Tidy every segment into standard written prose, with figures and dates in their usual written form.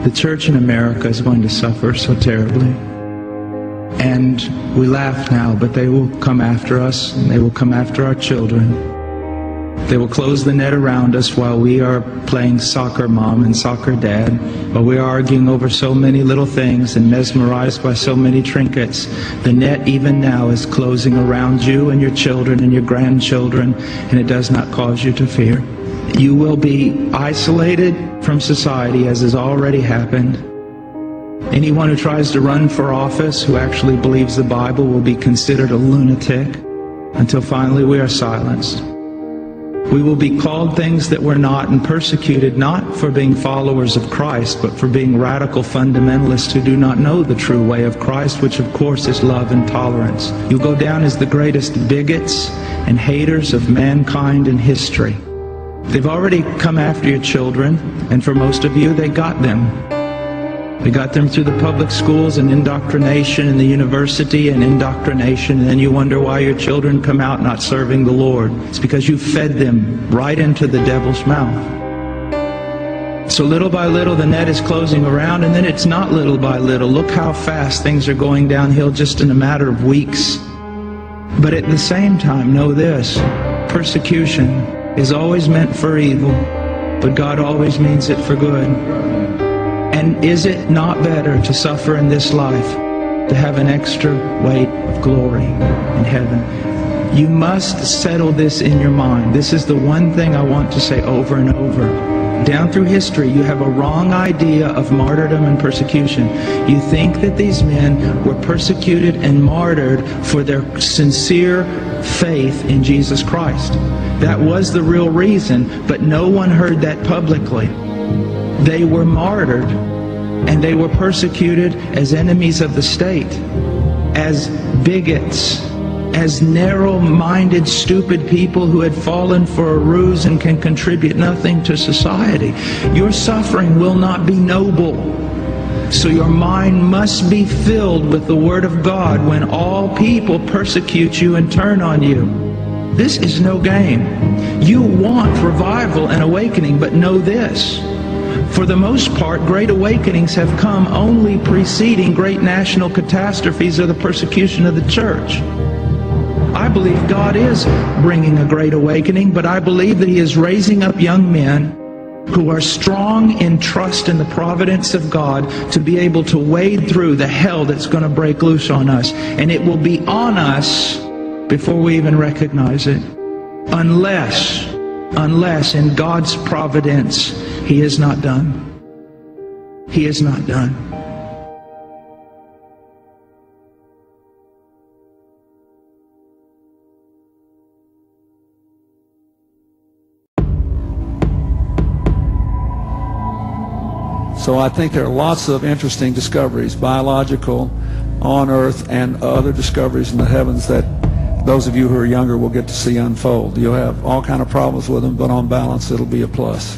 The church in America is going to suffer so terribly. And we laugh now, but they will come after us, and they will come after our children. They will close the net around us while we are playing soccer mom and soccer dad, while we are arguing over so many little things and mesmerized by so many trinkets. The net even now is closing around you and your children and your grandchildren, and it does not cause you to fear. You will be isolated from society, as has already happened. Anyone who tries to run for office who actually believes the Bible will be considered a lunatic until finally we are silenced. We will be called things that we're not and persecuted not for being followers of Christ, but for being radical fundamentalists who do not know the true way of Christ, which of course is love and tolerance. You'll go down as the greatest bigots and haters of mankind in history. They've already come after your children, and for most of you, they got them. They got them through the public schools and indoctrination and the university and indoctrination, and then you wonder why your children come out not serving the Lord. It's because you fed them right into the devil's mouth. So little by little the net is closing around, and then it's not little by little. Look how fast things are going downhill just in a matter of weeks. But at the same time, know this: persecution is always meant for evil, but God always means it for good. And is it not better to suffer in this life to have an extra weight of glory in heaven? You must settle this in your mind. This is the one thing I want to say over and over. Down through history, you have a wrong idea of martyrdom and persecution. You think that these men were persecuted and martyred for their sincere faith in Jesus Christ. That was the real reason, but no one heard that publicly. They were martyred, and they were persecuted as enemies of the state, as bigots, as narrow-minded, stupid people who had fallen for a ruse and can contribute nothing to society. Your suffering will not be noble. So your mind must be filled with the Word of God when all people persecute you and turn on you. This is no game. You want revival and awakening, but know this: for the most part, great awakenings have come only preceding great national catastrophes or the persecution of the church. I believe God is bringing a great awakening, but I believe that He is raising up young men who are strong in trust in the providence of God to be able to wade through the hell that's going to break loose on us. And it will be on us before we even recognize it. Unless in God's providence, He is not done. He is not done. So I think there are lots of interesting discoveries, biological, on Earth, and other discoveries in the heavens that those of you who are younger will get to see unfold. You'll have all kind of problems with them, but on balance it'll be a plus.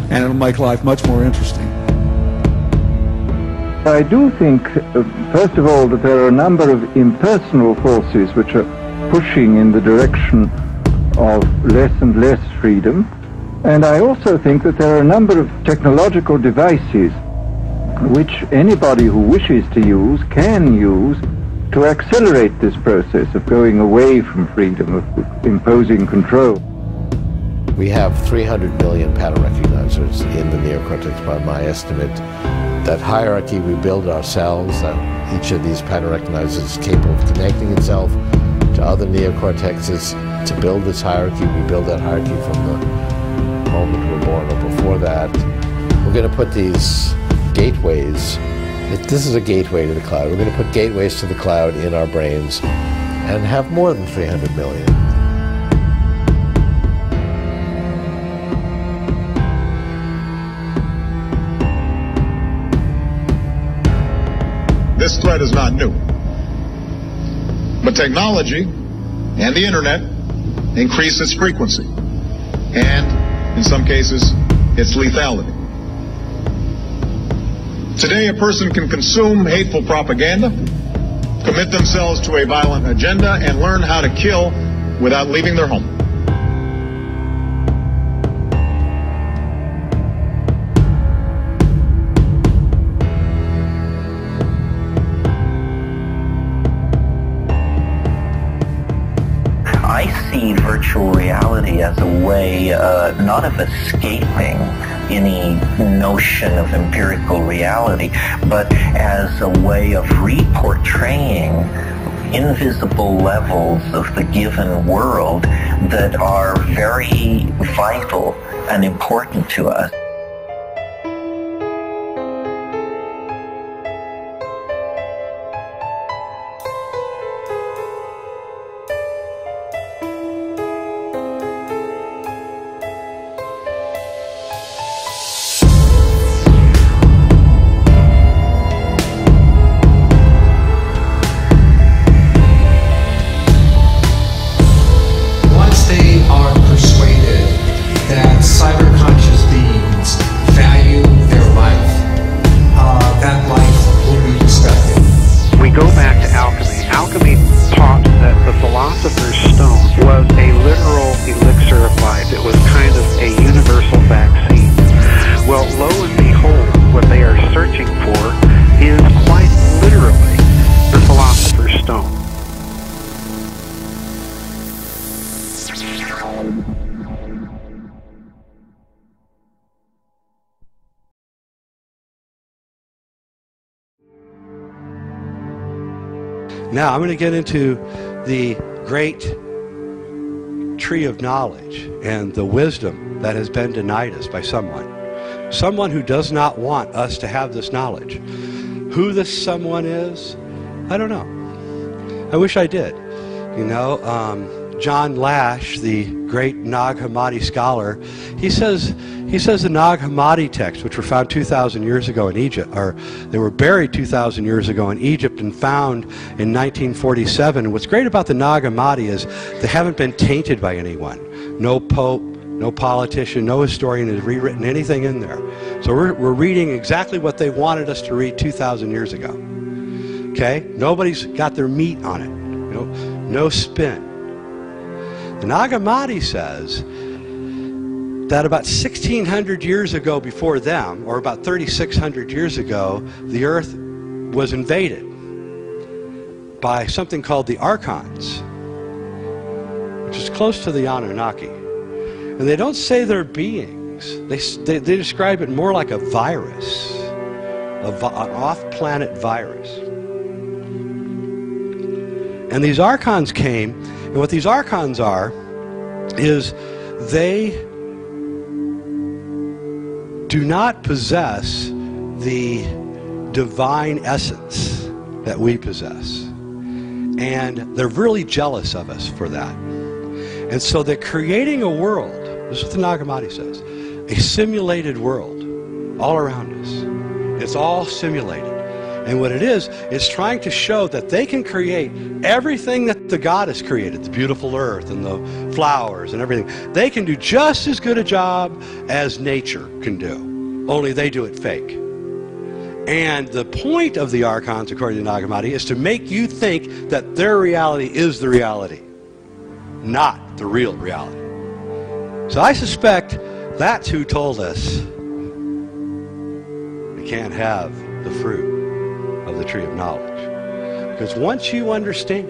And it'll make life much more interesting. I do think, first of all, that there are a number of impersonal forces which are pushing in the direction of less and less freedom. And I also think that there are a number of technological devices which anybody who wishes to use can use to accelerate this process of going away from freedom, of imposing control. We have 300 million pattern recognizers in the neocortex by my estimate. That hierarchy we build ourselves, that each of these pattern recognizers is capable of connecting itself to other neocortexes. To build this hierarchy, we build that hierarchy from the moment we're born or before that. We're going to put these gateways, this is a gateway to the cloud. We're going to put gateways to the cloud in our brains and have more than 300 million. This threat is not new. But technology and the internet increase its frequency and, in some cases, its lethality. Today, a person can consume hateful propaganda, commit themselves to a violent agenda, and learn how to kill without leaving their home. virtual reality as a way not of escaping any notion of empirical reality, but as a way of reportraying invisible levels of the given world that are very vital and important to us. Go back to alchemy. Alchemy taught that the philosopher's stone was a literal elixir of life. It was kind of a universal vaccine. Well, lo and behold, what they are searching for is quite literally the philosopher's stone. Now, I'm going to get into the great tree of knowledge and the wisdom that has been denied us by someone who does not want us to have this knowledge. Who this someone is, I don't know. I wish I did. You know, John Lash, the great Nag Hammadi scholar, he says the Nag Hammadi texts, which were found 2,000 years ago in Egypt, or they were buried 2,000 years ago in Egypt and found in 1947. And what's great about the Nag Hammadi is they haven't been tainted by anyone. No pope, no politician, no historian has rewritten anything in there. So we're reading exactly what they wanted us to read 2,000 years ago. Okay? Nobody's got their meat on it. No spin. The Nag Hammadi says that about 1,600 years ago before them, or about 3,600 years ago, the earth was invaded by something called the Archons, which is close to the Anunnaki. And they don't say they're beings. They describe it more like a virus, an off-planet virus. And these Archons came, and what these Archons are is they do not possess the divine essence that we possess. And they're really jealous of us for that. And so they're creating a world, this is what the Nag Hammadi says, a simulated world all around us. It's all simulated. And what it is, it's trying to show that they can create everything that the God has created, the beautiful earth and the flowers and everything. They can do just as good a job as nature can do, only they do it fake. And the point of the Archons, according to Nag Hammadi, is to make you think that their reality is the reality, not the real reality. So I suspect that's who told us we can't have the fruit of the tree of knowledge. Because once you understand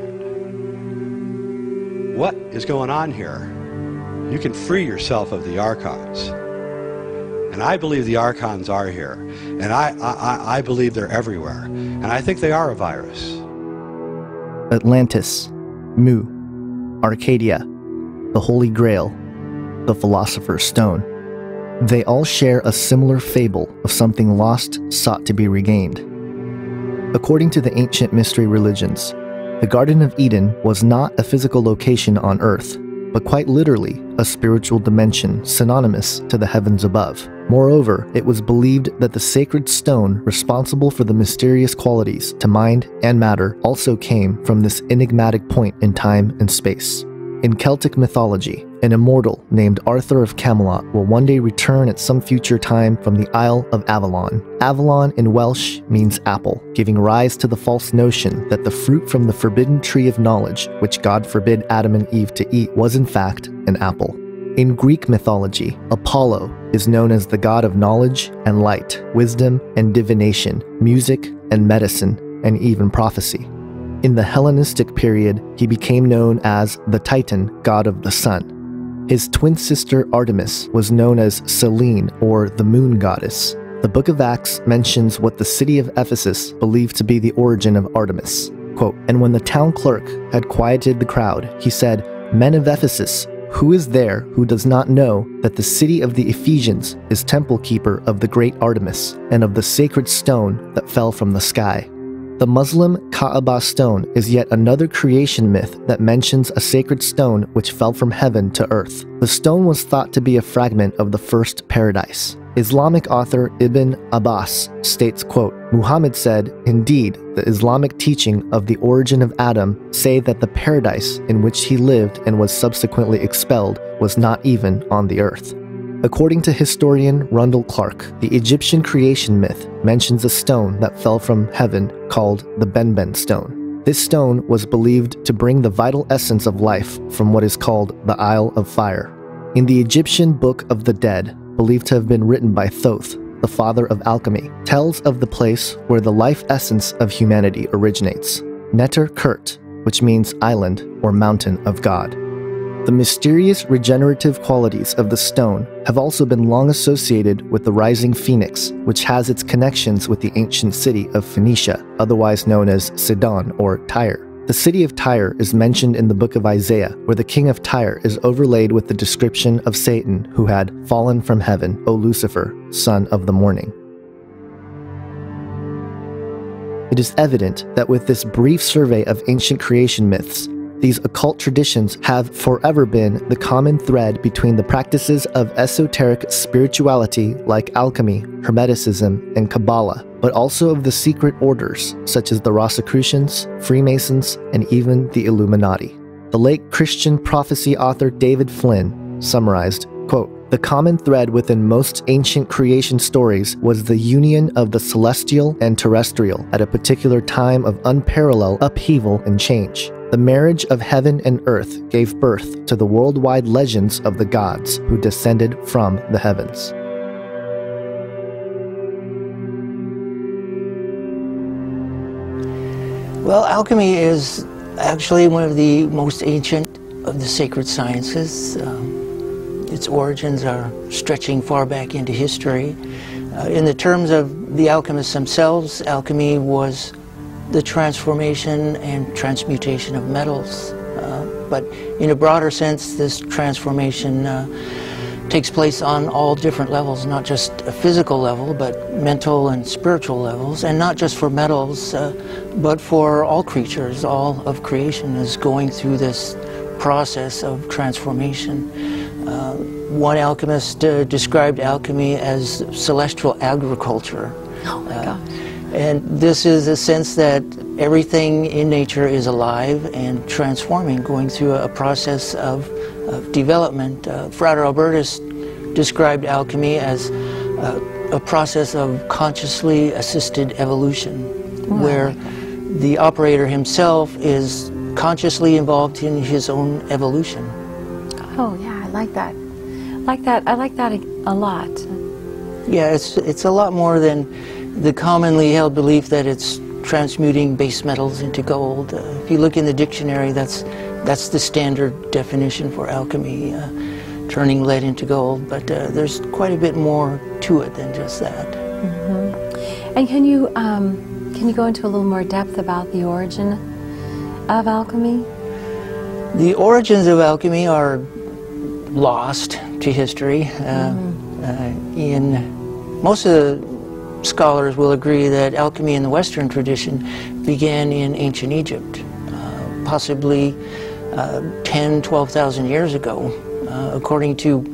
what is going on here, you can free yourself of the Archons. And I believe the Archons are here. And I believe they're everywhere. And I think they are a virus. Atlantis, Mu, Arcadia, the Holy Grail, the Philosopher's Stone. They all share a similar fable of something lost sought to be regained. According to the ancient mystery religions, the Garden of Eden was not a physical location on Earth, but quite literally a spiritual dimension synonymous to the heavens above. Moreover, it was believed that the sacred stone responsible for the mysterious qualities to mind and matter also came from this enigmatic point in time and space. In Celtic mythology, an immortal named Arthur of Camelot will one day return at some future time from the Isle of Avalon. Avalon in Welsh means apple, giving rise to the false notion that the fruit from the forbidden tree of knowledge, which God forbid Adam and Eve to eat, was in fact an apple. In Greek mythology, Apollo is known as the god of knowledge and light, wisdom and divination, music and medicine, and even prophecy. In the Hellenistic period, he became known as the Titan, god of the sun. His twin sister Artemis was known as Selene, or the moon goddess. The book of Acts mentions what the city of Ephesus believed to be the origin of Artemis. Quote, "And when the town clerk had quieted the crowd, he said, 'Men of Ephesus, who is there who does not know that the city of the Ephesians is temple keeper of the great Artemis and of the sacred stone that fell from the sky?'" The Muslim Kaaba stone is yet another creation myth that mentions a sacred stone which fell from heaven to earth. The stone was thought to be a fragment of the first paradise. Islamic author Ibn Abbas states, quote, "Muhammad said, 'Indeed, the Islamic teaching of the origin of Adam say that the paradise in which he lived and was subsequently expelled was not even on the earth.'" According to historian Rundle Clark, the Egyptian creation myth mentions a stone that fell from heaven called the Benben stone. This stone was believed to bring the vital essence of life from what is called the Isle of Fire. In the Egyptian Book of the Dead, believed to have been written by Thoth, the father of alchemy, tells of the place where the life essence of humanity originates, Neter Kurt, which means island or mountain of God. The mysterious regenerative qualities of the stone have also been long associated with the rising phoenix, which has its connections with the ancient city of Phoenicia, otherwise known as Sidon or Tyre. The city of Tyre is mentioned in the book of Isaiah, where the king of Tyre is overlaid with the description of Satan, who had fallen from heaven, O Lucifer, son of the morning. It is evident that with this brief survey of ancient creation myths, these occult traditions have forever been the common thread between the practices of esoteric spirituality like alchemy, Hermeticism, and Kabbalah, but also of the secret orders such as the Rosicrucians, Freemasons, and even the Illuminati. The late Christian prophecy author David Flynn summarized, quote, "The common thread within most ancient creation stories was the union of the celestial and terrestrial at a particular time of unparalleled upheaval and change. The marriage of heaven and earth gave birth to the worldwide legends of the gods who descended from the heavens." Well, alchemy is actually one of the most ancient of the sacred sciences. Its origins are stretching far back into history. In the terms of the alchemists themselves, alchemy was the transformation and transmutation of metals. But in a broader sense, this transformation takes place on all different levels, not just a physical level, but mental and spiritual levels, and not just for metals, but for all creatures. All of creation is going through this process of transformation. One alchemist described alchemy as celestial agriculture. Oh my gosh. And this is a sense that everything in nature is alive and transforming, going through a process of development. Frater Albertus described alchemy as a process of consciously assisted evolution, where the operator himself is consciously involved in his own evolution. Oh yeah, I like that. I like that a lot. Yeah, it's a lot more than the commonly held belief that it's transmuting base metals into gold. If you look in the dictionary, that's the standard definition for alchemy, turning lead into gold. But there's quite a bit more to it than just that. Mm-hmm. And can you go into a little more depth about the origin of alchemy? The origins of alchemy are lost to history. Most of the scholars will agree that alchemy in the Western tradition began in ancient Egypt, possibly 10, 12,000 years ago. According to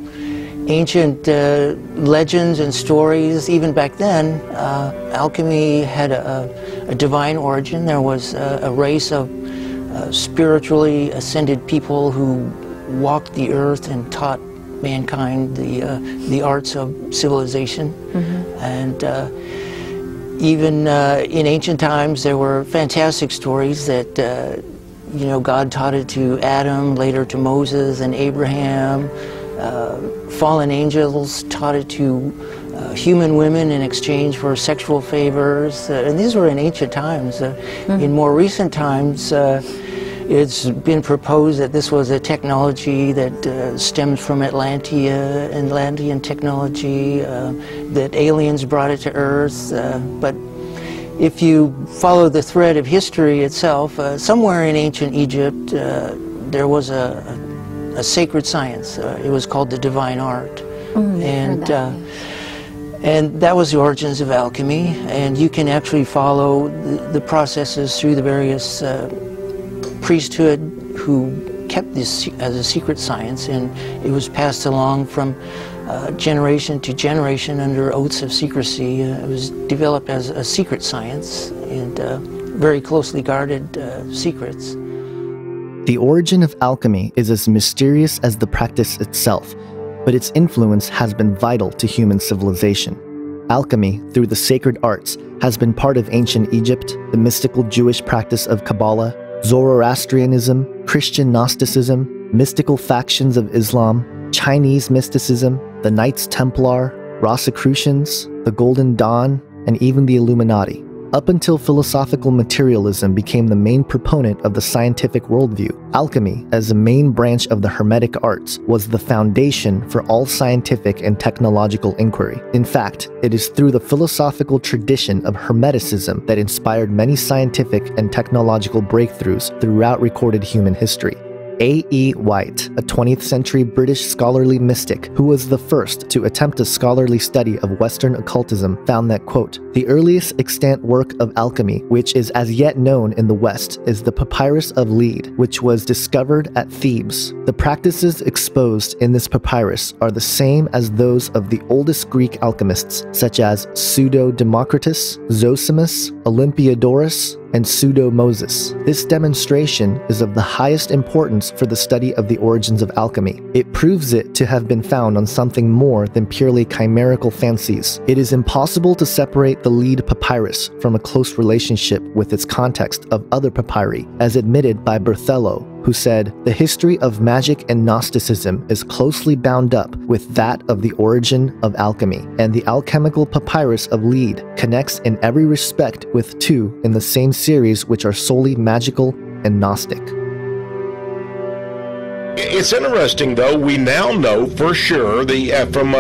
ancient legends and stories, even back then, alchemy had a divine origin. There was a race of spiritually ascended people who walked the earth and taught mankind the arts of civilization. And even in ancient times, there were fantastic stories that God taught it to Adam, later to Moses and Abraham. Fallen angels taught it to human women in exchange for sexual favors. And these were in ancient times. In more recent times, It's been proposed that this was a technology that stems from Atlantean technology, that aliens brought it to Earth, but if you follow the thread of history itself, somewhere in ancient Egypt there was a sacred science. It was called the divine art. And that was the origins of alchemy, and you can actually follow the processes through the various priesthood who kept this as a secret science, and it was passed along from generation to generation under oaths of secrecy. It was developed as a secret science and very closely guarded secrets. The origin of alchemy is as mysterious as the practice itself, but its influence has been vital to human civilization. Alchemy, through the sacred arts, has been part of ancient Egypt, the mystical Jewish practice of Kabbalah, Zoroastrianism, Christian Gnosticism, mystical factions of Islam, Chinese mysticism, the Knights Templar, Rosicrucians, the Golden Dawn, and even the Illuminati. Up until philosophical materialism became the main proponent of the scientific worldview, alchemy, as a main branch of the Hermetic arts, was the foundation for all scientific and technological inquiry. In fact, it is through the philosophical tradition of Hermeticism that inspired many scientific and technological breakthroughs throughout recorded human history. A.E. White, a 20th century British scholarly mystic who was the first to attempt a scholarly study of Western occultism, found that, quote, "The earliest extant work of alchemy which is as yet known in the West is the Papyrus of Lead, which was discovered at Thebes. The practices exposed in this papyrus are the same as those of the oldest Greek alchemists, such as Pseudo-Democritus, Zosimus, Olympiodorus, and Pseudo-Moses. This demonstration is of the highest importance for the study of the origins of alchemy. It proves it to have been found on something more than purely chimerical fancies. It is impossible to separate the Lead papyrus from a close relationship with its context of other papyri, as admitted by Berthelot, who said, "The history of magic and Gnosticism is closely bound up with that of the origin of alchemy, and the alchemical papyrus of Lead connects in every respect with two in the same series which are solely magical and Gnostic." It's interesting, though, we now know for sure from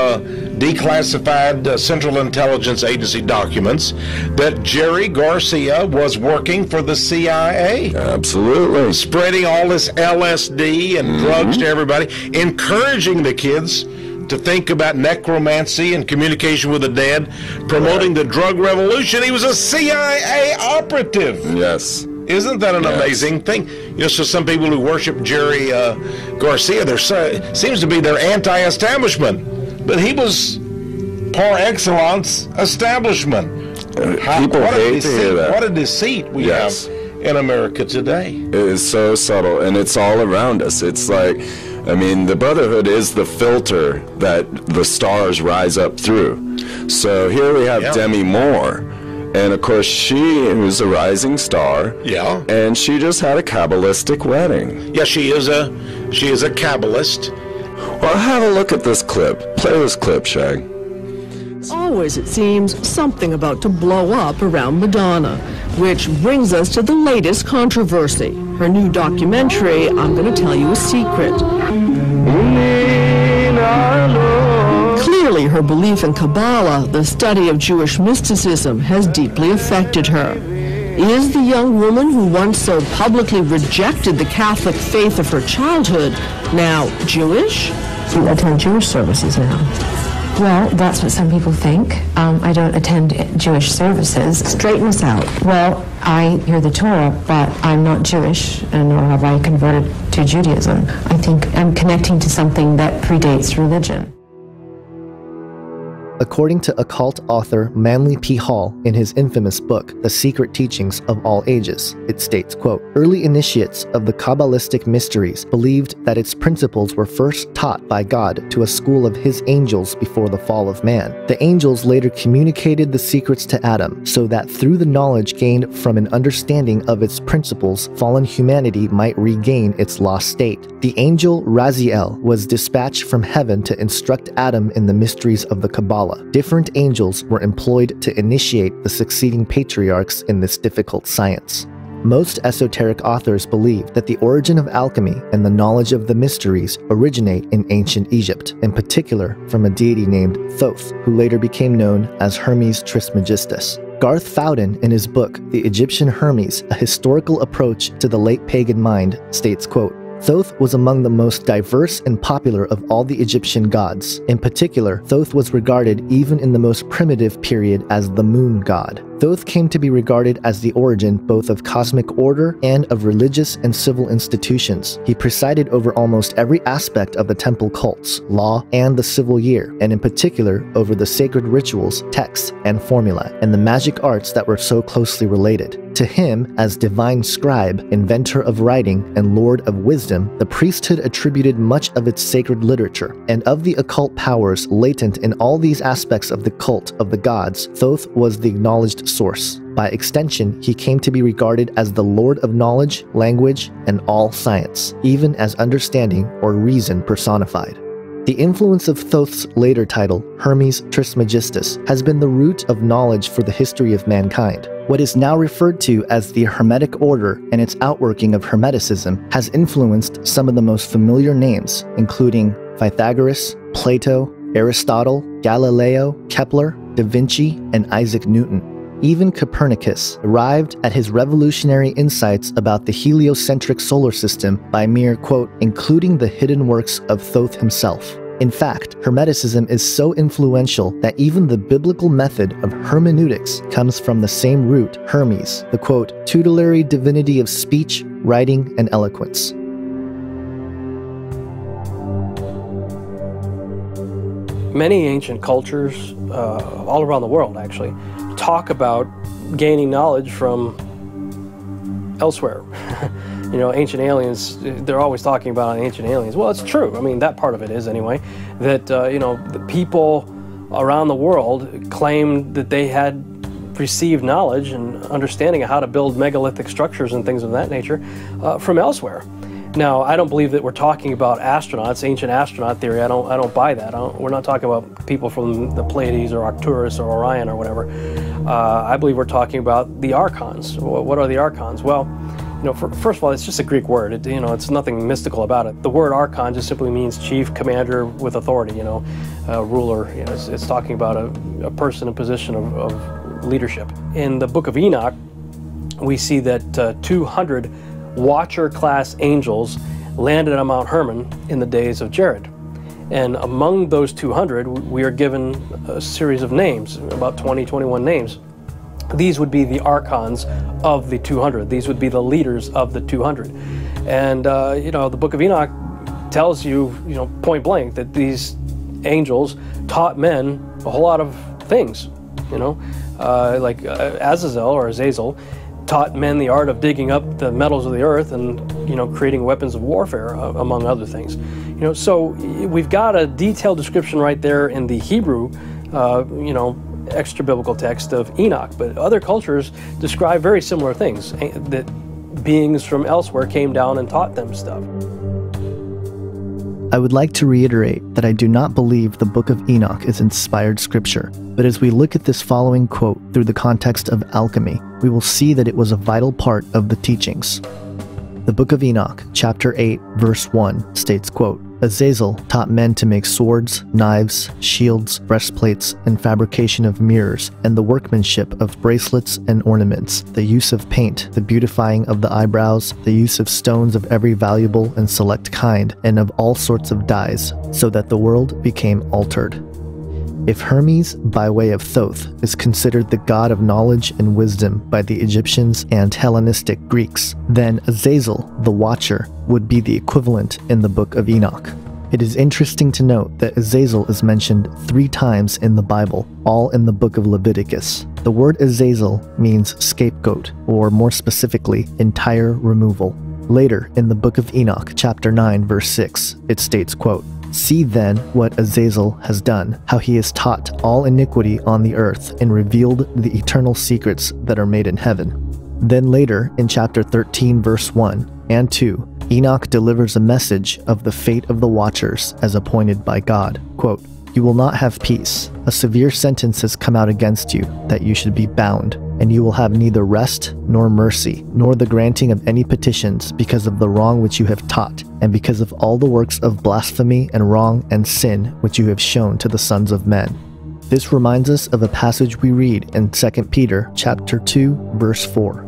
declassified Central Intelligence Agency documents that Jerry Garcia was working for the CIA. Absolutely. Spreading all this LSD and drugs to everybody, encouraging the kids to think about necromancy and communication with the dead, promoting the drug revolution. He was a CIA operative. Yes. Isn't that an amazing thing? You know, so some people who worship Jerry Garcia, seems to be their anti-establishment. But he was par excellence establishment. People hate to hear that. What a deceit we have in America today. It is so subtle, and it's all around us. It's like, I mean, the Brotherhood is the filter that the stars rise up through. So here we have Demi Moore. And of course, she was a rising star. Yeah. And she just had a Kabbalistic wedding. Yeah, she is a Kabbalist. Well, have a look at this clip. Play this clip, Shag. Always, it seems, something about to blow up around Madonna, which brings us to the latest controversy. Her new documentary, I'm Going to Tell You a Secret. Clearly, her belief in Kabbalah, the study of Jewish mysticism, has deeply affected her. Is the young woman who once so publicly rejected the Catholic faith of her childhood now Jewish? You attend Jewish services now. Well, that's what some people think. I don't attend Jewish services. Straighten us out. Well, I hear the Torah, but I'm not Jewish, and nor have I converted to Judaism. I think I'm connecting to something that predates religion. According to occult author Manly P. Hall in his infamous book, The Secret Teachings of All Ages, it states, quote, "Early initiates of the Kabbalistic mysteries believed that its principles were first taught by God to a school of his angels before the fall of man. The angels later communicated the secrets to Adam, so that through the knowledge gained from an understanding of its principles, fallen humanity might regain its lost state. The angel Raziel was dispatched from heaven to instruct Adam in the mysteries of the Kabbalah. Different angels were employed to initiate the succeeding patriarchs in this difficult science." Most esoteric authors believe that the origin of alchemy and the knowledge of the mysteries originate in ancient Egypt, in particular from a deity named Thoth, who later became known as Hermes Trismegistus. Garth Fowden, in his book, The Egyptian Hermes, A Historical Approach to the Late Pagan Mind, states, quote, Thoth was among the most diverse and popular of all the Egyptian gods. In particular, Thoth was regarded even in the most primitive period as the moon god. Thoth came to be regarded as the origin both of cosmic order and of religious and civil institutions. He presided over almost every aspect of the temple cults, law, and the civil year, and in particular over the sacred rituals, texts, and formulae, and the magic arts that were so closely related. To him, as divine scribe, inventor of writing, and lord of wisdom, the priesthood attributed much of its sacred literature, and of the occult powers latent in all these aspects of the cult of the gods, Thoth was the acknowledged source. By extension, he came to be regarded as the lord of knowledge, language, and all science, even as understanding or reason personified. The influence of Thoth's later title, Hermes Trismegistus, has been the root of knowledge for the history of mankind. What is now referred to as the Hermetic Order and its outworking of Hermeticism has influenced some of the most familiar names, including Pythagoras, Plato, Aristotle, Galileo, Kepler, Da Vinci, and Isaac Newton. Even Copernicus arrived at his revolutionary insights about the heliocentric solar system by mere, quote, including the hidden works of Thoth himself. In fact, Hermeticism is so influential that even the biblical method of hermeneutics comes from the same root, Hermes, the, quote, tutelary divinity of speech, writing, and eloquence. Many ancient cultures, all around the world actually, talk about gaining knowledge from elsewhere. You know, ancient aliens, they're always talking about ancient aliens. Well, it's true. I mean, that part of it is anyway, that, you know, the people around the world claimed that they had received knowledge and understanding of how to build megalithic structures and things of that nature from elsewhere. Now, I don't believe that we're talking about astronauts, ancient astronaut theory. I don't buy that. We're not talking about people from the Pleiades or Arcturus or Orion or whatever. I believe we're talking about the archons. What are the archons? Well, you know, first of all, it's just a Greek word. You know, it's nothing mystical about it. The word archon just simply means chief, commander with authority. You know, ruler. You know, it's talking about a person in position of leadership. In the Book of Enoch, we see that 200 Watcher-class angels landed on Mount Hermon in the days of Jared. And among those 200, we are given a series of names, about 21 names. These would be the archons of the 200. These would be the leaders of the 200. And, you know, the Book of Enoch tells you, you know, point blank that these angels taught men a whole lot of things, you know, like Azazel or Azazel taught men the art of digging up the metals of the earth and, you know, creating weapons of warfare, among other things. You know, so we've got a detailed description right there in the Hebrew, you know, extra-biblical text of Enoch. But other cultures describe very similar things, that beings from elsewhere came down and taught them stuff. I would like to reiterate that I do not believe the Book of Enoch is inspired scripture, but as we look at this following quote through the context of alchemy, we will see that it was a vital part of the teachings. The Book of Enoch, chapter 8, verse 1, states, quote, Azazel taught men to make swords, knives, shields, breastplates, and fabrication of mirrors, and the workmanship of bracelets and ornaments, the use of paint, the beautifying of the eyebrows, the use of stones of every valuable and select kind, and of all sorts of dyes, so that the world became altered. If Hermes, by way of Thoth, is considered the god of knowledge and wisdom by the Egyptians and Hellenistic Greeks, then Azazel, the Watcher, would be the equivalent in the Book of Enoch. It is interesting to note that Azazel is mentioned 3 times in the Bible, all in the book of Leviticus. The word Azazel means scapegoat, or more specifically, entire removal. Later, in the Book of Enoch, chapter 9, verse 6, it states, quote, See then what Azazel has done, how he has taught all iniquity on the earth and revealed the eternal secrets that are made in heaven. Then later, in chapter 13, verse 1 and 2, Enoch delivers a message of the fate of the Watchers as appointed by God. Quote, You will not have peace. A severe sentence has come out against you, that you should be bound, and you will have neither rest nor mercy, nor the granting of any petitions, because of the wrong which you have taught, and because of all the works of blasphemy and wrong and sin which you have shown to the sons of men. This reminds us of a passage we read in 2 Peter chapter 2, verse 4.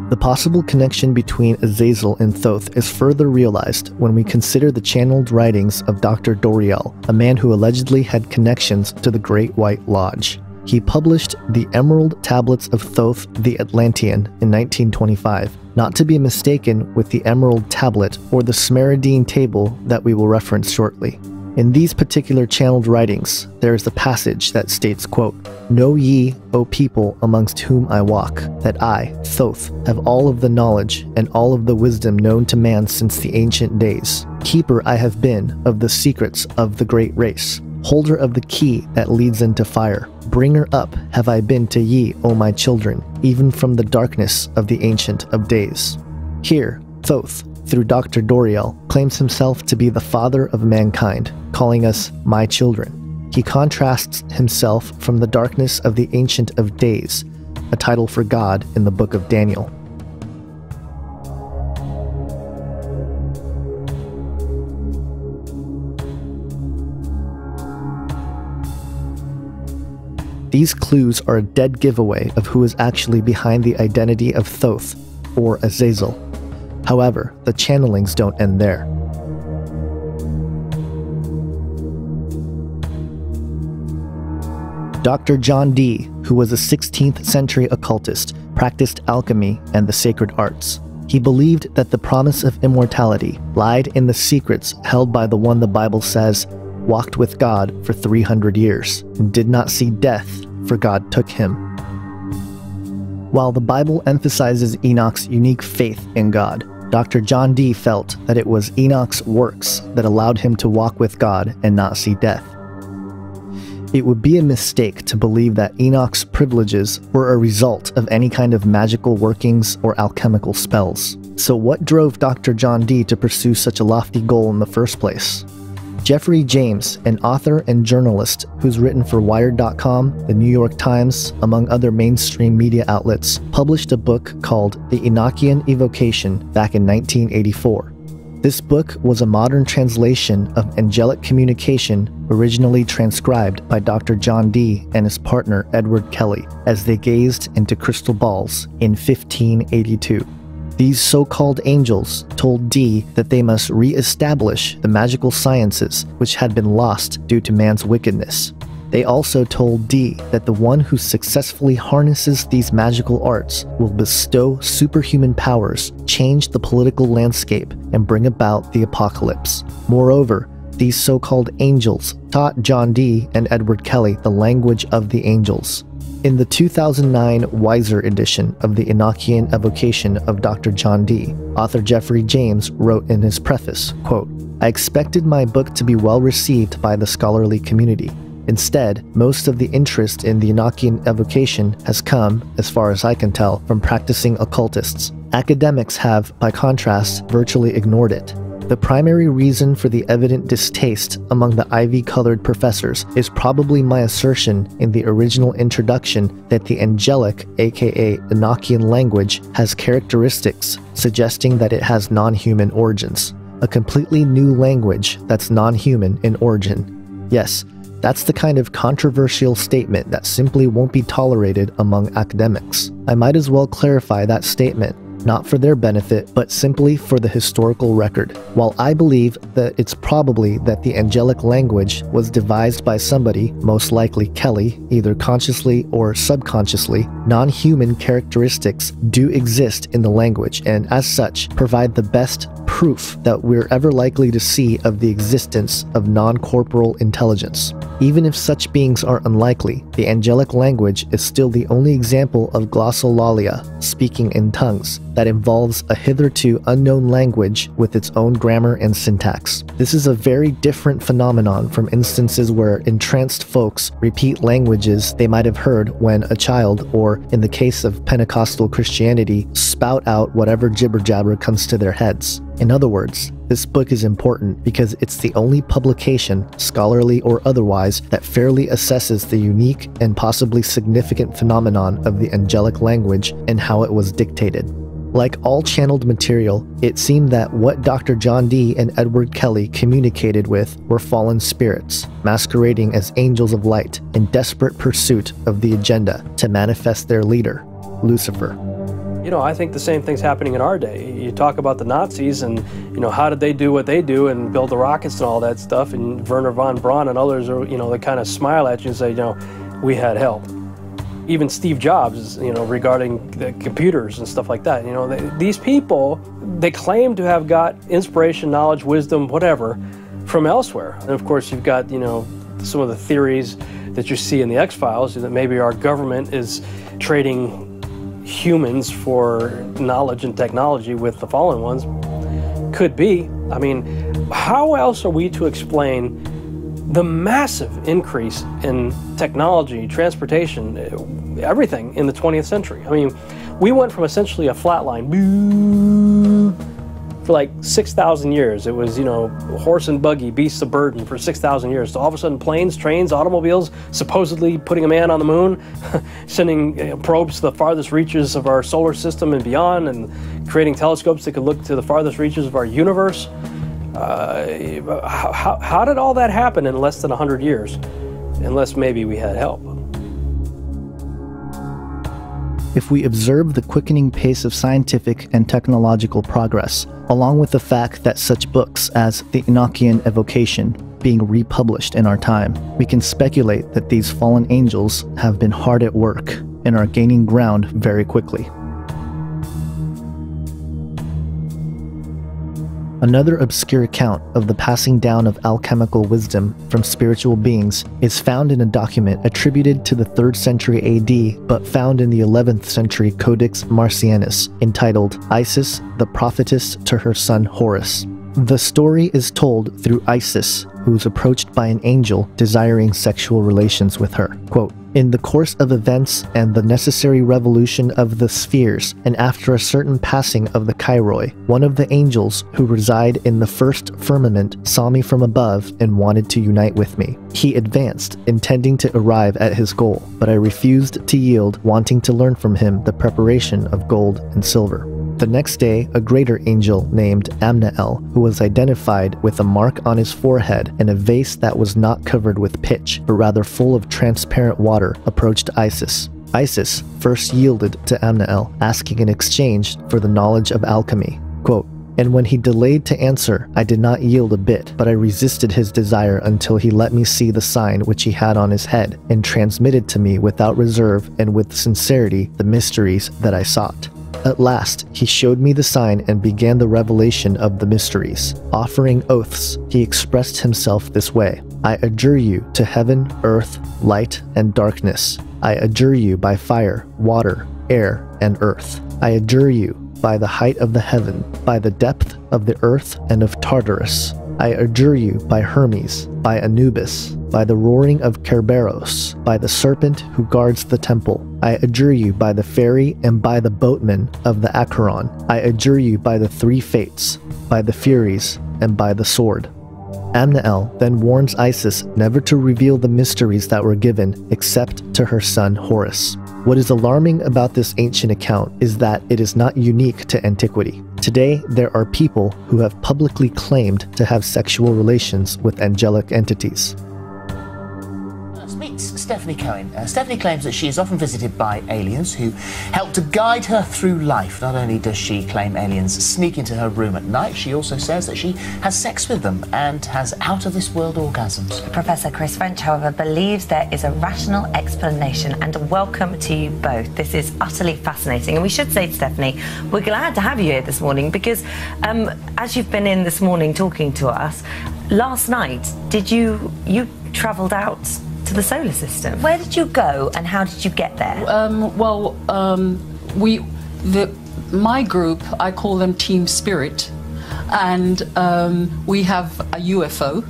The possible connection between Azazel and Thoth is further realized when we consider the channeled writings of Dr. Doriel, a man who allegedly had connections to the Great White Lodge. He published the Emerald Tablets of Thoth the Atlantean in 1925, not to be mistaken with the Emerald Tablet or the Smaradine Table that we will reference shortly. In these particular channeled writings, there is a passage that states, quote, "Know ye, O people amongst whom I walk, that I, Thoth, have all of the knowledge and all of the wisdom known to man since the ancient days. Keeper I have been of the secrets of the great race. Holder of the key that leads into fire. Bringer up have I been to ye, O my children, even from the darkness of the ancient of days." Here, Thoth, through Dr. Doriel, claims himself to be the father of mankind, calling us my children. He contrasts himself from the darkness of the Ancient of Days, a title for God in the book of Daniel. These clues are a dead giveaway of who is actually behind the identity of Thoth, or Azazel. However, the channelings don't end there. Dr. John Dee, who was a 16th century occultist, practiced alchemy and the sacred arts. He believed that the promise of immortality lied in the secrets held by the one the Bible says walked with God for 300 years and did not see death, for God took him. While the Bible emphasizes Enoch's unique faith in God, Dr. John Dee felt that it was Enoch's works that allowed him to walk with God and not see death. It would be a mistake to believe that Enoch's privileges were a result of any kind of magical workings or alchemical spells. So what drove Dr. John Dee to pursue such a lofty goal in the first place? Jeffrey James, an author and journalist who's written for Wired.com, the New York Times, among other mainstream media outlets, published a book called The Enochian Evocation back in 1984. This book was a modern translation of angelic communication originally transcribed by Dr. John Dee and his partner Edward Kelly as they gazed into crystal balls in 1582. These so-called angels told Dee that they must re-establish the magical sciences which had been lost due to man's wickedness. They also told Dee that the one who successfully harnesses these magical arts will bestow superhuman powers, change the political landscape, and bring about the apocalypse. Moreover, these so-called angels taught John Dee and Edward Kelly the language of the angels. In the 2009 Weiser edition of the Enochian Evocation of Dr. John Dee, author Jeffrey James wrote in his preface, quote, "I expected my book to be well received by the scholarly community. Instead, most of the interest in the Enochian Evocation has come, as far as I can tell, from practicing occultists. Academics have, by contrast, virtually ignored it. The primary reason for the evident distaste among the ivy-colored professors is probably my assertion in the original introduction that the angelic, aka Enochian language, has characteristics suggesting that it has non-human origins. A completely new language that's non-human in origin. Yes, that's the kind of controversial statement that simply won't be tolerated among academics. I might as well clarify that statement, not for their benefit, but simply for the historical record. While I believe that it's probably that the angelic language was devised by somebody, most likely Kelly, either consciously or subconsciously, non-human characteristics do exist in the language and, as such, provide the best proof that we're ever likely to see of the existence of non-corporeal intelligence. Even if such beings are unlikely, the angelic language is still the only example of glossolalia, speaking in tongues, that involves a hitherto unknown language with its own grammar and syntax. This is a very different phenomenon from instances where entranced folks repeat languages they might have heard when a child, or in the case of Pentecostal Christianity, spout out whatever jibber-jabber comes to their heads. In other words, this book is important because it's the only publication, scholarly or otherwise, that fairly assesses the unique and possibly significant phenomenon of the angelic language and how it was dictated. Like all channeled material, it seemed that what Dr. John Dee and Edward Kelly communicated with were fallen spirits, masquerading as angels of light in desperate pursuit of the agenda to manifest their leader, Lucifer. You know, I think the same thing's happening in our day. You talk about the Nazis and, you know, how did they do what they do and build the rockets and all that stuff, and Wernher von Braun and others are, you know, they kind of smile at you and say, you know, we had help. Even Steve Jobs, you know, regarding the computers and stuff like that. You know, these people, they claim to have got inspiration, knowledge, wisdom, whatever, from elsewhere. And of course, you've got, you know, some of the theories that you see in the X-Files, that maybe our government is trading humans for knowledge and technology with the fallen ones. Could be. I mean, how else are we to explain the massive increase in technology, transportation, everything in the 20th century? I mean, we went from essentially a flat line for like 6,000 years. It was, you know, horse and buggy, beasts of burden for 6,000 years. So all of a sudden, planes, trains, automobiles, supposedly putting a man on the moon, sending probes to the farthest reaches of our solar system and beyond, and creating telescopes that could look to the farthest reaches of our universe. How did all that happen in less than 100 years? Unless maybe we had help. If we observe the quickening pace of scientific and technological progress, along with the fact that such books as the Enochian Evocation being republished in our time, we can speculate that these fallen angels have been hard at work and are gaining ground very quickly. Another obscure account of the passing down of alchemical wisdom from spiritual beings is found in a document attributed to the 3rd century AD but found in the 11th century Codex Marcianus, entitled Isis, the Prophetess to her son Horus. The story is told through Isis, who is approached by an angel desiring sexual relations with her. Quote, "In the course of events and the necessary revolution of the spheres, and after a certain passing of the Chiroi, one of the angels who reside in the first firmament saw me from above and wanted to unite with me. He advanced, intending to arrive at his goal, but I refused to yield, wanting to learn from him the preparation of gold and silver. The next day, a greater angel named Amnael, who was identified with a mark on his forehead and a vase that was not covered with pitch, but rather full of transparent water, approached Isis. Isis first yielded to Amnael, asking in exchange for the knowledge of alchemy. Quote, "And when he delayed to answer, I did not yield a bit, but I resisted his desire until he let me see the sign which he had on his head, and transmitted to me without reserve and with sincerity the mysteries that I sought. At last, he showed me the sign and began the revelation of the mysteries. Offering oaths, he expressed himself this way: I adjure you to heaven, earth, light, and darkness. I adjure you by fire, water, air, and earth. I adjure you by the height of the heaven, by the depth of the earth and of Tartarus. I adjure you by Hermes, by Anubis, by the roaring of Kerberos, by the serpent who guards the temple. I adjure you by the ferry and by the boatman of the Acheron. I adjure you by the 3 fates, by the Furies, and by the sword." Amnael then warns Isis never to reveal the mysteries that were given except to her son Horus. What is alarming about this ancient account is that it is not unique to antiquity. Today, there are people who have publicly claimed to have sexual relations with angelic entities. Meet Stephanie Cohen. Stephanie claims that she is often visited by aliens who help to guide her through life. Not only does she claim aliens sneak into her room at night, she also says that she has sex with them and has out-of-this-world orgasms. Professor Chris French, however, believes there is a rational explanation, and welcome to you both. This is utterly fascinating, and we should say to Stephanie, we're glad to have you here this morning because as you've been in this morning talking to us, last night, you travelled out to the solar system. Where did you go and how did you get there? my group, I call them Team Spirit, and we have a UFO,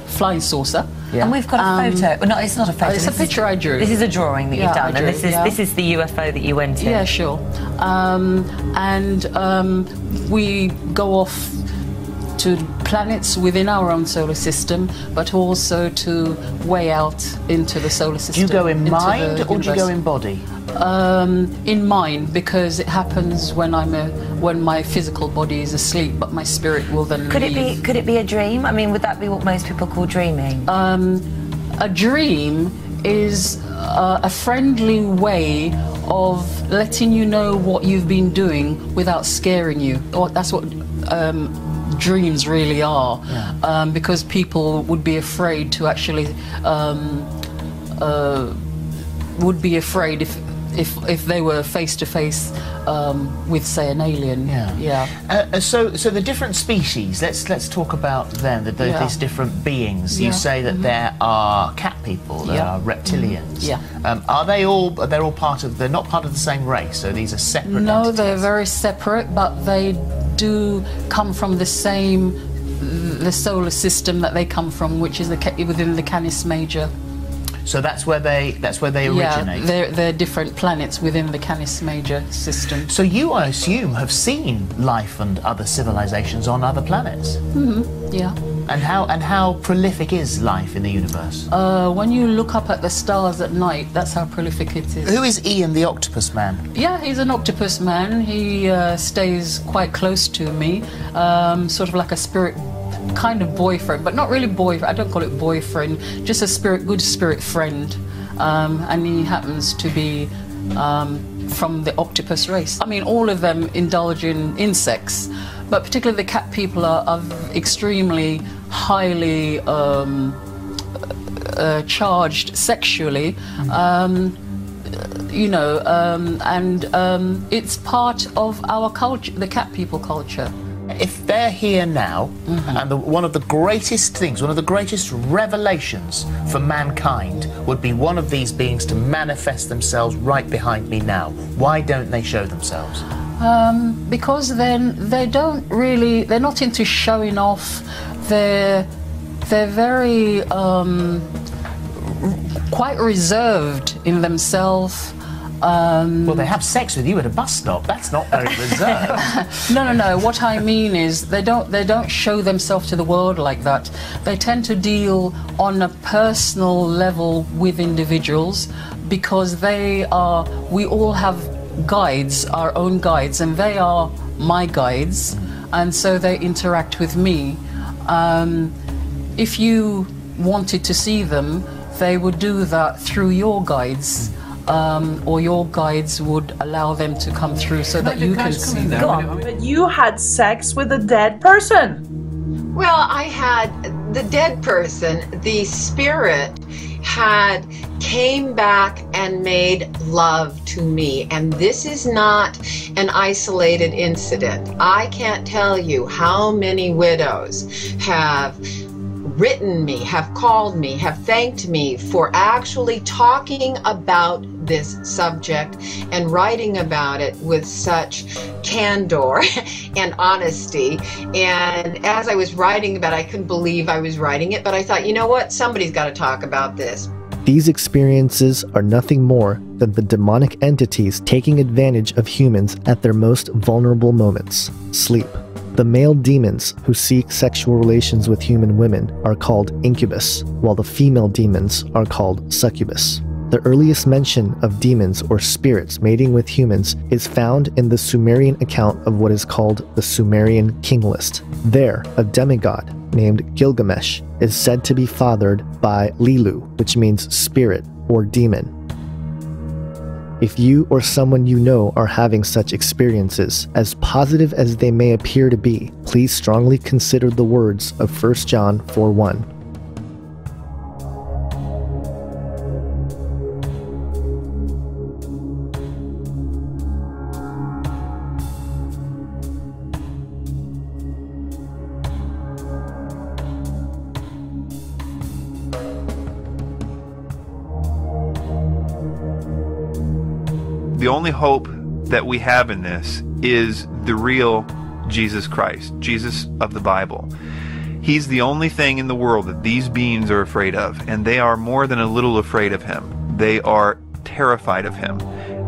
flying saucer. Yeah. And we've got a photo. Well, no, it's not a photo. It's a picture I drew. This is a drawing that you've done, and this is the UFO that you went to. Yeah, sure. We go off to planets within our own solar system, but also to way out into the solar system. Do you go in mind or do you go in body? In mind, because it happens when when my physical body is asleep, but my spirit will then leave. Could it be a dream? I mean, would that be what most people call dreaming? A dream is a friendly way of letting you know what you've been doing without scaring you. That's what dreams really are, because people would be afraid to actually would be afraid if they were face to face with, say, an alien. So the different species. Let's talk about them. These different beings. You say that there are cat people. There are reptilians. Are they all? They're all part of. They're not part of the same race. So these are separate. No, entities. they're very separate, but they do come from the solar system that they come from, which is within the Canis Major. So that's where they originate. Yeah, they're different planets within the Canis Major system. So you, I assume, have seen life and other civilizations on other planets. Yeah. And how prolific is life in the universe? When you look up at the stars at night, that's how prolific it is. Who is Ian the Octopus Man? Yeah, he's an octopus man. He stays quite close to me, sort of like a spirit kind of boyfriend, but not really boyfriend. I don't call it boyfriend, just a good spirit friend. And he happens to be from the octopus race. I mean, all of them indulge in insects, but particularly the cat people are extremely highly charged sexually. You know, and it's part of our culture, the cat people culture. If they're here now, and one of the greatest things, one of the greatest revelations for mankind would be one of these beings to manifest themselves right behind me now, why don't they show themselves? Because then they're not into showing off. They're very quite reserved in themselves. Well, they have sex with you at a bus stop. That's not very reserved. No. What I mean is they don't show themselves to the world like that. They tend to deal on a personal level with individuals, because we all have guides, our own guides, and they are my guides, and so they interact with me. If you wanted to see them, they would do that through your guides. Or your guides would allow them to come through so that you can see them. Go on. But you had sex with a dead person. Well, I had the dead person, the spirit came back and made love to me. And this is not an isolated incident. I can't tell you how many widows have written me, have called me, have thanked me for actually talking about this subject and writing about it with such candor and honesty. And as I was writing about it, I couldn't believe I was writing it, but I thought, you know what, somebody's got to talk about this. These experiences are nothing more than the demonic entities taking advantage of humans at their most vulnerable moments, sleep. The male demons who seek sexual relations with human women are called incubus, while the female demons are called succubus. The earliest mention of demons or spirits mating with humans is found in the Sumerian account of what is called the Sumerian King List. There, a demigod named Gilgamesh is said to be fathered by Lilu, which means spirit or demon. If you or someone you know are having such experiences, as positive as they may appear to be, please strongly consider the words of 1 John 4:1. The only hope that we have in this is the real Jesus Christ, Jesus of the Bible. He's the only thing in the world that these beings are afraid of, and they are more than a little afraid of him. They are terrified of him.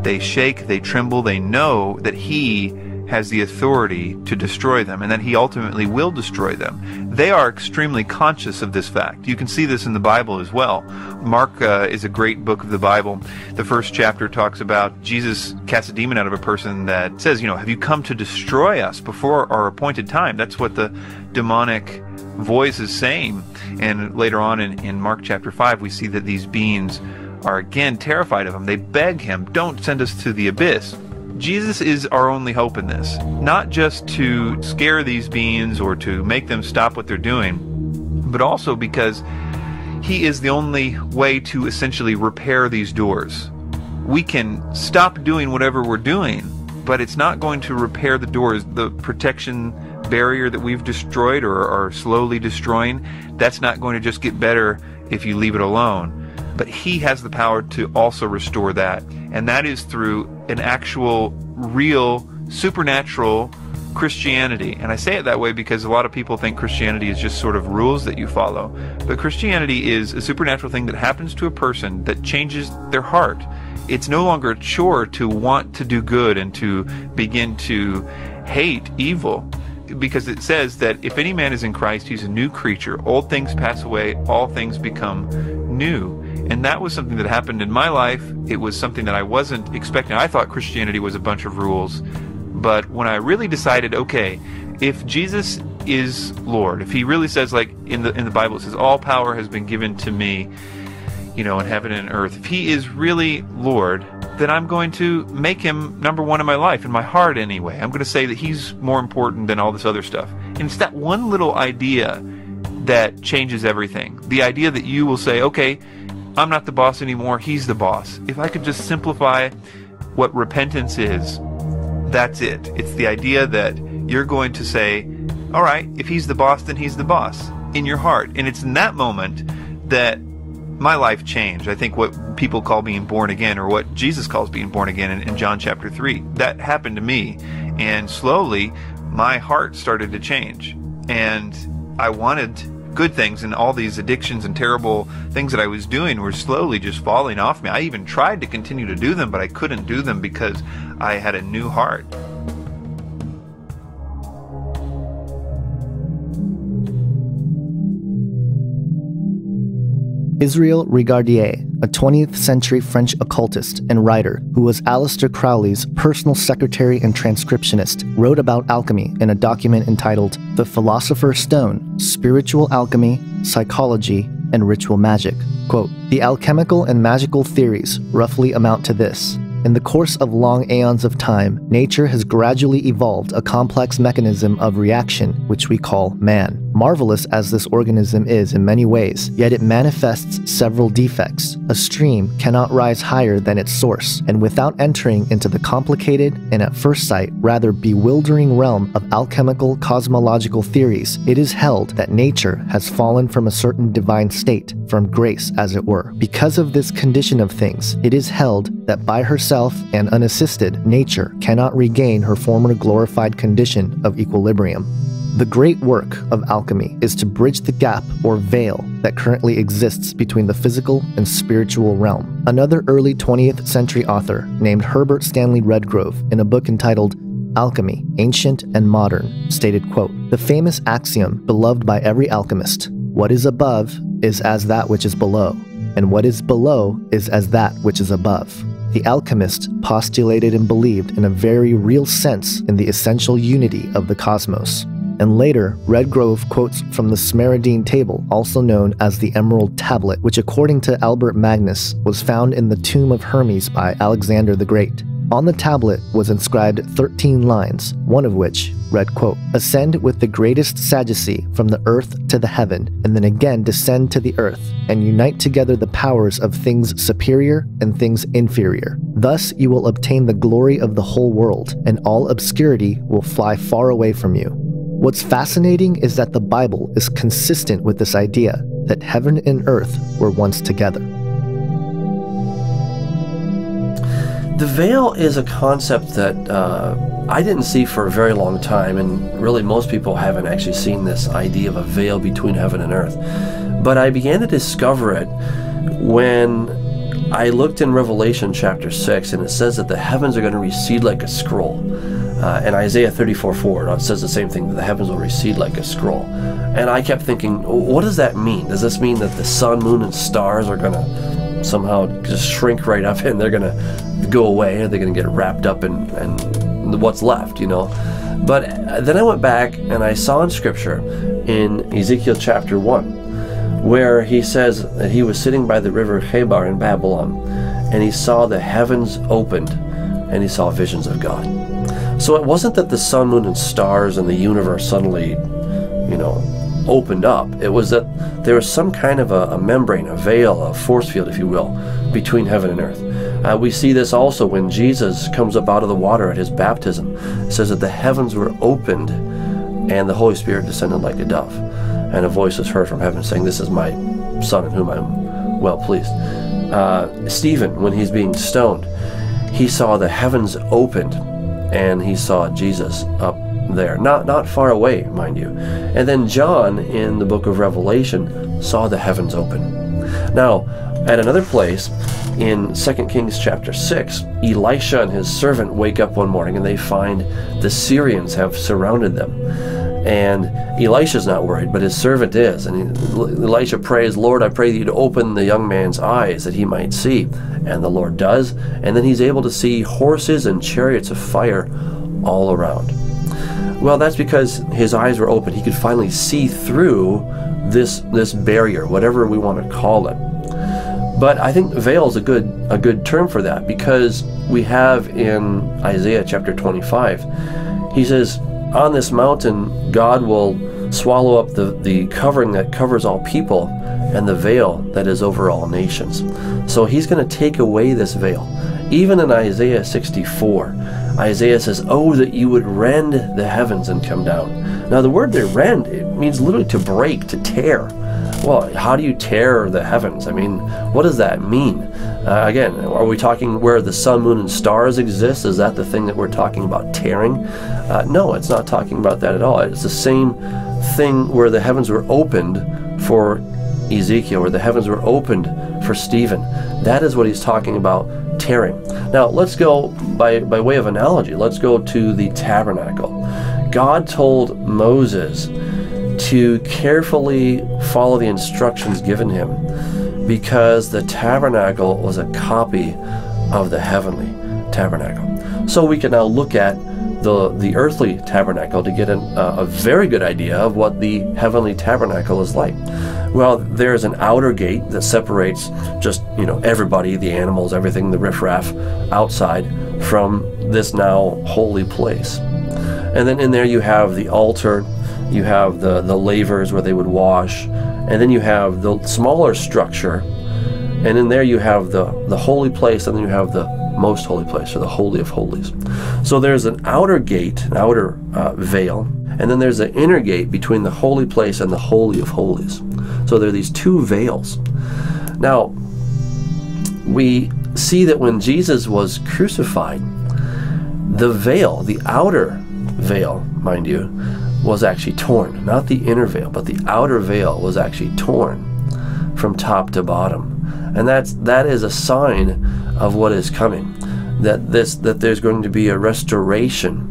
They shake, they tremble, they know that he has the authority to destroy them, and that he ultimately will destroy them. They are extremely conscious of this fact. You can see this in the Bible as well. Mark is a great book of the Bible. The first chapter talks about Jesus casts a demon out of a person that says, have you come to destroy us before our appointed time? That's what the demonic voice is saying. And later on in Mark chapter 5, we see that these beings are again terrified of him. They beg him, don't send us to the abyss. Jesus is our only hope in this, not just to scare these beings or to make them stop what they're doing, but also because he is the only way to essentially repair these doors. We can stop doing whatever we're doing, but it's not going to repair the doors. The protection barrier that we've destroyed or are slowly destroying, that's not going to just get better if you leave it alone. But he has the power to also restore that, and that is through an actual, real, supernatural Christianity. And I say it that way because a lot of people think Christianity is just sort of rules that you follow. But Christianity is a supernatural thing that happens to a person that changes their heart. It's no longer a chore to want to do good and to begin to hate evil, because it says that if any man is in Christ, he's a new creature. Old things pass away, all things become new. And that was something that happened in my life. It was something that I wasn't expecting. I thought Christianity was a bunch of rules. But when I really decided, okay, if Jesus is Lord, if he really says, like in the Bible, it says, all power has been given to me, in heaven and earth. If he is really Lord, then I'm going to make him number one in my life, in my heart anyway. I'm going to say that he's more important than all this other stuff. And it's that one little idea that changes everything. The idea that you will say, okay, I'm not the boss anymore, he's the boss. If I could just simplify what repentance is, that's it. It's the idea that you're going to say, all right, if he's the boss, then he's the boss in your heart. And it's in that moment that my life changed. I think what people call being born again, or what Jesus calls being born again in John chapter 3, that happened to me. And slowly, my heart started to change. And I wanted good things, and all these addictions and terrible things that I was doing were slowly just falling off me. I even tried to continue to do them, but I couldn't do them because I had a new heart. Israel Regardie, a 20th century French occultist and writer who was Aleister Crowley's personal secretary and transcriptionist, wrote about alchemy in a document entitled The Philosopher's Stone, Spiritual Alchemy, Psychology, and Ritual Magic. Quote, "The alchemical and magical theories roughly amount to this. In the course of long aeons of time, nature has gradually evolved a complex mechanism of reaction, which we call man. Marvelous as this organism is in many ways, yet it manifests several defects. A stream cannot rise higher than its source, and without entering into the complicated and at first sight rather bewildering realm of alchemical cosmological theories, it is held that nature has fallen from a certain divine state, from grace as it were. Because of this condition of things, it is held that by herself and unassisted, nature cannot regain her former glorified condition of equilibrium. The great work of alchemy is to bridge the gap or veil that currently exists between the physical and spiritual realm." Another early 20th century author named Herbert Stanley Redgrove, in a book entitled Alchemy, Ancient and Modern, stated, quote, "The famous axiom beloved by every alchemist, what is above is as that which is below, and what is below is as that which is above." The alchemist postulated and believed in a very real sense in the essential unity of the cosmos. And later, Redgrove quotes from the Smerodine Table, also known as the Emerald Tablet, which according to Albert Magnus was found in the tomb of Hermes by Alexander the Great. On the tablet was inscribed 13 lines, one of which read, quote, "Ascend with the greatest sagacity from the earth to the heaven, and then again descend to the earth, and unite together the powers of things superior and things inferior. Thus you will obtain the glory of the whole world, and all obscurity will fly far away from you." What's fascinating is that the Bible is consistent with this idea that heaven and earth were once together. The veil is a concept that I didn't see for a very long time, and really most people haven't actually seen this idea of a veil between heaven and earth. But I began to discover it when I looked in Revelation chapter 6, and it says that the heavens are going to recede like a scroll. And Isaiah 34:4, it says the same thing, that the heavens will recede like a scroll. And I kept thinking, what does that mean? Does this mean that the sun, moon, and stars are going to somehow just shrink right up and they're going to go away, and they're going to get wrapped up in what's left, you know? But then I went back and I saw in Scripture in Ezekiel chapter 1, where he says that he was sitting by the river Chebar in Babylon, and he saw the heavens opened, and he saw visions of God. So it wasn't that the sun, moon, and stars and the universe suddenly, you know, opened up. It was that there was some kind of a membrane, a veil, a force field, if you will, between heaven and earth. We see this also when Jesus comes up out of the water at his baptism. It says that the heavens were opened and the Holy Spirit descended like a dove. And a voice was heard from heaven saying, "This is my Son in whom I'm well pleased." Stephen, when he's being stoned, he saw the heavens opened and he saw Jesus up there, not far away, mind you. And then John in the book of Revelation saw the heavens open. Now, at another place in 2 Kings chapter 6, Elisha and his servant wake up one morning and they find the Syrians have surrounded them. And Elisha's not worried, but his servant is. And Elisha prays, "Lord, I pray you to open the young man's eyes that he might see." And the Lord does. And then he's able to see horses and chariots of fire all around. Well, that's because his eyes were open. He could finally see through this barrier, whatever we want to call it. But I think veil is a good term for that, because we have in Isaiah chapter 25, he says, "On this mountain God will swallow up the covering that covers all people and the veil that is over all nations." So he's going to take away this veil. Even in Isaiah 64, Isaiah says, "Oh, that you would rend the heavens and come down." Now the word there, rend, it means literally to break, to tear. Well, how do you tear the heavens? I mean, what does that mean? Again, are we talking where the sun, moon, and stars exist? Is that the thing that we're talking about tearing? No, it's not talking about that at all. It's the same thing where the heavens were opened for Ezekiel, where the heavens were opened for Stephen. That is what he's talking about, tearing. Now, let's go, by way of analogy, let's go to the tabernacle. God told Moses to carefully follow the instructions given him, because the tabernacle was a copy of the heavenly tabernacle. So we can now look at the earthly tabernacle to get a very good idea of what the heavenly tabernacle is like. Well, there's an outer gate that separates just, you know, everybody, the animals, everything, the riffraff outside from this now holy place. And then in there you have the altar, you have the lavers where they would wash, and then you have the smaller structure, and in there you have the holy place, and then you have the most holy place, or the Holy of Holies. So there's an outer gate, an outer veil, and then there's an inner gate between the holy place and the Holy of Holies. So there are these two veils. Now, we see that when Jesus was crucified, the veil, the outer veil, mind you, was actually torn. Not the inner veil, but the outer veil was actually torn from top to bottom. And that is a sign of what is coming. That there's going to be a restoration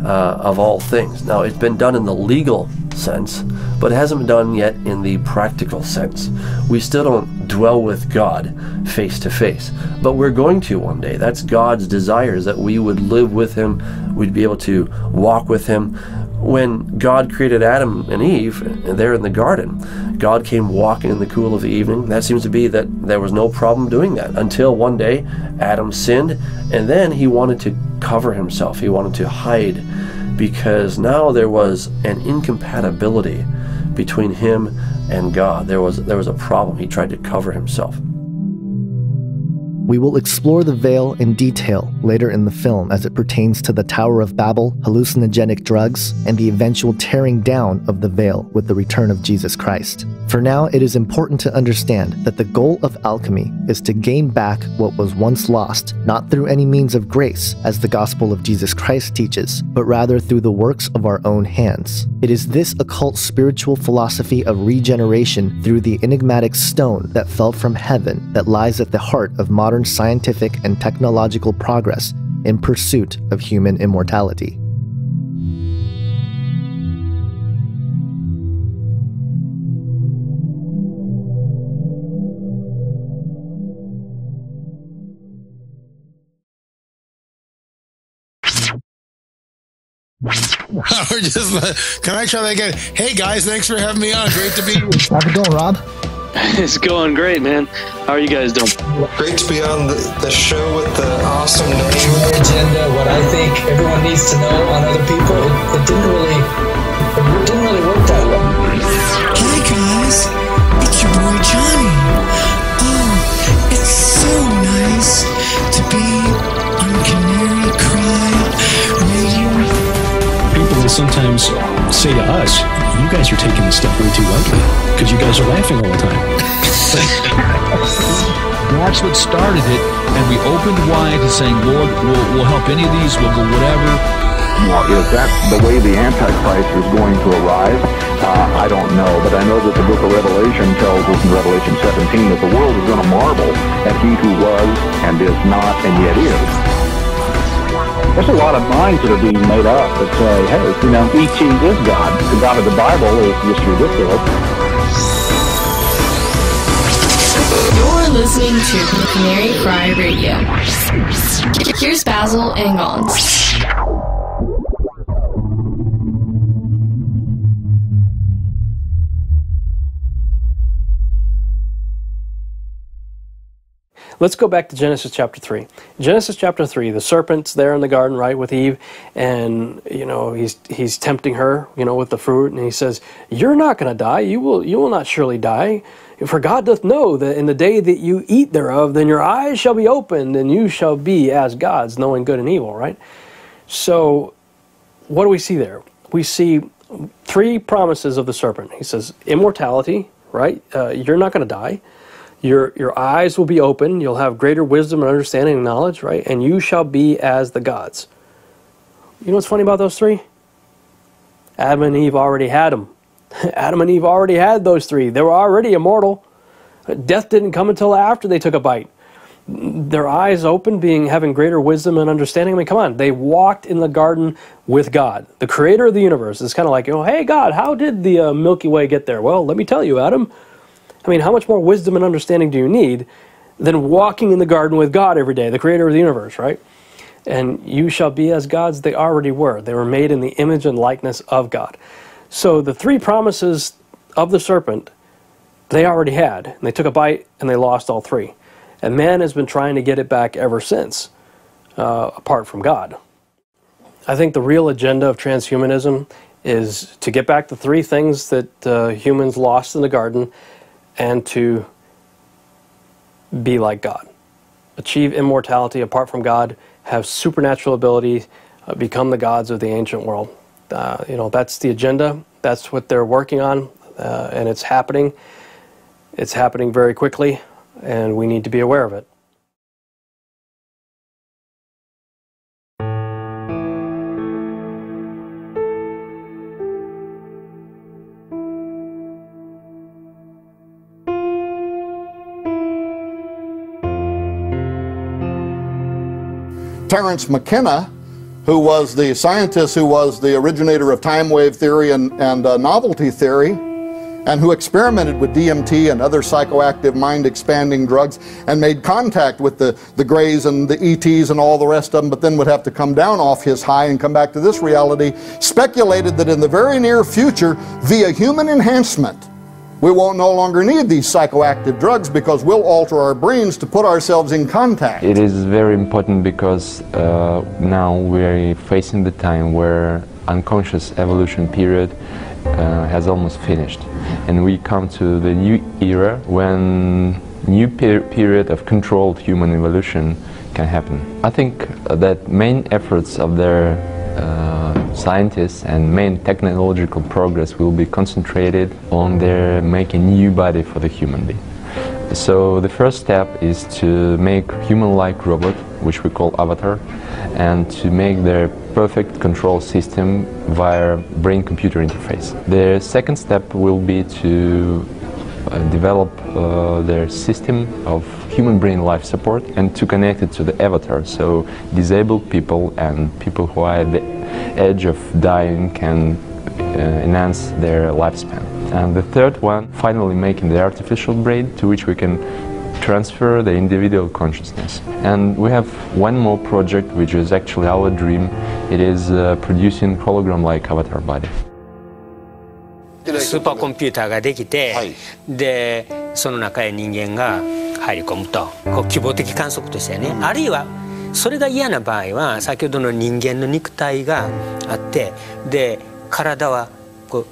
of all things. Now, it's been done in the legal sense, but it hasn't been done yet in the practical sense. We still don't dwell with God face to face, but we're going to one day. That's God's desire, is that we would live with Him, we'd be able to walk with Him. When God created Adam and Eve there in the garden, God came walking in the cool of the evening. That seems to be that there was no problem doing that until one day Adam sinned, and then he wanted to cover himself. He wanted to hide, because now there was an incompatibility between him and God. There was a problem. He tried to cover himself. We will explore the veil in detail later in the film as it pertains to the Tower of Babel, hallucinogenic drugs, and the eventual tearing down of the veil with the return of Jesus Christ. For now, it is important to understand that the goal of alchemy is to gain back what was once lost, not through any means of grace, as the gospel of Jesus Christ teaches, but rather through the works of our own hands. It is this occult spiritual philosophy of regeneration through the enigmatic stone that fell from heaven that lies at the heart of modern scientific and technological progress in pursuit of human immortality. We're just, can I try that again? Hey guys, thanks for having me on. Great to be here. How's it going, Rob? It's going great, man. How are you guys doing? Great to be on the show with the awesome name. Agenda, what I think everyone needs to know on other people, it didn't really work that way. Hi guys, it's your boy Johnny. Oh, it's so nice to be on Canary Cry Radio. People will sometimes say to us, you guys are taking this stuff way too lightly, because you guys are laughing all the time. That's what started it, and we opened wide to saying, Lord, we'll help any of these, we'll go whatever. Well, is that the way the Antichrist is going to arrive? I don't know, but I know that the book of Revelation tells us in Revelation 17 that the world is going to marvel at he who was and is not and yet is. There's a lot of minds that are being made up that say, hey, you know, E.T. is God. The God of the Bible is just ridiculous. You're listening to Canary Cry Radio. Here's Basil and Gons. Let's go back to Genesis chapter 3. Genesis chapter 3, the serpent's there in the garden, right, with Eve, and, you know, he's tempting her, you know, with the fruit, and he says, you're not going to die, you will not surely die, for God doth know that in the day that you eat thereof, then your eyes shall be opened, and you shall be as gods, knowing good and evil, right? So, what do we see there? We see three promises of the serpent. He says, immortality, right, you're not going to die. Your eyes will be open, you'll have greater wisdom and understanding and knowledge, right? And you shall be as the gods. You know what's funny about those three? Adam and Eve already had them. Adam and Eve already had those three. They were already immortal. Death didn't come until after they took a bite. Their eyes open, having greater wisdom and understanding. I mean, come on. They walked in the garden with God, the creator of the universe. It's kind of like, oh, hey, God, how did the Milky Way get there? Well, let me tell you, Adam. I mean, how much more wisdom and understanding do you need than walking in the garden with God every day, the creator of the universe, right? And you shall be as gods. They already were. They were made in the image and likeness of God. So the three promises of the serpent, they already had. And they took a bite and they lost all three. And man has been trying to get it back ever since, apart from God. I think the real agenda of transhumanism is to get back the three things that humans lost in the garden, and to be like God. Achieve immortality apart from God, have supernatural ability, become the gods of the ancient world. You know, that's the agenda. That's what they're working on, and it's happening. It's happening very quickly, and we need to be aware of it. Terence McKenna, who was the scientist who was the originator of time wave theory and novelty theory, and who experimented with DMT and other psychoactive mind-expanding drugs and made contact with the Greys and the ETs and all the rest of them, but then would have to come down off his high and come back to this reality, speculated that in the very near future, via human enhancement, we won't no longer need these psychoactive drugs because we'll alter our brains to put ourselves in contact. It is very important because now we're facing the time where unconscious evolution period has almost finished. And we come to the new era when new period of controlled human evolution can happen. I think that main efforts of their scientists and main technological progress will be concentrated on their making new body for the human being. So the first step is to make human-like robot, which we call avatar, and to make their perfect control system via brain-computer interface. The second step will be to develop their system of human brain life support and to connect it to the avatar, so disabled people and people who are at the edge of dying can enhance their lifespan. And the third one, finally making the artificial brain to which we can transfer the individual consciousness. And we have one more project which is actually our dream. It is producing hologram-like avatar body. スーパーコンピューターができて、でその中へ人間が入り込むと、こう希望的観測としてね、あるいはそれが嫌な場合は先ほどの人間の肉体があって、で体はこう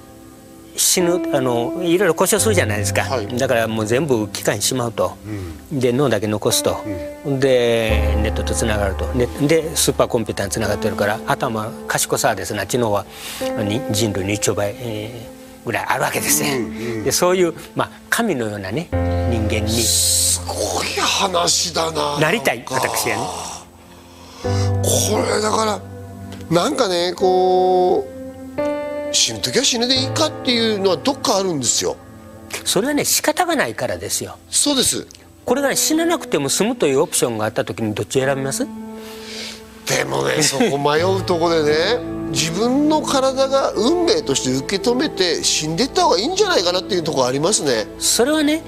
死ぬいろいろ故障するじゃないですか、だからもう全部機械にしまうと、で脳だけ残すと、でネットとつながると、でスーパーコンピューターにつながってるから頭賢さはですね、知能は人類の1兆倍、ぐらいあるわけですね。でそういう、神のようなね人間にすごい話だなりたい私はね。これだからなんかね、こう死ぬ時は死ぬでいいかっていうのはどっかあるんですよ。それはね仕方がないからですよ。そうです。これが、ね、死ななくても済むというオプションがあった時にどっち選びます？でもねそこ迷うとこでね自分の体が運命として受け止めて死んでいった方がいいんじゃないかなっていうところありますね。それはね、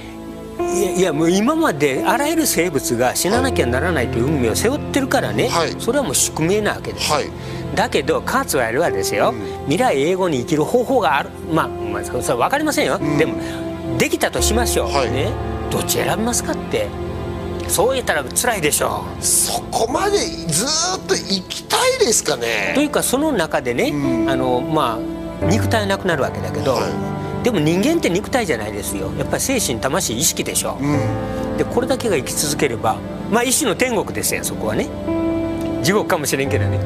いやもう今まであらゆる生物が死ななきゃならないという運命を背負ってるからね、それはもう宿命なわけです、だけどカーツワイルはですよ、未来永劫に生きる方法がある、それは分かりませんよ、でもできたとしましょう、ね、どっち選びますかって。そう言ったら辛いでしょう。そこまでずっと生きたいですかね。というかその中でね、肉体はなくなるわけだけど、でも人間って肉体じゃないですよ。やっぱり精神魂意識でしょ、でこれだけが生き続ければ一種の天国ですよ。そこはね地獄かもしれんけどね。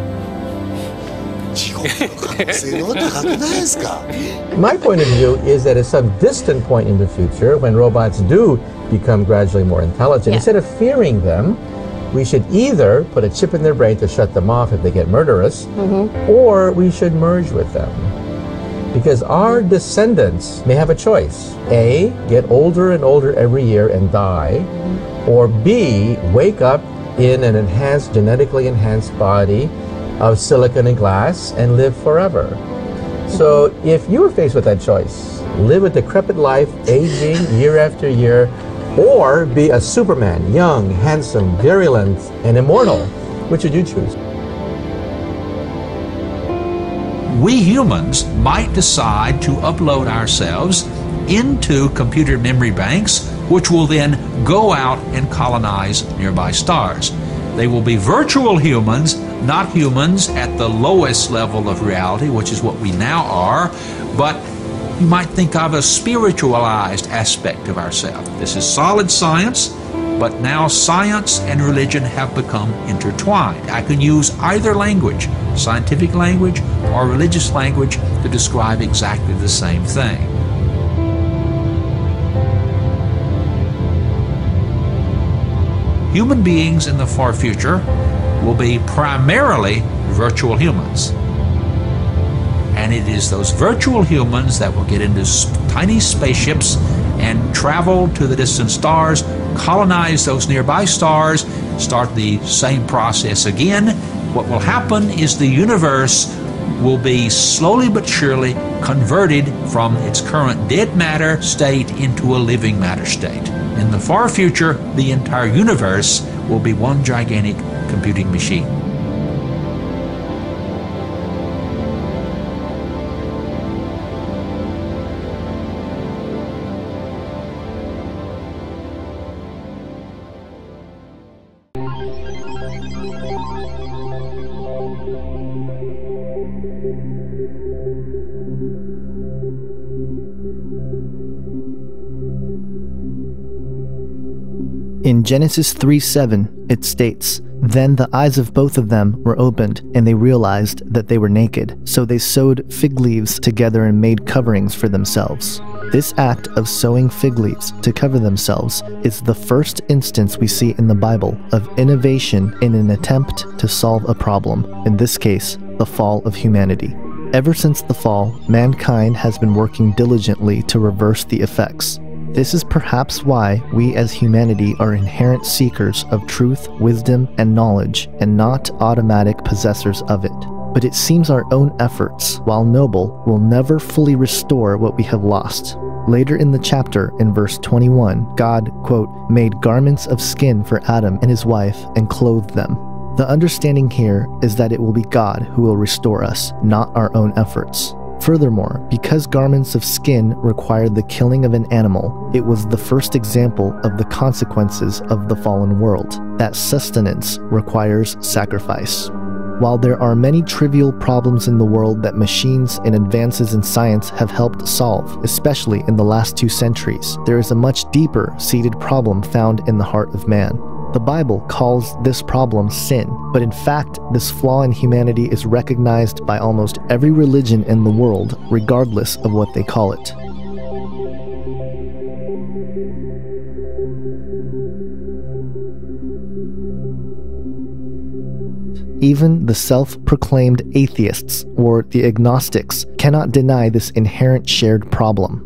地獄の可能性の方が高くないですか。My point of view is that at some distant point in the future, when robots do become gradually more intelligent, instead of fearing them, we should either put a chip in their brain to shut them off if they get murderous, or we should merge with them. Because our descendants may have a choice. A, get older and older every year and die, or B, wake up in an enhanced, genetically enhanced body of silicon and glass and live forever. So if you were faced with that choice, live a decrepit life, aging year after year, or be a Superman, young, handsome, virulent, and immortal, which would you choose? We humans might decide to upload ourselves into computer memory banks, which will then go out and colonize nearby stars. They will be virtual humans, not humans at the lowest level of reality, which is what we now are, but you might think of a spiritualized aspect of ourselves. This is solid science, but now science and religion have become intertwined. I can use either language, scientific language or religious language, to describe exactly the same thing. Human beings in the far future will be primarily virtual humans. And it is those virtual humans that will get into tiny spaceships and travel to the distant stars, colonize those nearby stars, start the same process again. What will happen is the universe will be slowly but surely converted from its current dead matter state into a living matter state. In the far future, the entire universe will be one gigantic computing machine. In Genesis 3:7, it states, "Then the eyes of both of them were opened, and they realized that they were naked. So they sewed fig leaves together and made coverings for themselves." This act of sewing fig leaves to cover themselves is the first instance we see in the Bible of innovation in an attempt to solve a problem, in this case, the fall of humanity. Ever since the fall, mankind has been working diligently to reverse the effects. This is perhaps why we as humanity are inherent seekers of truth, wisdom, and knowledge, and not automatic possessors of it. But it seems our own efforts, while noble, will never fully restore what we have lost. Later in the chapter, in verse 21, God, quote, "made garments of skin for Adam and his wife and clothed them." The understanding here is that it will be God who will restore us, not our own efforts. Furthermore, because garments of skin required the killing of an animal, it was the first example of the consequences of the fallen world, that sustenance requires sacrifice. While there are many trivial problems in the world that machines and advances in science have helped solve, especially in the last 2 centuries, there is a much deeper seated problem found in the heart of man. The Bible calls this problem sin, but in fact, this flaw in humanity is recognized by almost every religion in the world, regardless of what they call it. Even the self-proclaimed atheists, or the agnostics, cannot deny this inherent shared problem.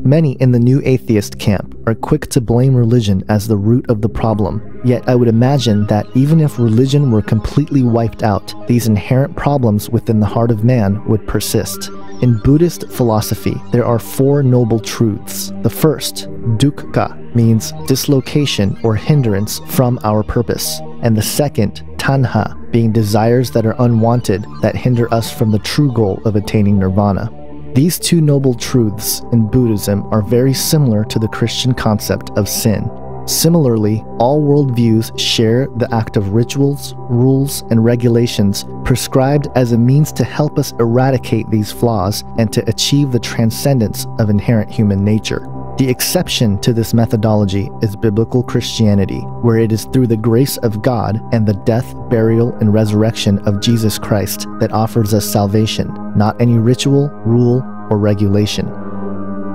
Many in the new atheist camp are quick to blame religion as the root of the problem, yet I would imagine that even if religion were completely wiped out, these inherent problems within the heart of man would persist. In Buddhist philosophy, there are 4 noble truths. The first, dukkha, means dislocation or hindrance from our purpose, and the second, tanha, being desires that are unwanted that hinder us from the true goal of attaining nirvana. These 2 noble truths in Buddhism are very similar to the Christian concept of sin. Similarly, all worldviews share the act of rituals, rules, and regulations prescribed as a means to help us eradicate these flaws and to achieve the transcendence of inherent human nature. The exception to this methodology is biblical Christianity, where it is through the grace of God and the death, burial, and resurrection of Jesus Christ that offers us salvation, not any ritual, rule, or regulation.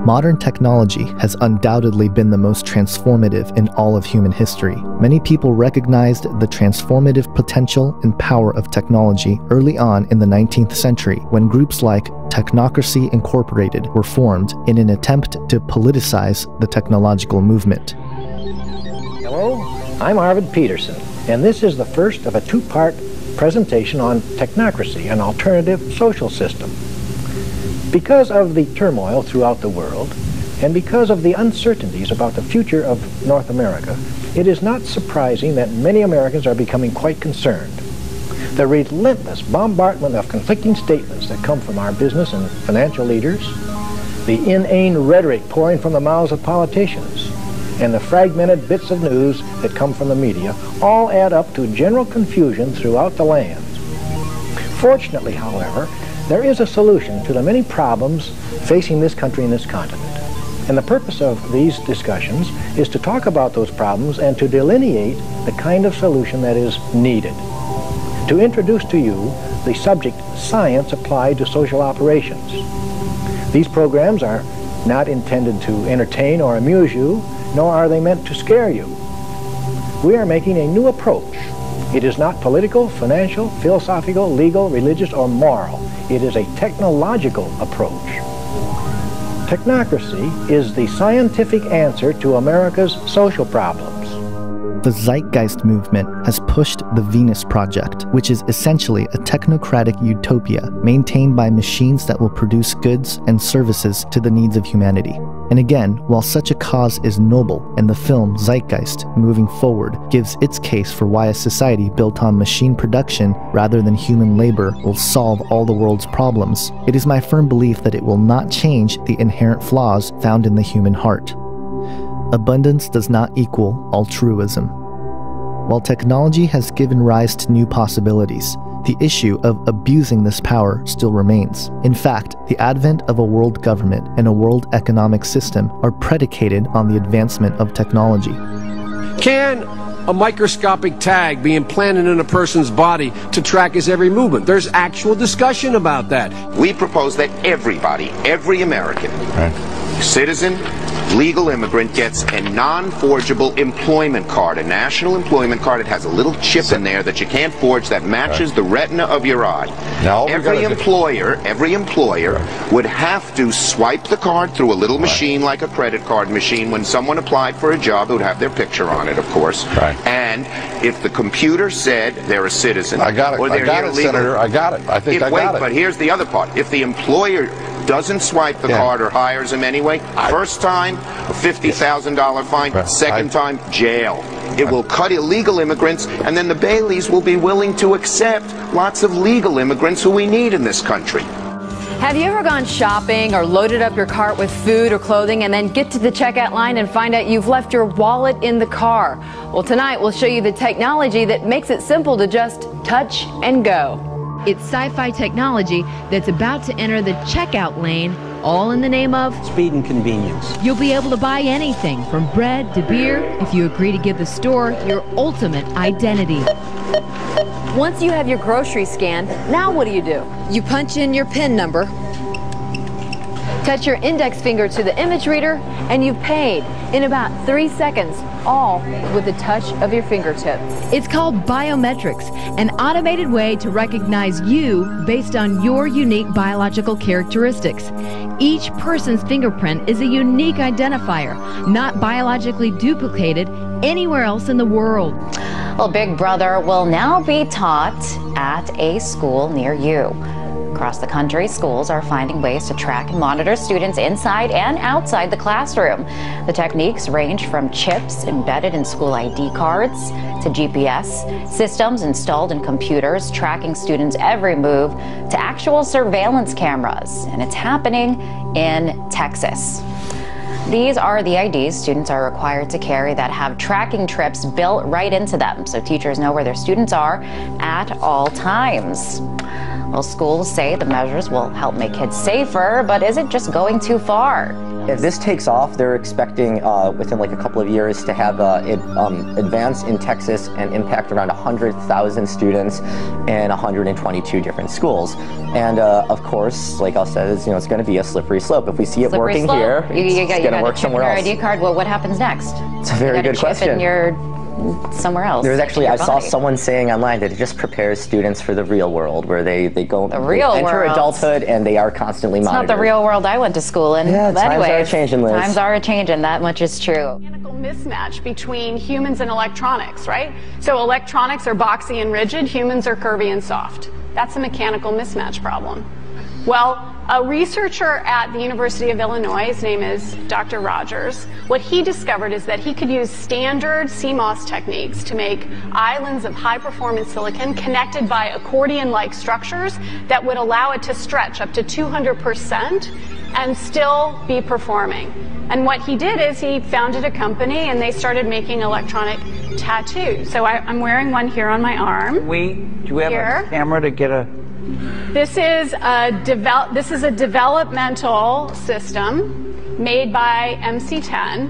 Modern technology has undoubtedly been the most transformative in all of human history. Many people recognized the transformative potential and power of technology early on in the 19th century when groups like Technocracy Incorporated were formed in an attempt to politicize the technological movement. Hello, I'm Arvid Peterson, and this is the first of a 2-part presentation on technocracy, an alternative social system. Because of the turmoil throughout the world, and because of the uncertainties about the future of North America, it is not surprising that many Americans are becoming quite concerned. The relentless bombardment of conflicting statements that come from our business and financial leaders, the inane rhetoric pouring from the mouths of politicians, and the fragmented bits of news that come from the media all add up to general confusion throughout the land. Fortunately, however, there is a solution to the many problems facing this country and this continent. And the purpose of these discussions is to talk about those problems and to delineate the kind of solution that is needed. To introduce to you the subject science applied to social operations. These programs are not intended to entertain or amuse you, nor are they meant to scare you. We are making a new approach. It is not political, financial, philosophical, legal, religious, or moral. It is a technological approach. Technocracy is the scientific answer to America's social problems. The Zeitgeist movement has pushed the Venus Project, which is essentially a technocratic utopia maintained by machines that will produce goods and services to the needs of humanity. And again, while such a cause is noble, and the film Zeitgeist, moving forward, gives its case for why a society built on machine production rather than human labor will solve all the world's problems, it is my firm belief that it will not change the inherent flaws found in the human heart. Abundance does not equal altruism. While technology has given rise to new possibilities, the issue of abusing this power still remains. In fact, the advent of a world government and a world economic system are predicated on the advancement of technology. Can a microscopic tag be implanted in a person's body to track his every movement? There's actual discussion about that. We propose that everybody, every American, citizen, legal immigrant, gets a non-forgeable employment card, a national employment card. It has a little chip in there that you can't forge that matches the retina of your eye. Now, every employer would have to swipe the card through a little machine like a credit card machine. When someone applied for a job, it would have their picture on it, of course. And if the computer said they're a citizen, I got it. or they're I got it, illegal, Senator. I got it. I think I got it. But here's the other part. If the employer doesn't swipe the card or hires him anyway, first time, a $50,000 fine, second time, jail. It will cut illegal immigrants, and then the Baileys will be willing to accept lots of legal immigrants who we need in this country. Have you ever gone shopping or loaded up your cart with food or clothing and then get to the checkout line and find out you've left your wallet in the car? Well, tonight we'll show you the technology that makes it simple to just touch and go. It's sci-fi technology that's about to enter the checkout lane, all in the name of speed and convenience. You'll be able to buy anything from bread to beer if you agree to give the store your ultimate identity. Once you have your groceries scanned, now what do? You punch in your PIN number, touch your index finger to the image reader, and you've paid in about 3 seconds, all with the touch of your fingertip. It's called biometrics, an automated way to recognize you based on your unique biological characteristics. Each person's fingerprint is a unique identifier, not biologically duplicated anywhere else in the world. Well, Big Brother will now be taught at a school near you. Across the country, schools are finding ways to track and monitor students inside and outside the classroom. The techniques range from chips embedded in school ID cards to GPS systems installed in computers tracking students' every move to actual surveillance cameras. And it's happening in Texas. These are the IDs students are required to carry that have tracking trips built right into them, so teachers know where their students are at all times. Well, schools say the measures will help make kids safer, but is it just going too far? If this takes off, they're expecting within like a couple of years to have it advance in Texas and impact around 100,000 students in 122 different schools. And of course, like I said, it's going to be a slippery slope. If we see it working here, it's going to work somewhere else. Your ID card. Well, what happens next? It's a very good question. Somewhere else. There's actually, I saw someone saying online that it just prepares students for the real world, where they enter adulthood and they are constantly monitored. It's not the real world I went to school in. Yeah, but times are changing, Liz. Times are changing, that much is true. Mismatch between humans and electronics, right? So electronics are boxy and rigid, humans are curvy and soft. That's a mechanical mismatch problem. Well, a researcher at the University of Illinois, his name is Dr. Rogers, what he discovered is that he could use standard CMOS techniques to make islands of high-performance silicon connected by accordion-like structures that would allow it to stretch up to 200% and still be performing. And what he did is he founded a company and they started making electronic tattoos. So I'm wearing one here on my arm. Do we have a camera to get a... This is a developmental system made by MC10,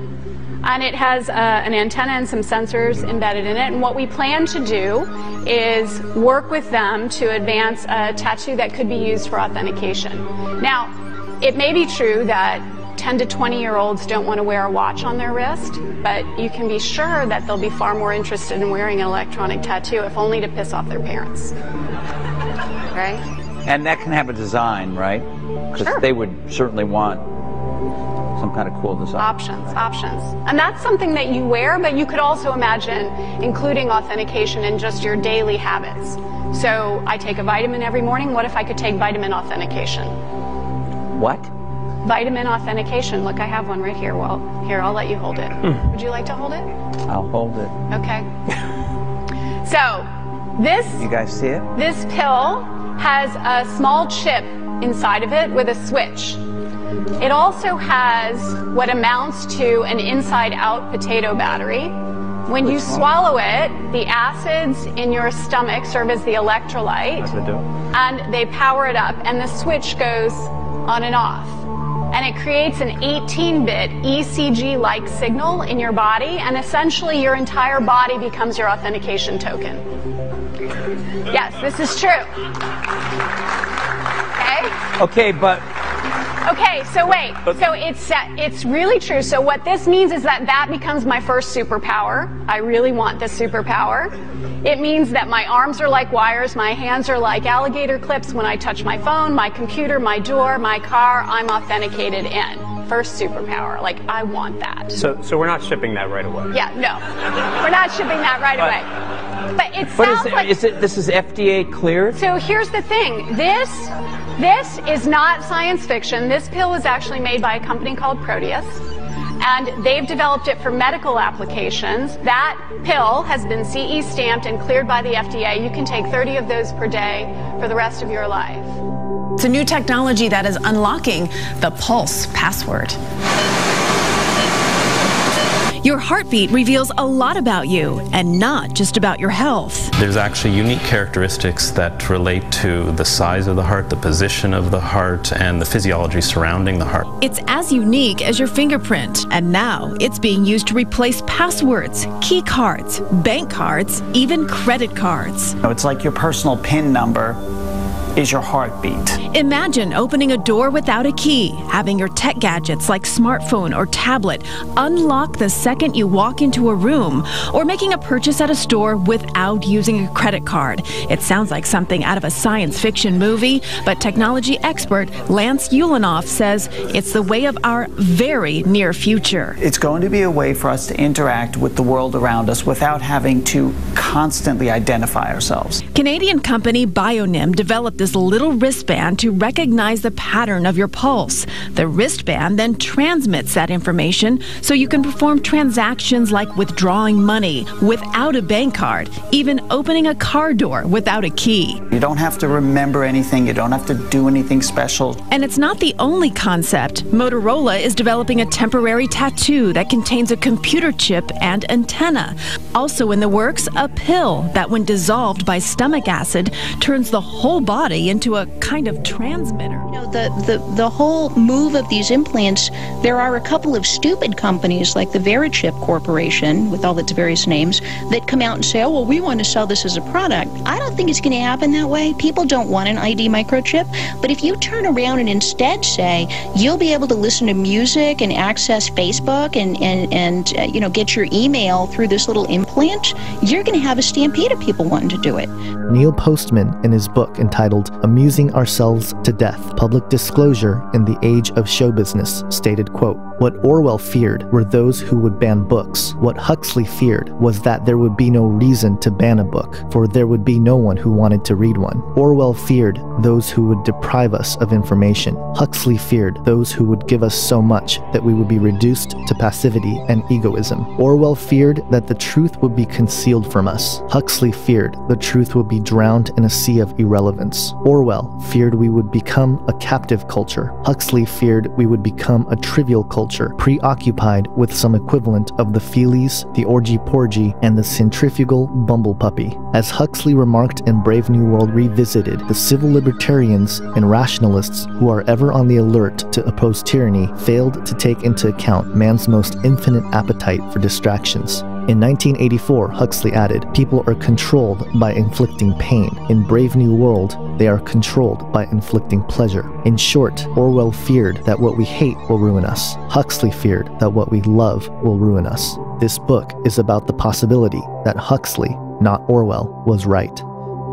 and it has an antenna and some sensors embedded in it. And what we plan to do is work with them to advance a tattoo that could be used for authentication. Now, it may be true that 10 to 20-year-olds don't want to wear a watch on their wrist, but you can be sure that they'll be far more interested in wearing an electronic tattoo, if only to piss off their parents. Right? And that can have a design, right? Because they would certainly want some kind of cool design. Options. And that's something that you wear, but you could also imagine including authentication in just your daily habits. So I take a vitamin every morning. What if I could take vitamin authentication? What? Vitamin authentication. Look, I have one right here. Well, here, I'll let you hold it. Would you like to hold it? I'll hold it. Okay. So, this... You guys see it? This pill has a small chip inside of it with a switch. It also has what amounts to an inside-out potato battery When you swallow it, the acids in your stomach serve as the electrolyte, and they power it up, and the switch goes on and off. And it creates an 18-bit ECG-like signal in your body, and essentially your entire body becomes your authentication token. Yes, this is true. Okay? Okay, but... Okay, so wait. So it's really true. So what this means is that becomes my first superpower. I really want this superpower. It means that my arms are like wires, my hands are like alligator clips. When I touch my phone, my computer, my door, my car, I'm authenticated in. First superpower. Like, I want that. So we're not shipping that right away. Yeah, no. We're not shipping that right away. But it sounds like... This is FDA cleared? So here's the thing. This is not science fiction. This pill was actually made by a company called Proteus, and they've developed it for medical applications. That pill has been CE stamped and cleared by the FDA. You can take 30 of those per day for the rest of your life. It's a new technology that is unlocking the Pulse password. Your heartbeat reveals a lot about you, and not just about your health. There's actually unique characteristics that relate to the size of the heart, the position of the heart, and the physiology surrounding the heart. It's as unique as your fingerprint, and now it's being used to replace passwords, key cards, bank cards, even credit cards. It's like your personal PIN number is your heartbeat. Imagine opening a door without a key, having your tech gadgets like smartphone or tablet unlock the second you walk into a room, or making a purchase at a store without using a credit card. It sounds like something out of a science fiction movie, but technology expert Lance Ulanoff says it's the way of our very near future. It's going to be a way for us to interact with the world around us without having to constantly identify ourselves. Canadian company Bionym developed this little wristband to recognize the pattern of your pulse. The wristband then transmits that information so you can perform transactions like withdrawing money without a bank card, even opening a car door without a key. You don't have to remember anything, you don't have to do anything special. And it's not the only concept. Motorola is developing a temporary tattoo that contains a computer chip and antenna. Also in the works, a pill that when dissolved by stomach acid turns the whole body into a kind of transmitter. You know, the whole move of these implants, there are a couple of stupid companies like the Verichip Corporation, with all its various names, that come out and say, oh, well, we want to sell this as a product. I don't think it's going to happen that way. People don't want an ID microchip. But if you turn around and instead say, you'll be able to listen to music and access Facebook and you know, get your email through this little implant, you're going to have a stampede of people wanting to do it. Neil Postman, in his book entitled Amusing Ourselves to Death, Public Disclosure in the Age of Show Business, stated, quote, "What Orwell feared were those who would ban books. What Huxley feared was that there would be no reason to ban a book, for there would be no one who wanted to read one. Orwell feared those who would deprive us of information. Huxley feared those who would give us so much that we would be reduced to passivity and egoism. Orwell feared that the truth would be concealed from us. Huxley feared the truth would be drowned in a sea of irrelevance. Orwell feared we would become a captive culture. Huxley feared we would become a trivial culture, preoccupied with some equivalent of the Feelies, the Orgy-Porgy, and the centrifugal bumble puppy. As Huxley remarked in Brave New World Revisited, the civil libertarians and rationalists who are ever on the alert to oppose tyranny failed to take into account man's most infinite appetite for distractions. In 1984, Huxley added, people are controlled by inflicting pain. In Brave New World, they are controlled by inflicting pleasure. In short, Orwell feared that what we hate will ruin us. Huxley feared that what we love will ruin us. This book is about the possibility that Huxley, not Orwell, was right.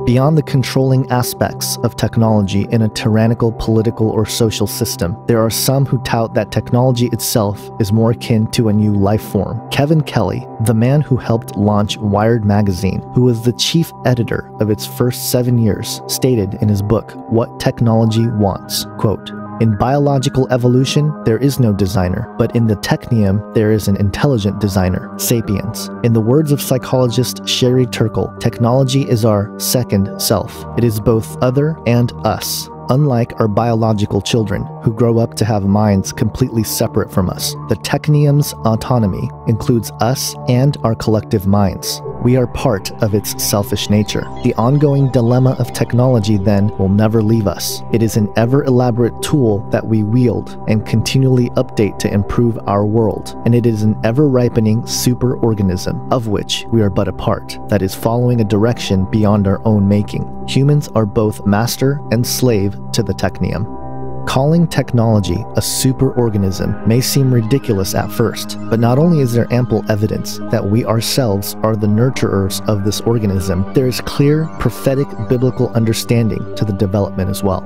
Beyond the controlling aspects of technology in a tyrannical political or social system, there are some who tout that technology itself is more akin to a new life form. Kevin Kelly, the man who helped launch Wired magazine, who was the chief editor of its first 7 years, stated in his book, What Technology Wants, quote, "In biological evolution, there is no designer, but in the technium, there is an intelligent designer, sapiens. In the words of psychologist Sherry Turkle, technology is our second self. It is both other and us. Unlike our biological children, who grow up to have minds completely separate from us, the technium's autonomy includes us and our collective minds. We are part of its selfish nature. The ongoing dilemma of technology, then, will never leave us. It is an ever-elaborate tool that we wield and continually update to improve our world, and it is an ever-ripening superorganism, of which we are but a part, that is following a direction beyond our own making. Humans are both master and slave to the technium. Calling technology a superorganism may seem ridiculous at first, but not only is there ample evidence that we ourselves are the nurturers of this organism, there is clear prophetic biblical understanding to the development as well.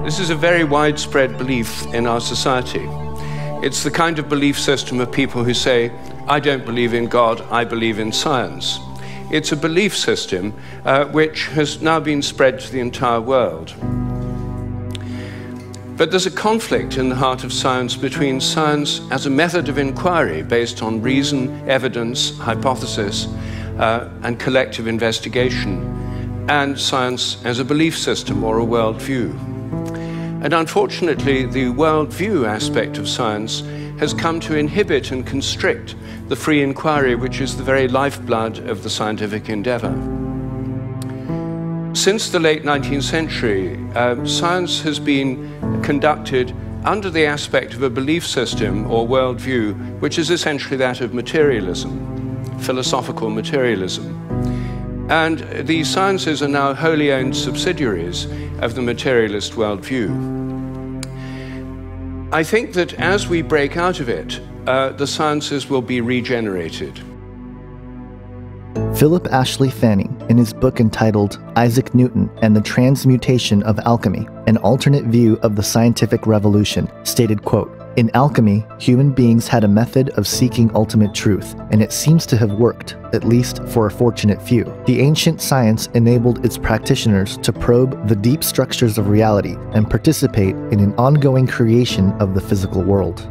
This is a very widespread belief in our society. It's the kind of belief system of people who say, I don't believe in God, I believe in science. It's a belief system which has now been spread to the entire world. But there's a conflict in the heart of science between science as a method of inquiry based on reason, evidence, hypothesis, and collective investigation, and science as a belief system or a worldview. And unfortunately, the worldview aspect of science has come to inhibit and constrict the free inquiry, which is the very lifeblood of the scientific endeavor. Since the late 19th century, science has been conducted under the aspect of a belief system or worldview, which is essentially that of materialism, philosophical materialism. And these sciences are now wholly owned subsidiaries of the materialist worldview. I think that as we break out of it, the sciences will be regenerated. Philip Ashley Fanning, in his book entitled Isaac Newton and the Transmutation of Alchemy, an alternate view of the scientific revolution, stated, quote, "In alchemy, human beings had a method of seeking ultimate truth, and it seems to have worked, at least for a fortunate few. The ancient science enabled its practitioners to probe the deep structures of reality and participate in an ongoing creation of the physical world."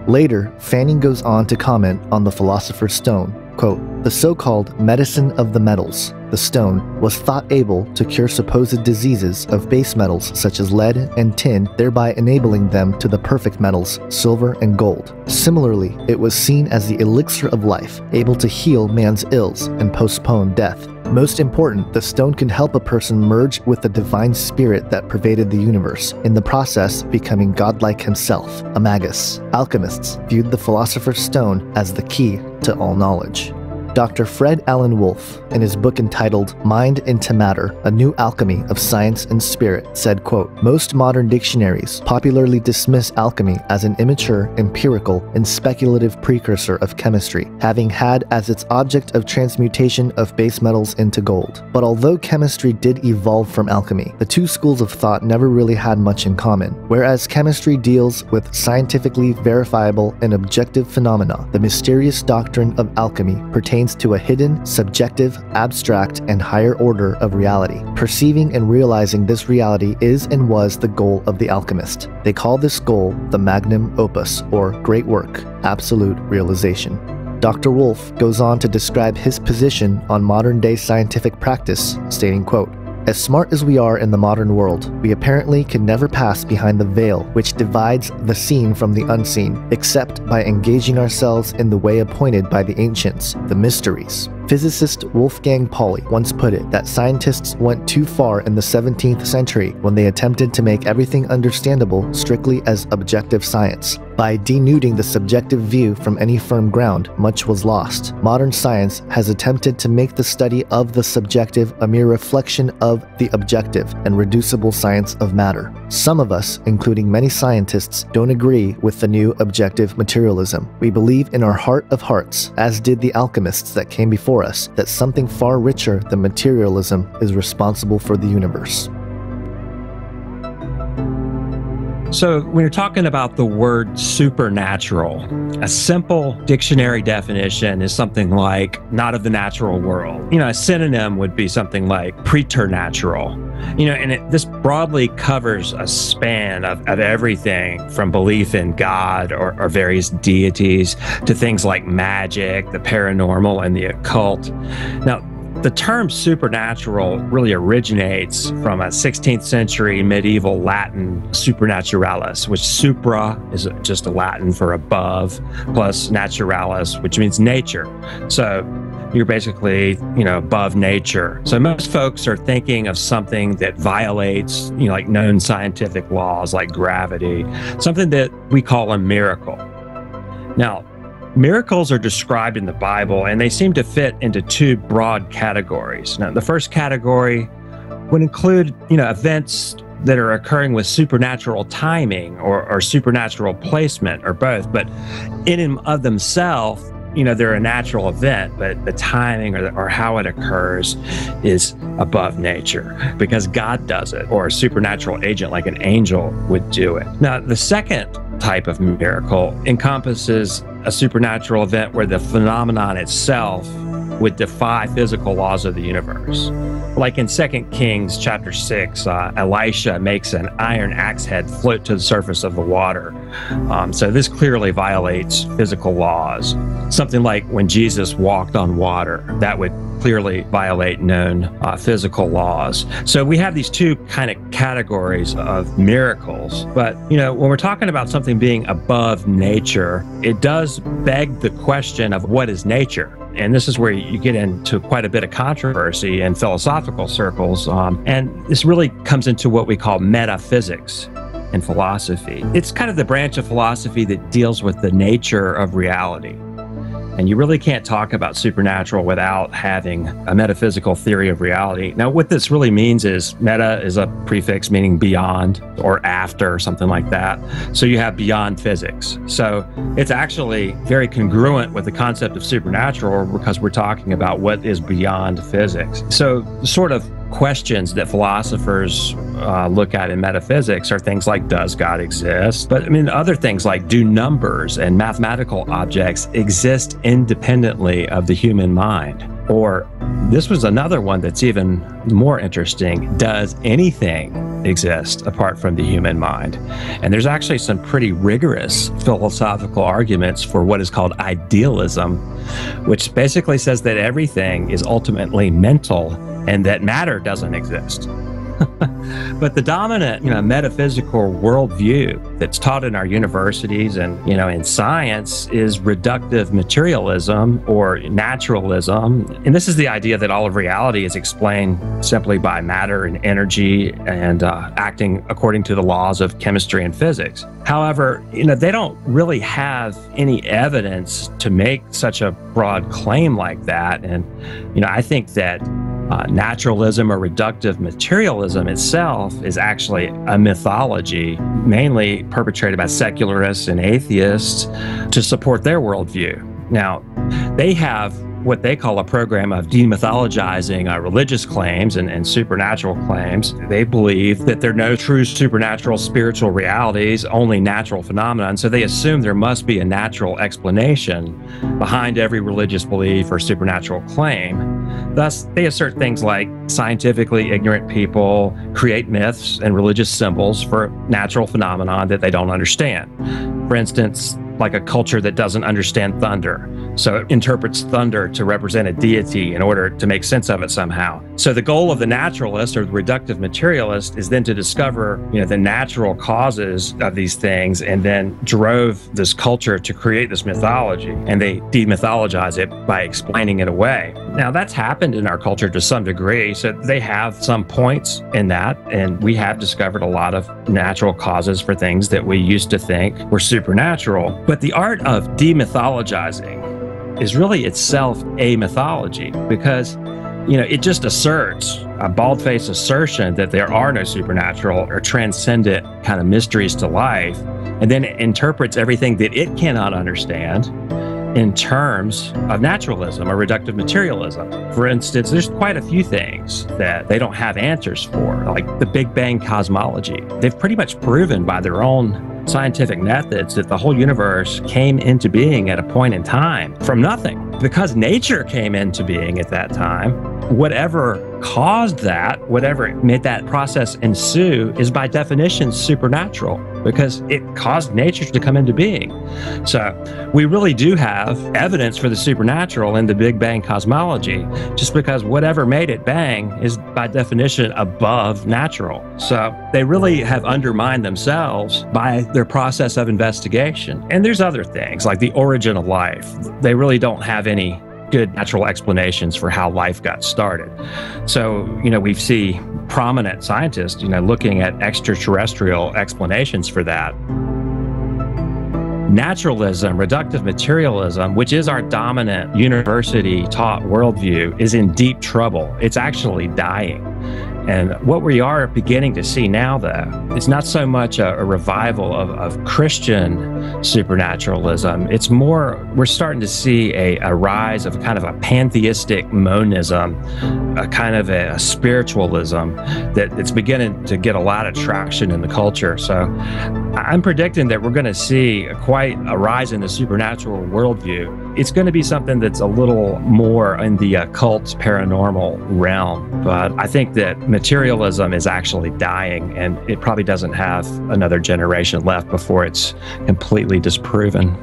Later, Fanning goes on to comment on the Philosopher's Stone, quote, "The so-called medicine of the metals, the stone, was thought able to cure supposed diseases of base metals such as lead and tin, thereby enabling them to the perfect metals, silver and gold. Similarly, it was seen as the elixir of life, able to heal man's ills and postpone death. Most important, the stone can help a person merge with the divine spirit that pervaded the universe, in the process becoming godlike himself, a magus. Alchemists viewed the Philosopher's Stone as the key to all knowledge." Dr. Fred Alan Wolfe, in his book entitled Mind into Matter, A New Alchemy of Science and Spirit, said, quote, "Most modern dictionaries popularly dismiss alchemy as an immature, empirical, and speculative precursor of chemistry, having had as its object of transmutation of base metals into gold. But although chemistry did evolve from alchemy, the two schools of thought never really had much in common. Whereas chemistry deals with scientifically verifiable and objective phenomena, the mysterious doctrine of alchemy pertains to a hidden, subjective, abstract, and higher order of reality. Perceiving and realizing this reality is and was the goal of the alchemist. They call this goal the magnum opus, or great work, absolute realization." Dr. Wolfe goes on to describe his position on modern-day scientific practice, stating, quote, "As smart as we are in the modern world, we apparently can never pass behind the veil which divides the seen from the unseen, except by engaging ourselves in the way appointed by the ancients, the mysteries. Physicist Wolfgang Pauli once put it that scientists went too far in the 17th century when they attempted to make everything understandable strictly as objective science. By denuding the subjective view from any firm ground, much was lost. Modern science has attempted to make the study of the subjective a mere reflection of the objective and reducible science of matter. Some of us, including many scientists, don't agree with the new objective materialism. We believe in our heart of hearts, as did the alchemists that came before us, that something far richer than materialism is responsible for the universe." So when you're talking about the word supernatural, a simple dictionary definition is something like not of the natural world. A synonym would be something like preternatural. And this broadly covers a span of everything from belief in God or various deities to things like magic, the paranormal, and the occult. Now, the term supernatural really originates from a 16th century medieval Latin supernaturalis, which supra is just a Latin for above, plus naturalis, which means nature. So you're basically, above nature. So most folks are thinking of something that violates, like known scientific laws like gravity, something that we call a miracle. Now, miracles are described in the Bible, and they seem to fit into two broad categories. Now, the first category would include, events that are occurring with supernatural timing or supernatural placement or both, but in and of themselves, they're a natural event, but the timing or how it occurs is above nature because God does it, or a supernatural agent like an angel would do it. Now, the second type of miracle encompasses a supernatural event where the phenomenon itself would defy physical laws of the universe. Like in 2 Kings chapter 6, Elisha makes an iron axe head float to the surface of the water. So this clearly violates physical laws. Something like when Jesus walked on water, that would clearly violate known physical laws. So we have these two kind of categories of miracles. But, when we're talking about something being above nature, it does beg the question of what is nature? And this is where you get into quite a bit of controversy in philosophical circles. And this really comes into what we call metaphysics in philosophy. It's kind of the branch of philosophy that deals with the nature of reality. And you really can't talk about supernatural without having a metaphysical theory of reality. Now, what this really means is meta is a prefix meaning beyond or after or something like that. So you have beyond physics. So it's actually very congruent with the concept of supernatural because we're talking about what is beyond physics. So the sort of questions that philosophers look at in metaphysics are things like, does God exist? But other things like, do numbers and mathematical objects exist independently of the human mind? Or this was another one that's even more interesting. Does anything exist apart from the human mind? And there's actually some pretty rigorous philosophical arguments for what is called idealism, which basically says that everything is ultimately mental and that matter doesn't exist. But the dominant, metaphysical worldview that's taught in our universities and, in science is reductive materialism or naturalism. And this is the idea that all of reality is explained simply by matter and energy and acting according to the laws of chemistry and physics. However, they don't really have any evidence to make such a broad claim like that. And, I think that naturalism or reductive materialism itself is actually a mythology, mainly perpetrated by secularists and atheists to support their worldview. Now, they have what they call a program of demythologizing religious claims and supernatural claims. They believe that there are no true supernatural spiritual realities, only natural phenomena, and so they assume there must be a natural explanation behind every religious belief or supernatural claim. Thus, they assert things like scientifically ignorant people create myths and religious symbols for natural phenomena that they don't understand. For instance, like a culture that doesn't understand thunder. So it interprets thunder to represent a deity in order to make sense of it somehow. So the goal of the naturalist or the reductive materialist is then to discover, the natural causes of these things and then drove this culture to create this mythology. And they demythologize it by explaining it away. Now that's happened in our culture to some degree. So they have some points in that. And we have discovered a lot of natural causes for things that we used to think were supernatural. But the art of demythologizing is really itself a mythology because, it just asserts a bald-faced assertion that there are no supernatural or transcendent kind of mysteries to life, and then it interprets everything that it cannot understand in terms of naturalism or reductive materialism. For instance, there's quite a few things that they don't have answers for, like the Big Bang cosmology. They've pretty much proven by their own scientific methods that the whole universe came into being at a point in time from nothing. Because nature came into being at that time, whatever caused that, whatever made that process ensue, is by definition supernatural, because it caused nature to come into being. So we really do have evidence for the supernatural in the Big Bang cosmology, just because whatever made it bang is by definition above natural. So they really have undermined themselves by their process of investigation. And there's other things like the origin of life. They really don't have any good natural explanations for how life got started. So, we see prominent scientists, looking at extraterrestrial explanations for that. Naturalism, reductive materialism, which is our dominant university-taught worldview, is in deep trouble. It's actually dying. And what we are beginning to see now, though, is not so much a revival of Christian supernaturalism. It's more, we're starting to see a rise of kind of a pantheistic monism, a kind of a spiritualism that's beginning to get a lot of traction in the culture. So I'm predicting that we're going to see quite a rise in the supernatural worldview. It's going to be something that's a little more in the occult paranormal realm. But I think that materialism is actually dying, and it probably doesn't have another generation left before it's completely disproven.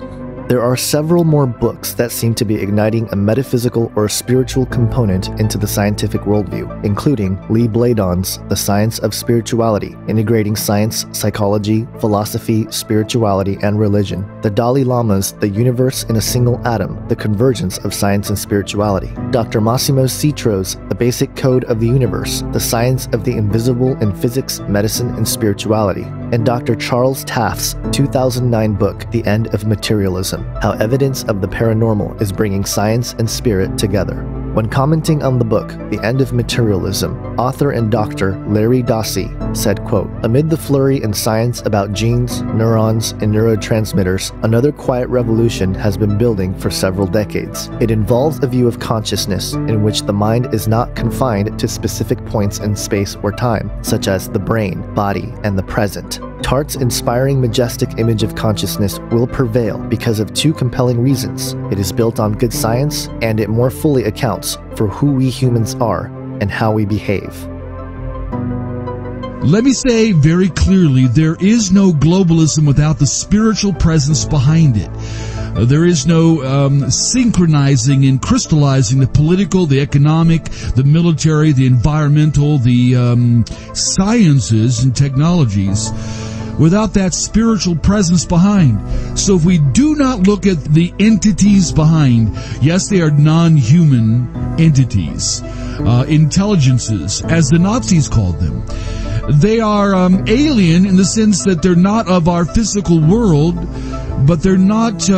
There are several more books that seem to be igniting a metaphysical or spiritual component into the scientific worldview, including Lee Bladon's The Science of Spirituality, integrating science, psychology, philosophy, spirituality, and religion. The Dalai Lama's The Universe in a Single Atom, The Convergence of Science and Spirituality. Dr. Massimo Citro's The Basic Code of the Universe, The Science of the Invisible in Physics, Medicine, and Spirituality. And Dr. Charles Taft's 2009 book, The End of Materialism, How Evidence of the Paranormal is Bringing Science and Spirit Together. When commenting on the book, The End of Materialism, author and Dr. Larry Dossey said, quote, "Amid the flurry in science about genes, neurons, and neurotransmitters, another quiet revolution has been building for several decades. It involves a view of consciousness in which the mind is not confined to specific points in space or time, such as the brain, body, and the present. Tart's inspiring majestic image of consciousness will prevail because of two compelling reasons. It is built on good science, and it more fully accounts for who we humans are and how we behave." Let me say very clearly, there is no globalism without the spiritual presence behind it. There is no synchronizing and crystallizing the political, the economic, the military, the environmental, the sciences and technologies without that spiritual presence behind. So if we do not look at the entities behind, yes, they are non-human entities, intelligences, as the Nazis called them. They are alien in the sense that they're not of our physical world, but they're not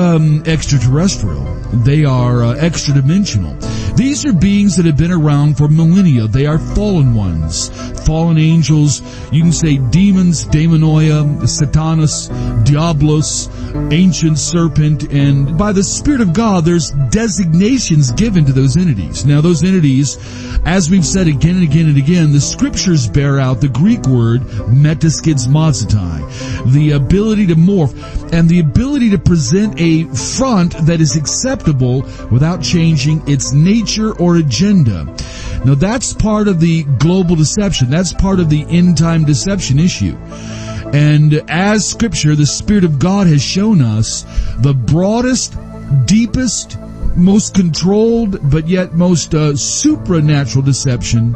extraterrestrial. They are extra-dimensional. These are beings that have been around for millennia. They are fallen ones, fallen angels. You can say demons, daemonoia, Satanas, Diablos, ancient serpent, and by the Spirit of God, there's designations given to those entities. Now, those entities, as we've said again and again and again, the scriptures bear out the Greek word metaskidzmazatai, the ability to morph, and the ability to present a front that is acceptable without changing its nature or agenda. Now, that's part of the global deception. That's part of the end-time deception issue. And as Scripture, the Spirit of God has shown us, the broadest, deepest, most controlled, but yet most supernatural deception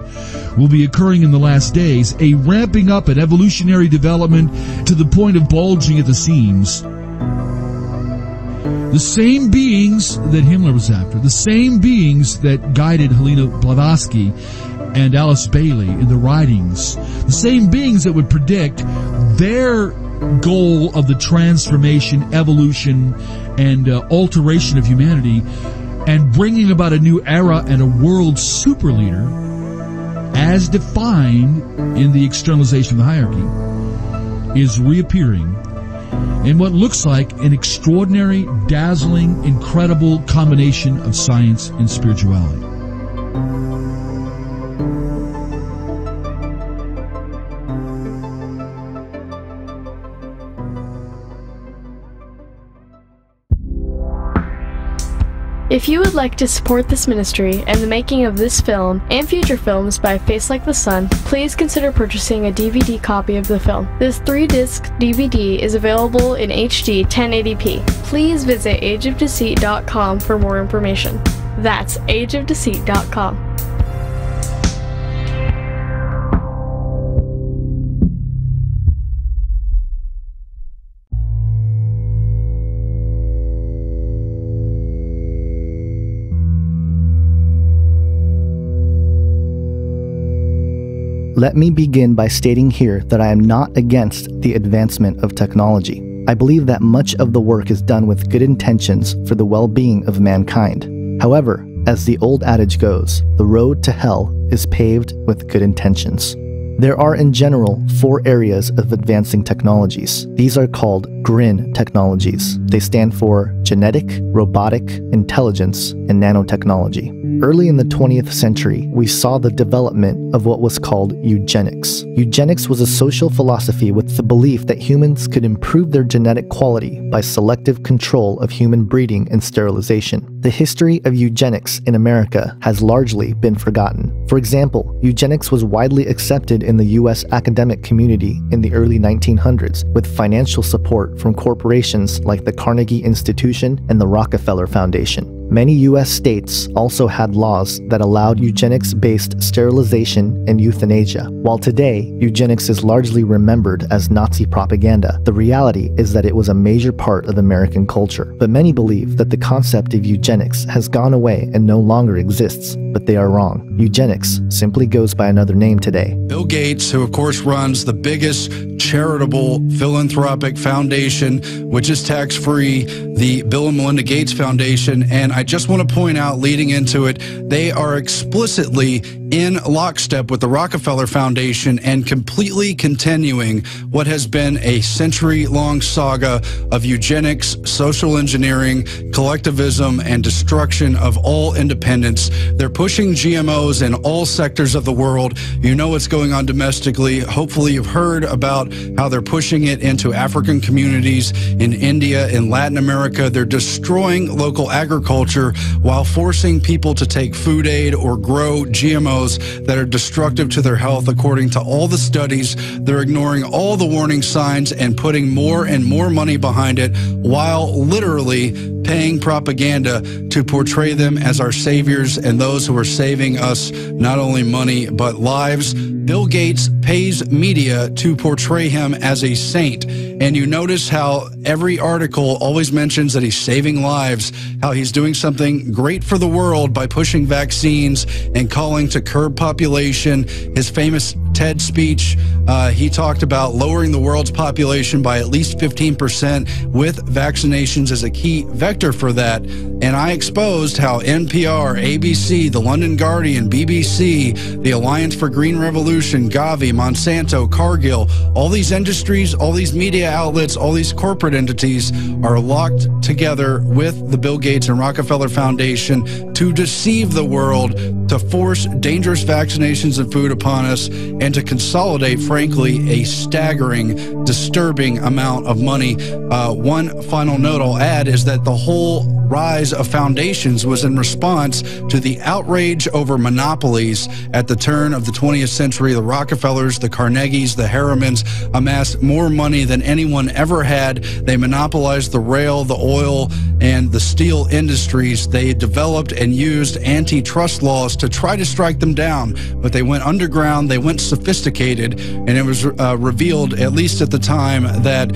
will be occurring in the last days, a ramping up an evolutionary development to the point of bulging at the seams. The same beings that Himmler was after, the same beings that guided Helena Blavatsky and Alice Bailey in the writings, the same beings that would predict their goal of the transformation, evolution, and alteration of humanity, and bringing about a new era and a world super leader, as defined in the externalization of the hierarchy, is reappearing in what looks like an extraordinary, dazzling, incredible combination of science and spirituality. If you would like to support this ministry and the making of this film and future films by Face Like the Sun, please consider purchasing a DVD copy of the film. This 3-disc DVD is available in HD 1080p. Please visit ageofdeceit.com for more information. That's ageofdeceit.com. Let me begin by stating here that I am not against the advancement of technology. I believe that much of the work is done with good intentions for the well-being of mankind. However, as the old adage goes, the road to hell is paved with good intentions. There are in general 4 areas of advancing technologies. These are called GRIN technologies. They stand for genetic, robotic, intelligence, and nanotechnology. Early in the 20th century, we saw the development of what was called eugenics. Eugenics was a social philosophy with the belief that humans could improve their genetic quality by selective control of human breeding and sterilization. The history of eugenics in America has largely been forgotten. For example, eugenics was widely accepted in the US academic community in the early 1900s with financial support from corporations like the Carnegie Institution and the Rockefeller Foundation. Many US states also had laws that allowed eugenics-based sterilization and euthanasia. While today, eugenics is largely remembered as Nazi propaganda, the reality is that it was a major part of American culture. But many believe that the concept of eugenics has gone away and no longer exists, but they are wrong. Eugenics simply goes by another name today. Bill Gates, who of course runs the biggest charitable philanthropic foundation, which is tax-free, the Bill and Melinda Gates Foundation, and I just want to point out leading into it, they are explicitly in lockstep with the Rockefeller Foundation and completely continuing what has been a century-long saga of eugenics, social engineering, collectivism, and destruction of all independence. They're pushing GMOs in all sectors of the world. You know what's going on domestically. Hopefully you've heard about how they're pushing it into African communities in India, in Latin America. They're destroying local agriculture while forcing people to take food aid or grow GMOs that are destructive to their health. According to all the studies, they're ignoring all the warning signs and putting more and more money behind it while literally paying propaganda to portray them as our saviors and those who are saving us not only money but lives. Bill Gates pays media to portray him as a saint. And you notice how every article always mentions that he's saving lives, how he's doing something great for the world by pushing vaccines and calling to curb population. His famous TED speech, he talked about lowering the world's population by at least 15% with vaccinations as a key vector for that. And I exposed how NPR, ABC, the London Guardian, BBC, the Alliance for Green Revolution, Gavi, Monsanto, Cargill, all these industries, all these media outlets, all these corporate entities are locked together with the Bill Gates and Rockefeller Foundation to deceive the world, to force dangerous vaccinations and food upon us, and to consolidate, frankly, a staggering, disturbing amount of money. One final note I'll add is that the whole rise of foundations was in response to the outrage over monopolies at the turn of the 20th century. The Rockefellers, the Carnegies, the Harrimans amassed more money than anyone ever had. They monopolized the rail, the oil, and the steel industries. They developed and used antitrust laws to try to strike them down, but they went underground, they went sophisticated, and it was revealed, at least at the time, that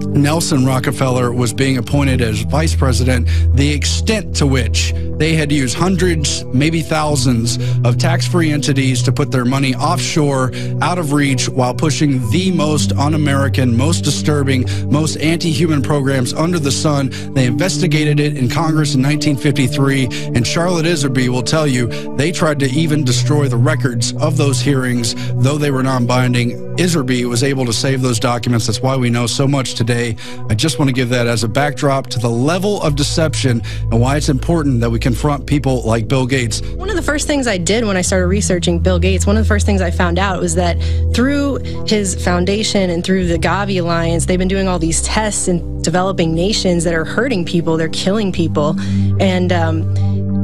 Nelson Rockefeller was being appointed as vice president, the extent to which they had used hundreds, maybe thousands of tax-free entities to put their money offshore, out of reach, while pushing the most un-American, most disturbing, most anti-human programs under the sun. They investigated it in Congress in 1953, and Charlotte Iserby will tell you they tried to even destroy the records of those hearings, though they were non-binding. Iserby was able to save those documents. That's why we know so much today. I just want to give that as a backdrop to the level of deception and why it's important that we confront people like Bill Gates. One of the first things I did when I started researching Bill Gates, one of the first things I found out was that through his foundation and through the Gavi Alliance, they've been doing all these tests in developing nations that are hurting people, they're killing people, and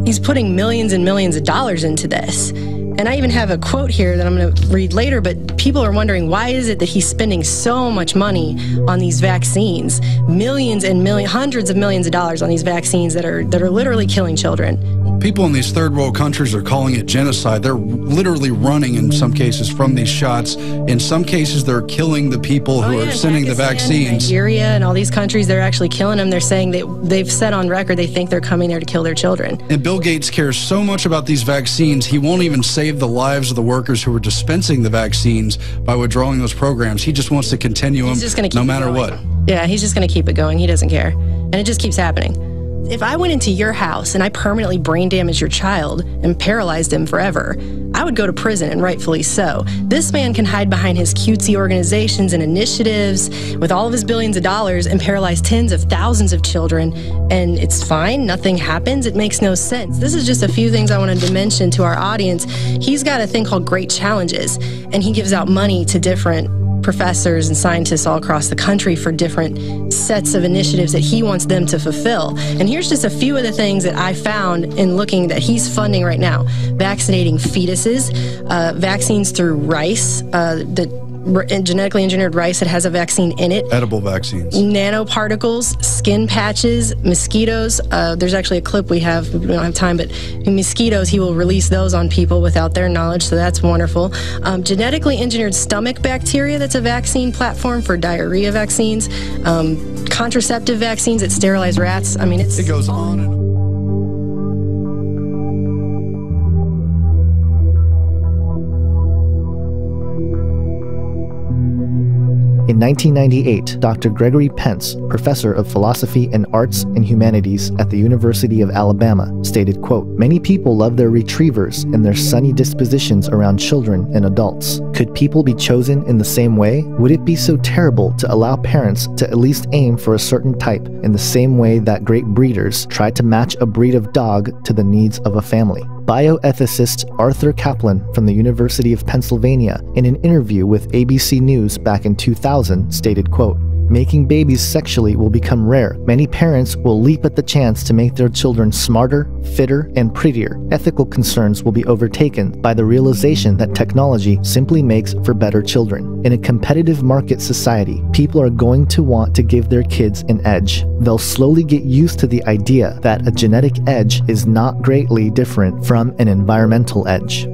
he's putting millions and millions of dollars into this. And I even have a quote here that I'm going to read later, but people are wondering, why is it that he's spending so much money on these vaccines? Millions and hundreds of millions of dollars on these vaccines that are literally killing children. People in these third world countries are calling it genocide. They're literally running, in some cases, from these shots. In some cases, they're killing the people who are sending the vaccines. Nigeria and all these countries, they're actually killing them. They're saying they've said on record they think they're coming there to kill their children. And Bill Gates cares so much about these vaccines, he won't even save the lives of the workers who are dispensing the vaccines by withdrawing those programs. He just wants to continue them no matter what. Yeah, he's just going to keep it going. He doesn't care. And it just keeps happening. If I went into your house and I permanently brain damaged your child and paralyzed him forever, I would go to prison, and rightfully so. This man can hide behind his cutesy organizations and initiatives with all of his billions of dollars and paralyze tens of thousands of children, and it's fine, nothing happens. It makes no sense. This is just a few things I wanted to mention to our audience. He's got a thing called Great Challenges, and he gives out money to different professors and scientists all across the country for different sets of initiatives that he wants them to fulfill. And here's just a few of the things that I found in looking that he's funding right now. Vaccinating fetuses, vaccines through rice, genetically engineered rice that has a vaccine in it. Edible vaccines. Nanoparticles, skin patches, mosquitoes. There's actually a clip we have, we don't have time, but mosquitoes, he will release those on people without their knowledge, so that's wonderful. Genetically engineered stomach bacteria, that's a vaccine platform for diarrhea vaccines. Contraceptive vaccines that sterilize rats. I mean, it goes on and on. In 1998, Dr. Gregory Pence, professor of philosophy and arts and humanities at the University of Alabama, stated, quote, "Many people love their retrievers and their sunny dispositions around children and adults. Could people be chosen in the same way? Would it be so terrible to allow parents to at least aim for a certain type in the same way that great breeders try to match a breed of dog to the needs of a family?" Bioethicist Arthur Kaplan from the University of Pennsylvania, in an interview with ABC News back in 2000, stated, quote, "Making babies sexually will become rare. Many parents will leap at the chance to make their children smarter, fitter, and prettier. Ethical concerns will be overtaken by the realization that technology simply makes for better children. In a competitive market society, people are going to want to give their kids an edge. They'll slowly get used to the idea that a genetic edge is not greatly different from an environmental edge."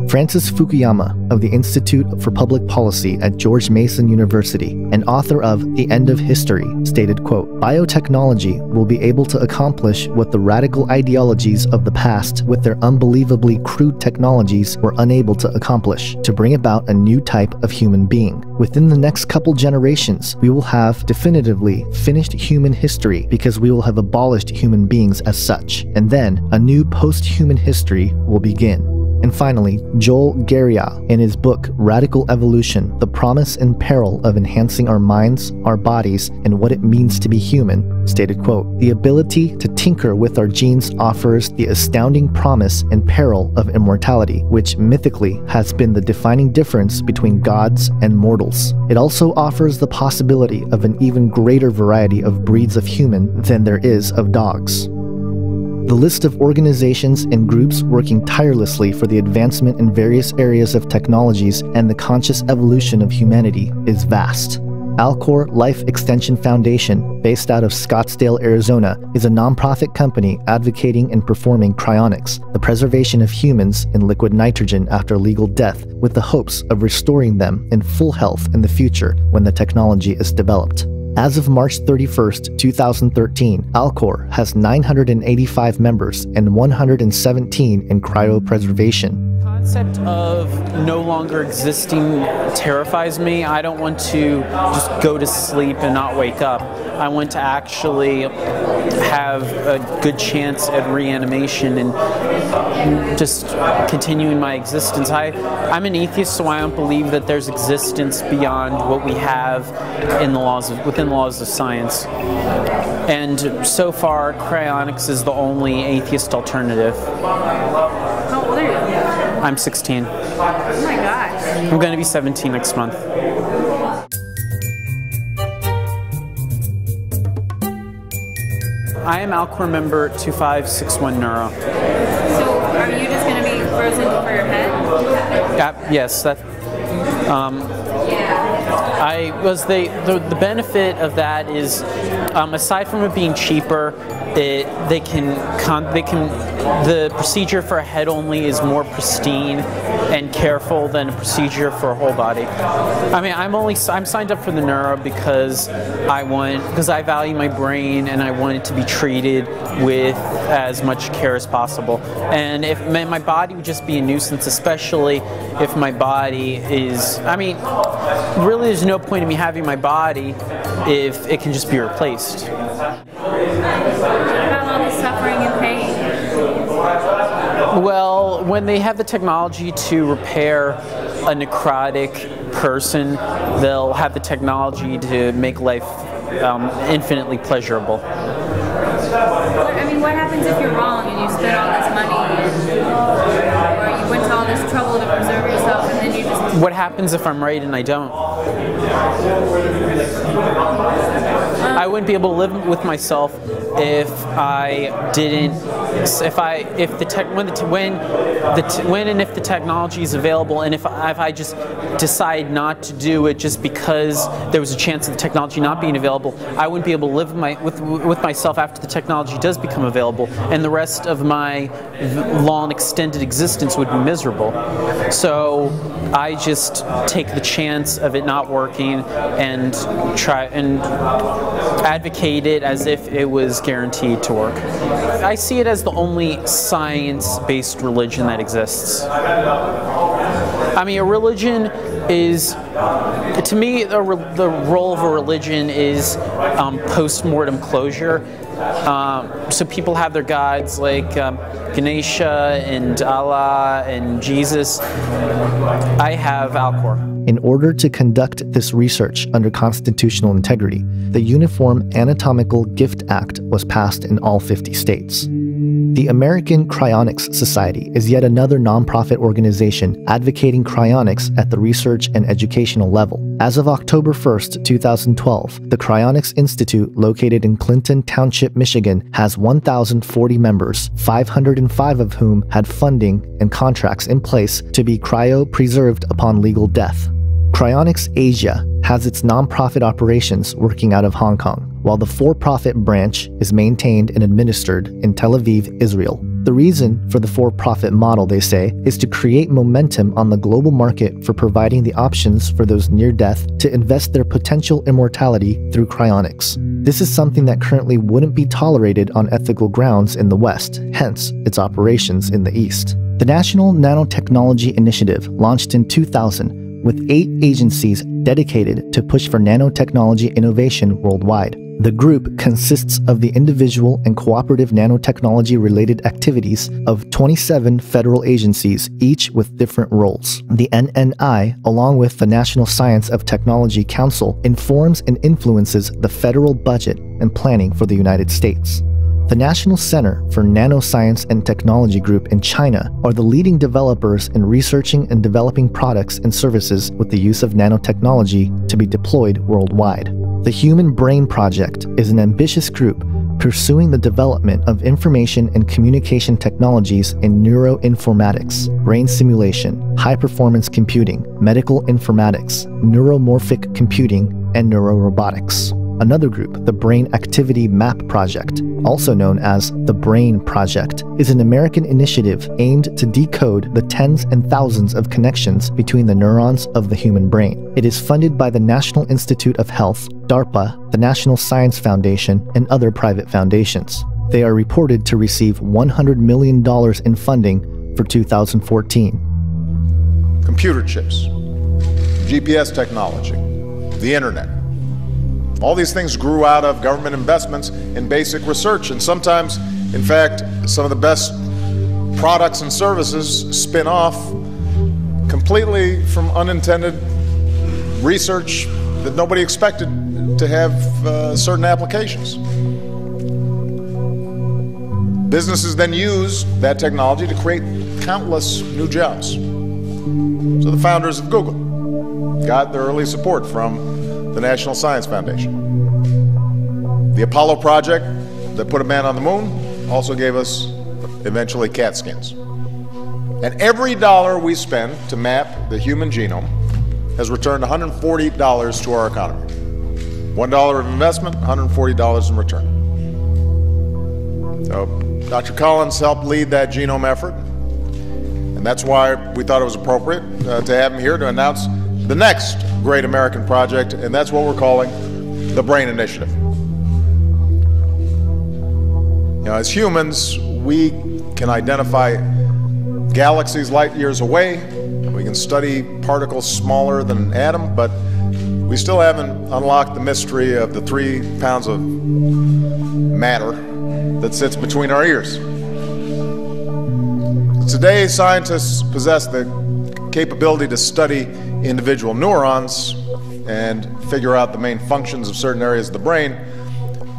Francis Fukuyama of the Institute for Public Policy at George Mason University, and author of The End of History, stated, quote, "Biotechnology will be able to accomplish what the radical ideologies of the past with their unbelievably crude technologies were unable to accomplish, to bring about a new type of human being. Within the next couple generations, we will have definitively finished human history because we will have abolished human beings as such, and then a new post-human history will begin." And finally, Joel Garria, in his book Radical Evolution, The Promise and Peril of Enhancing Our Minds, Our Bodies, and What It Means to Be Human, stated, quote, "The ability to tinker with our genes offers the astounding promise and peril of immortality, which mythically has been the defining difference between gods and mortals. It also offers the possibility of an even greater variety of breeds of human than there is of dogs." The list of organizations and groups working tirelessly for the advancement in various areas of technologies and the conscious evolution of humanity is vast. Alcor Life Extension Foundation, based out of Scottsdale, Arizona, is a nonprofit company advocating and performing cryonics, the preservation of humans in liquid nitrogen after legal death, with the hopes of restoring them in full health in the future when the technology is developed. As of March 31st, 2013, Alcor has 985 members and 117 in cryopreservation. The concept of no longer existing terrifies me. I don't want to just go to sleep and not wake up. I want to actually have a good chance at reanimation and just continuing my existence. I'm an atheist, so I don't believe that there's existence beyond what we have in the within the laws of science. And so far, cryonics is the only atheist alternative. How old are you? I'm 16. Oh my gosh. I'm going to be 17 next month. I am Alchemy member 2561 Neuro. So are you just going to be frozen for your head? Yes, that. The benefit of that is, aside from it being cheaper, the procedure for a head only is more pristine and careful than a procedure for a whole body. I mean, I'm signed up for the neuro because I value my brain and I want it to be treated with as much care as possible. And if my body would just be a nuisance, especially if my body is, I mean, really there's no point in me having my body if it can just be replaced. About all the suffering and pain? Well, when they have the technology to repair a necrotic person, they'll have the technology to make life infinitely pleasurable. I mean, what happens if you're wrong and you spend all this money or you went to all this trouble to preserve yourself and then you just... What happens if I'm right and I don't? I wouldn't be able to live with myself if I didn't. If the technology is available, and if I just decide not to do it just because there was a chance of the technology not being available, I wouldn't be able to live with myself after the technology does become available, and the rest of my long extended existence would be miserable. So I just take the chance of it not working and try and advocate it as if it was guaranteed to work. I see it as the only science-based religion that exists. I mean, a religion is, to me, the role of a religion is post-mortem closure. So people have their gods like Ganesha and Allah and Jesus. I have Alcor. In order to conduct this research under constitutional integrity, the Uniform Anatomical Gift Act was passed in all 50 states. The American Cryonics Society is yet another nonprofit organization advocating cryonics at the research and educational level. As of October 1st, 2012, the Cryonics Institute, located in Clinton Township, Michigan, has 1,040 members, 505 of whom had funding and contracts in place to be cryo-preserved upon legal death. Cryonics Asia has its nonprofit operations working out of Hong Kong, while the for-profit branch is maintained and administered in Tel Aviv, Israel. The reason for the for-profit model, they say, is to create momentum on the global market for providing the options for those near death to invest their potential immortality through cryonics. This is something that currently wouldn't be tolerated on ethical grounds in the West, hence its operations in the East. The National Nanotechnology Initiative launched in 2000 with 8 agencies dedicated to push for nanotechnology innovation worldwide. The group consists of the individual and cooperative nanotechnology-related activities of 27 federal agencies, each with different roles. The NNI, along with the National Science of Technology Council, informs and influences the federal budget and planning for the United States. The National Center for Nanoscience and Technology Group in China are the leading developers in researching and developing products and services with the use of nanotechnology to be deployed worldwide. The Human Brain Project is an ambitious group pursuing the development of information and communication technologies in neuroinformatics, brain simulation, high-performance computing, medical informatics, neuromorphic computing, and neurorobotics. Another group, the Brain Activity Map Project, also known as the Brain Project, is an American initiative aimed to decode the tens and thousands of connections between the neurons of the human brain. It is funded by the National Institute of Health, DARPA, the National Science Foundation, and other private foundations. They are reported to receive $100 million in funding for 2014. Computer chips, GPS technology, the internet. All these things grew out of government investments in basic research, and sometimes, in fact, some of the best products and services spin off completely from unintended research that nobody expected to have certain applications. Businesses then use that technology to create countless new jobs. So the founders of Google got their early support from the National Science Foundation. The Apollo project that put a man on the moon also gave us eventually cat skins. And every dollar we spend to map the human genome has returned $140 to our economy. $1 of investment, $140 in return. So Dr. Collins helped lead that genome effort, and that's why we thought it was appropriate to have him here to announce the next great American project, and that's what we're calling the Brain Initiative. You know, as humans, we can identify galaxies light years away. We can study particles smaller than an atom, but we still haven't unlocked the mystery of the 3 pounds of matter that sits between our ears. Today, scientists possess the capability to study individual neurons and figure out the main functions of certain areas of the brain.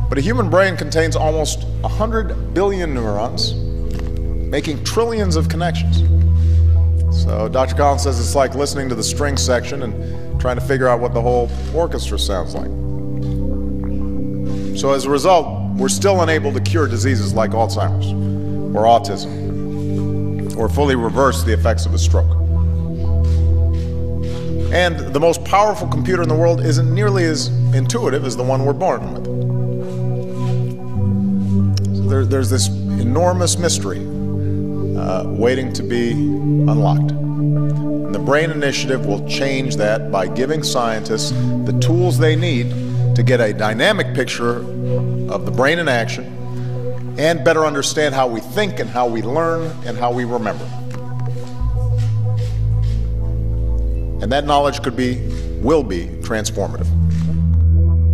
But a human brain contains almost 100 billion neurons, making trillions of connections. So Dr. Collins says it's like listening to the string section and trying to figure out what the whole orchestra sounds like. So as a result, we're still unable to cure diseases like Alzheimer's or autism, or fully reverse the effects of a stroke. And the most powerful computer in the world isn't nearly as intuitive as the one we're born with. So there's this enormous mystery waiting to be unlocked. And the Brain Initiative will change that by giving scientists the tools they need to get a dynamic picture of the brain in action and better understand how we think and how we learn and how we remember. And that knowledge will be transformative.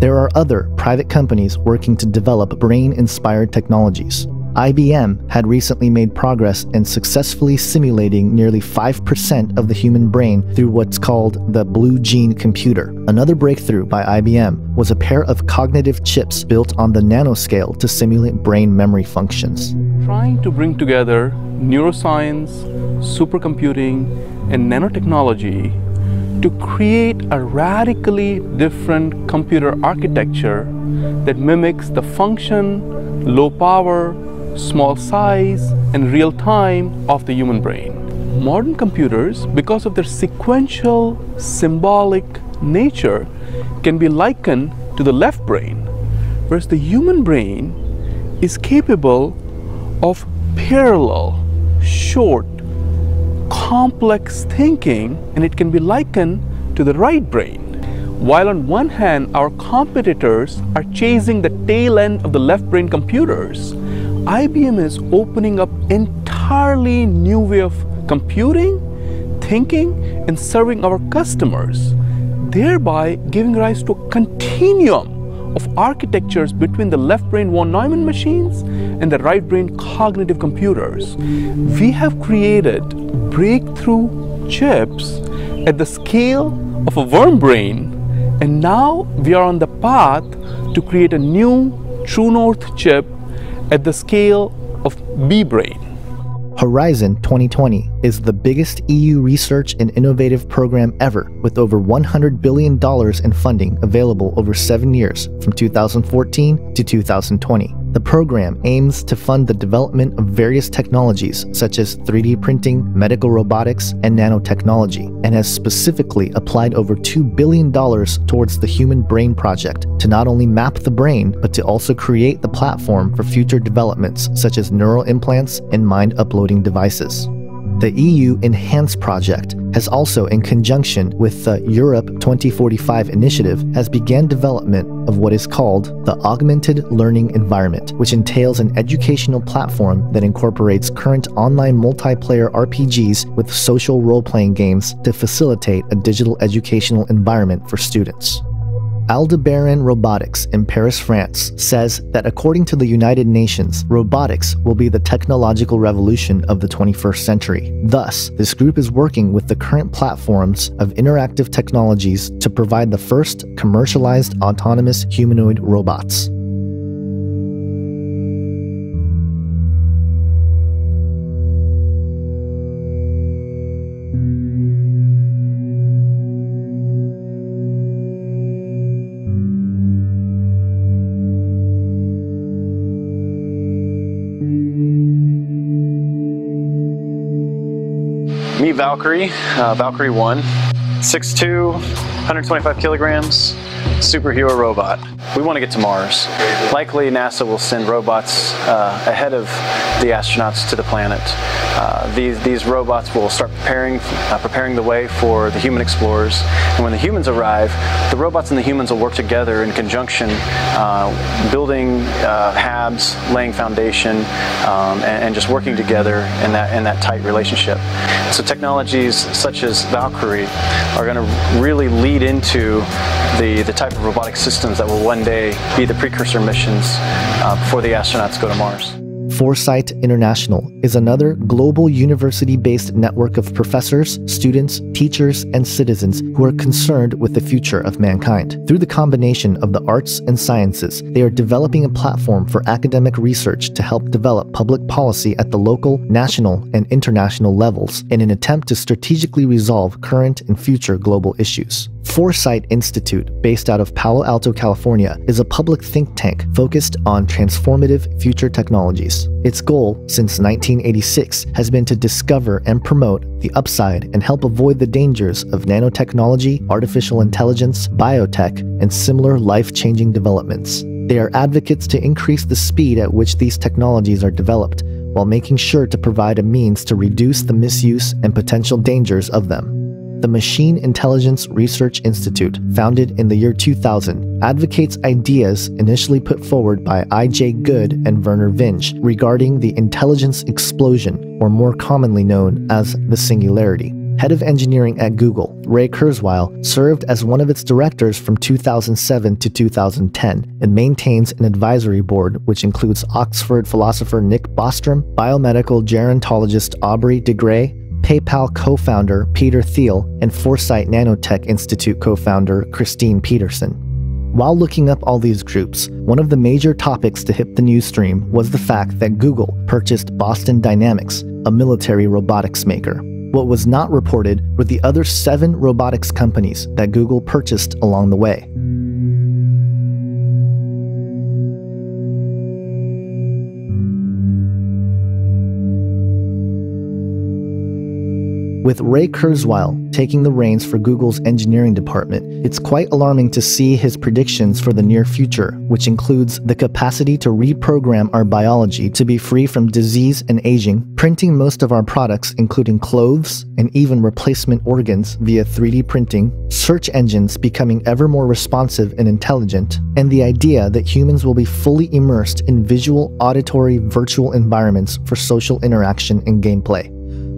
There are other private companies working to develop brain-inspired technologies. IBM had recently made progress in successfully simulating nearly 5% of the human brain through what's called the Blue Gene computer. Another breakthrough by IBM was a pair of cognitive chips built on the nanoscale to simulate brain memory functions. Trying to bring together neuroscience, supercomputing, and nanotechnology to create a radically different computer architecture that mimics the function, low power, small size, and real time of the human brain. Modern computers, because of their sequential, symbolic nature, can be likened to the left brain, whereas the human brain is capable of parallel, short, complex thinking, and it can be likened to the right brain. While on one hand, our competitors are chasing the tail end of the left brain computers, IBM is opening up entirely new way of computing, thinking, and serving our customers, thereby giving rise to a continuum of architectures between the left brain von Neumann machines and the right brain cognitive computers. We have created breakthrough chips at the scale of a worm brain, and now we are on the path to create a new True North chip at the scale of B-brain. Horizon 2020 is the biggest EU research and innovative program ever, with over $100 billion in funding available over 7 years from 2014 to 2020. The program aims to fund the development of various technologies such as 3D printing, medical robotics, and nanotechnology, and has specifically applied over $2 billion towards the Human Brain Project to not only map the brain, but to also create the platform for future developments such as neural implants and mind uploading devices. The EU Enhance project has also, in conjunction with the Europe 2045 initiative, has begun development of what is called the Augmented Learning Environment, which entails an educational platform that incorporates current online multiplayer RPGs with social role-playing games to facilitate a digital educational environment for students. Aldebaran Robotics in Paris, France, says that according to the United Nations, robotics will be the technological revolution of the 21st century. Thus, this group is working with the current platforms of interactive technologies to provide the first commercialized autonomous humanoid robots. Meet Valkyrie, Valkyrie 1, 6'2", 125 kilograms, superhero robot. We want to get to Mars. Likely NASA will send robots ahead of the astronauts to the planet. These robots will start preparing the way for the human explorers. And when the humans arrive, the robots and the humans will work together in conjunction, building HABs, laying foundation, and just working together in that tight relationship. So technologies such as Valkyrie are going to really lead into the type of robotic systems that will one day be the precursor missions before the astronauts go to Mars. Foresight International is another global university-based network of professors, students, teachers, and citizens who are concerned with the future of mankind. Through the combination of the arts and sciences, they are developing a platform for academic research to help develop public policy at the local, national, and international levels in an attempt to strategically resolve current and future global issues. Foresight Institute, based out of Palo Alto, California, is a public think tank focused on transformative future technologies. Its goal, since 1986, has been to discover and promote the upside and help avoid the dangers of nanotechnology, artificial intelligence, biotech, and similar life-changing developments. They are advocates to increase the speed at which these technologies are developed, while making sure to provide a means to reduce the misuse and potential dangers of them. The Machine Intelligence Research Institute, founded in the year 2000, advocates ideas initially put forward by I.J. Good and Werner Vinge regarding the intelligence explosion, or more commonly known as the singularity. Head of engineering at Google, Ray Kurzweil, served as one of its directors from 2007 to 2010 and maintains an advisory board which includes Oxford philosopher Nick Bostrom, biomedical gerontologist Aubrey de Grey, PayPal co-founder Peter Thiel, and Foresight Nanotech Institute co-founder Christine Peterson. While looking up all these groups, one of the major topics to hit the news stream was the fact that Google purchased Boston Dynamics, a military robotics maker. What was not reported were the other 7 robotics companies that Google purchased along the way. With Ray Kurzweil taking the reins for Google's engineering department, it's quite alarming to see his predictions for the near future, which includes the capacity to reprogram our biology to be free from disease and aging, printing most of our products including clothes and even replacement organs via 3D printing, search engines becoming ever more responsive and intelligent, and the idea that humans will be fully immersed in visual, auditory, virtual environments for social interaction and gameplay.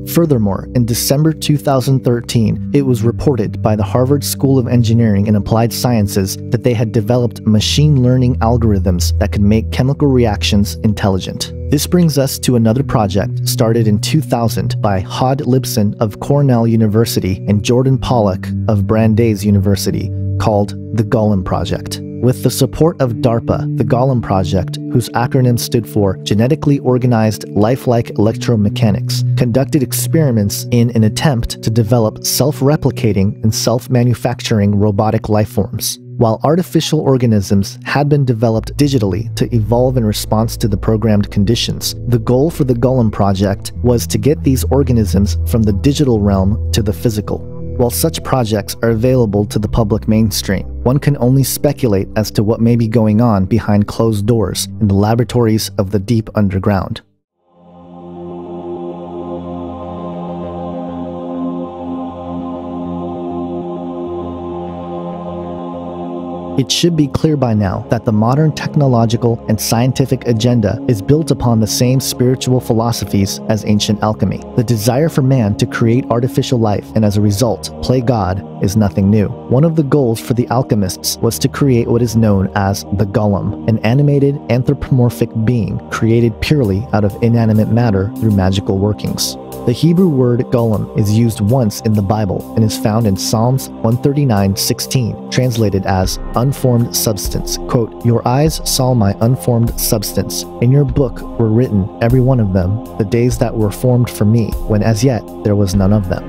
Furthermore, in December 2013, it was reported by the Harvard School of Engineering and Applied Sciences that they had developed machine learning algorithms that could make chemical reactions intelligent. This brings us to another project started in 2000 by Hod Lipson of Cornell University and Jordan Pollack of Brandeis University, called the Golem Project. With the support of DARPA, the Golem Project, whose acronym stood for Genetically Organized Lifelike Electromechanics, conducted experiments in an attempt to develop self-replicating and self-manufacturing robotic lifeforms. While artificial organisms had been developed digitally to evolve in response to the programmed conditions, the goal for the Golem Project was to get these organisms from the digital realm to the physical. While such projects are available to the public mainstream, one can only speculate as to what may be going on behind closed doors in the laboratories of the deep underground. It should be clear by now that the modern technological and scientific agenda is built upon the same spiritual philosophies as ancient alchemy. The desire for man to create artificial life and as a result play God is nothing new. One of the goals for the alchemists was to create what is known as the golem, an animated anthropomorphic being created purely out of inanimate matter through magical workings. The Hebrew word golem is used once in the Bible and is found in Psalms 139:16, translated as unformed substance. Quote, "Your eyes saw my unformed substance. In your book were written, every one of them, the days that were formed for me, when as yet there was none of them."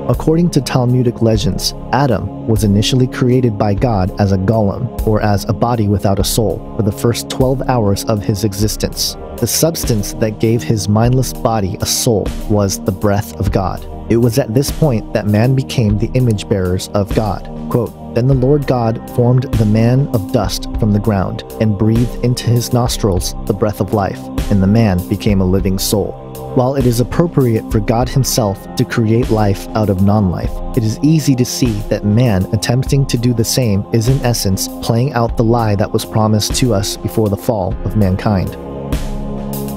According to Talmudic legends, Adam was initially created by God as a golem, or as a body without a soul, for the first 12 hours of his existence. The substance that gave his mindless body a soul was the breath of God. It was at this point that man became the image bearers of God. Quote, "Then the Lord God formed the man of dust from the ground, and breathed into his nostrils the breath of life, and the man became a living soul." While it is appropriate for God himself to create life out of non-life, it is easy to see that man attempting to do the same is in essence playing out the lie that was promised to us before the fall of mankind.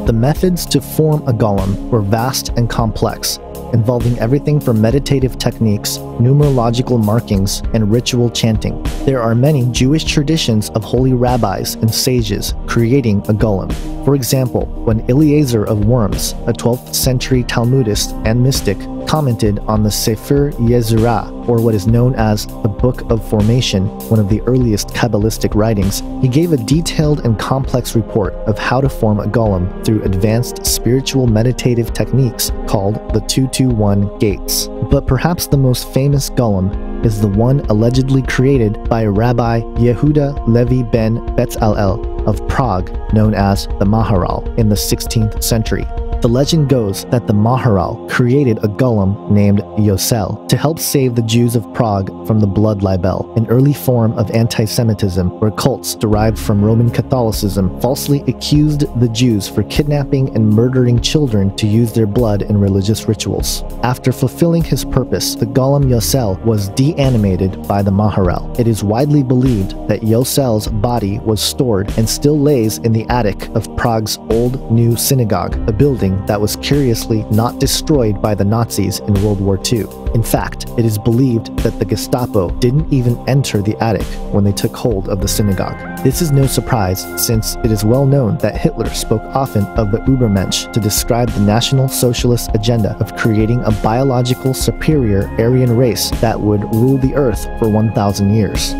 The methods to form a golem were vast and complex, involving everything from meditative techniques, numerological markings, and ritual chanting. There are many Jewish traditions of holy rabbis and sages creating a golem. For example, when Eliezer of Worms, a 12th century Talmudist and mystic, commented on the Sefer Yetzirah, or what is known as the Book of Formation, one of the earliest Kabbalistic writings, he gave a detailed and complex report of how to form a golem through advanced spiritual meditative techniques called the 221 gates. But perhaps the most famous golem is the one allegedly created by Rabbi Yehuda Levi ben Betzalel of Prague, known as the Maharal, in the 16th century. The legend goes that the Maharal created a golem named Yosel to help save the Jews of Prague from the blood libel, an early form of anti-Semitism where cults derived from Roman Catholicism falsely accused the Jews for kidnapping and murdering children to use their blood in religious rituals. After fulfilling his purpose, the golem Yosel was deanimated by the Maharal. It is widely believed that Yosel's body was stored and still lays in the attic of Prague's Old New Synagogue, a building that was curiously not destroyed by the Nazis in World War II. In fact, it is believed that the Gestapo didn't even enter the attic when they took hold of the synagogue. This is no surprise, since it is well known that Hitler spoke often of the Übermensch to describe the National Socialist agenda of creating a biological superior Aryan race that would rule the earth for 1,000 years.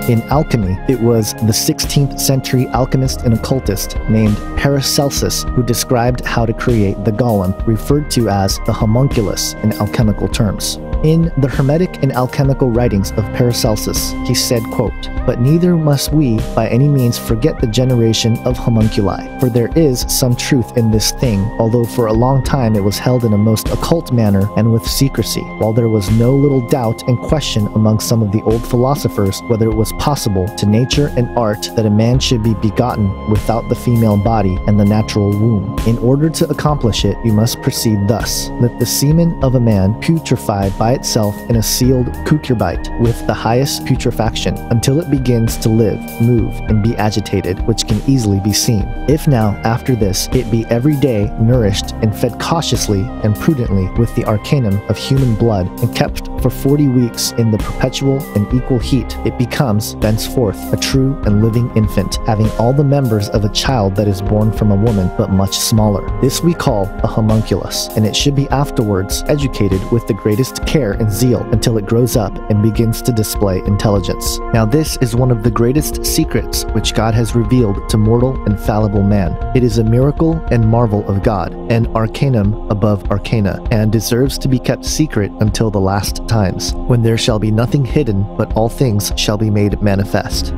In alchemy, it was the 16th century alchemist and occultist named Paracelsus who described how to create the golem, referred to as the homunculus in alchemical terms. In the Hermetic and Alchemical writings of Paracelsus, he said, quote, "But neither must we by any means forget the generation of homunculi, for there is some truth in this thing, although for a long time it was held in a most occult manner and with secrecy, while there was no little doubt and question among some of the old philosophers whether it was possible to nature and art that a man should be begotten without the female body and the natural womb. In order to accomplish it, you must proceed thus. Let the semen of a man putrefy by itself in a sealed cucurbite with the highest putrefaction, until it begins to live, move, and be agitated, which can easily be seen. If now, after this, it be every day nourished and fed cautiously and prudently with the arcanum of human blood, and kept for 40 weeks in the perpetual and equal heat, it becomes, thenceforth, a true and living infant, having all the members of a child that is born from a woman, but much smaller. This we call a homunculus, and it should be afterwards educated with the greatest care and zeal until it grows up and begins to display intelligence. Now this is one of the greatest secrets which God has revealed to mortal and fallible man. It is a miracle and marvel of God, an arcanum above arcana, and deserves to be kept secret until the last times, when there shall be nothing hidden, but all things shall be made manifest.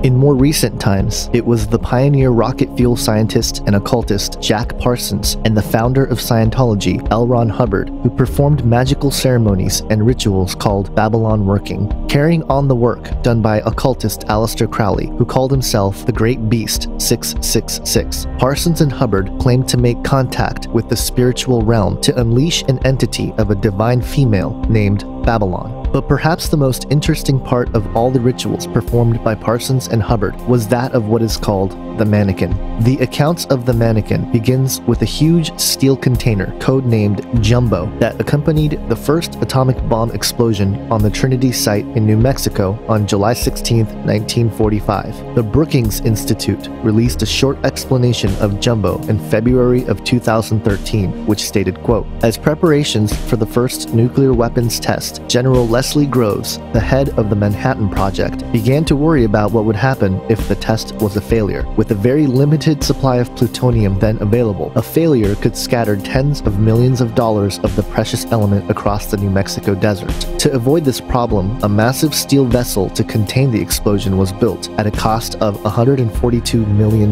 In more recent times, it was the pioneer rocket fuel scientist and occultist Jack Parsons and the founder of Scientology, L. Ron Hubbard, who performed magical ceremonies and rituals called Babylon working, carrying on the work done by occultist Aleister Crowley, who called himself the Great Beast 666. Parsons and Hubbard claimed to make contact with the spiritual realm to unleash an entity of a divine female named Babylon. But perhaps the most interesting part of all the rituals performed by Parsons and Hubbard was that of what is called the mannequin. The accounts of the mannequin begins with a huge steel container codenamed Jumbo that accompanied the first atomic bomb explosion on the Trinity site in New Mexico on July 16, 1945. The Brookings Institute released a short explanation of Jumbo in February of 2013, which stated, quote, "As preparations for the first nuclear weapons test, General Leslie Groves, the head of the Manhattan Project, began to worry about what would happen if the test was a failure. With a very limited supply of plutonium then available, a failure could scatter tens of millions of dollars of the precious element across the New Mexico desert. To avoid this problem, a massive steel vessel to contain the explosion was built at a cost of $142 million.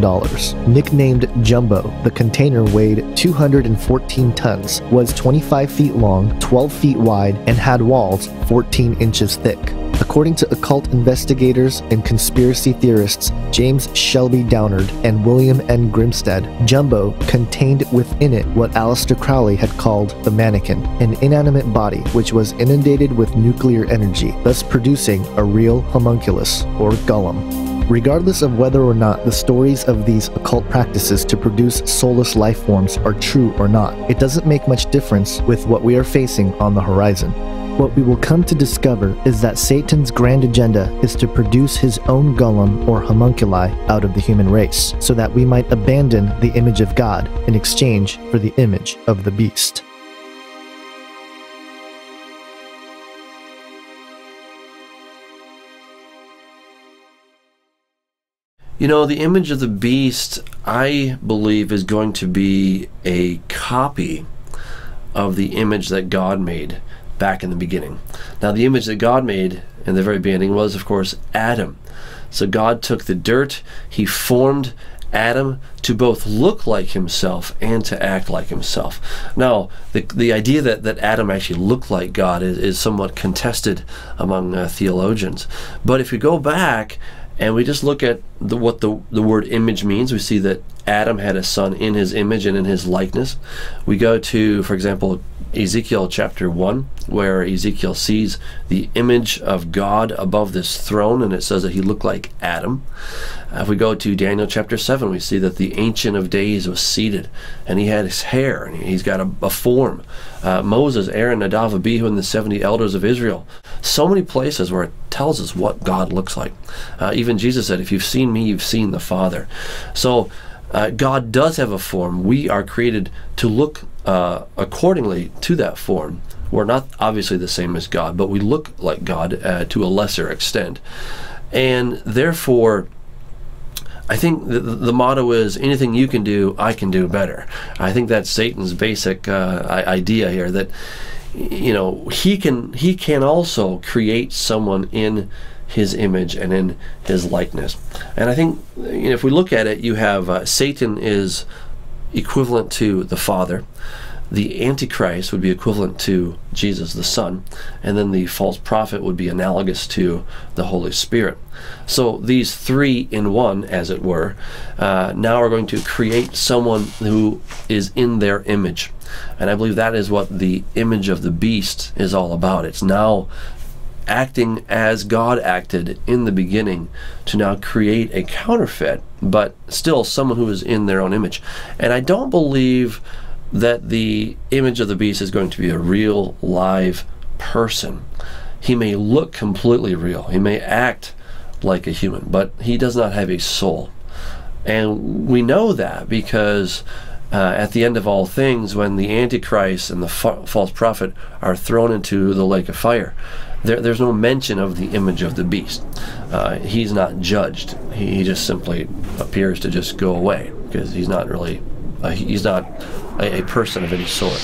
Nicknamed Jumbo, the container weighed 214 tons, was 25 feet long, 12 feet wide, and had walls 14 inches thick. According to occult investigators and conspiracy theorists James Shelby Downard and William N. Grimstead, Jumbo contained within it what Aleister Crowley had called the mannequin, an inanimate body which was inundated with nuclear energy, thus producing a real homunculus, or golem. Regardless of whether or not the stories of these occult practices to produce soulless life forms are true or not, it doesn't make much difference with what we are facing on the horizon. What we will come to discover is that Satan's grand agenda is to produce his own golem or homunculi out of the human race, so that we might abandon the image of God in exchange for the image of the beast. You know, the image of the beast, I believe, is going to be a copy of the image that God made back in the beginning. Now, the image that God made in the very beginning was, of course, Adam. So God took the dirt, he formed Adam to both look like himself and to act like himself. Now, the idea that Adam actually looked like God is somewhat contested among theologians. But if we go back and we just look at what the word image means, we see that Adam had a son in his image and in his likeness. We go to, for example, Ezekiel chapter 1, where Ezekiel sees the image of God above this throne, and it says that he looked like Adam. If we go to Daniel chapter 7, we see that the Ancient of Days was seated, and he had his hair, and he's got a form. Moses, Aaron, Nadav, Abihu, and the 70 elders of Israel. So many places where it tells us what God looks like. Even Jesus said, if you've seen me, you've seen the Father. So God does have a form. We are created to look accordingly to that form. We're not obviously the same as God, but we look like God to a lesser extent. And therefore, I think the motto is, anything you can do, I can do better. I think that's Satan's basic idea here, that, you know, he can also create someone in his image and in his likeness. And I think, you know, if we look at it, you have Satan is equivalent to the Father. The Antichrist would be equivalent to Jesus the Son, and then the false prophet would be analogous to the Holy Spirit. So these three in one, as it were, now are going to create someone who is in their image. And I believe that is what the image of the beast is all about. It's now acting as God acted in the beginning to now create a counterfeit, but still someone who is in their own image. And I don't believe that the image of the beast is going to be a real live person. He may look completely real, he may act like a human, but he does not have a soul. And we know that because at the end of all things, when the Antichrist and the false prophet are thrown into the lake of fire, there's no mention of the image of the beast. He's not judged. He just simply appears to just go away, because he's not really he's not a person of any sort.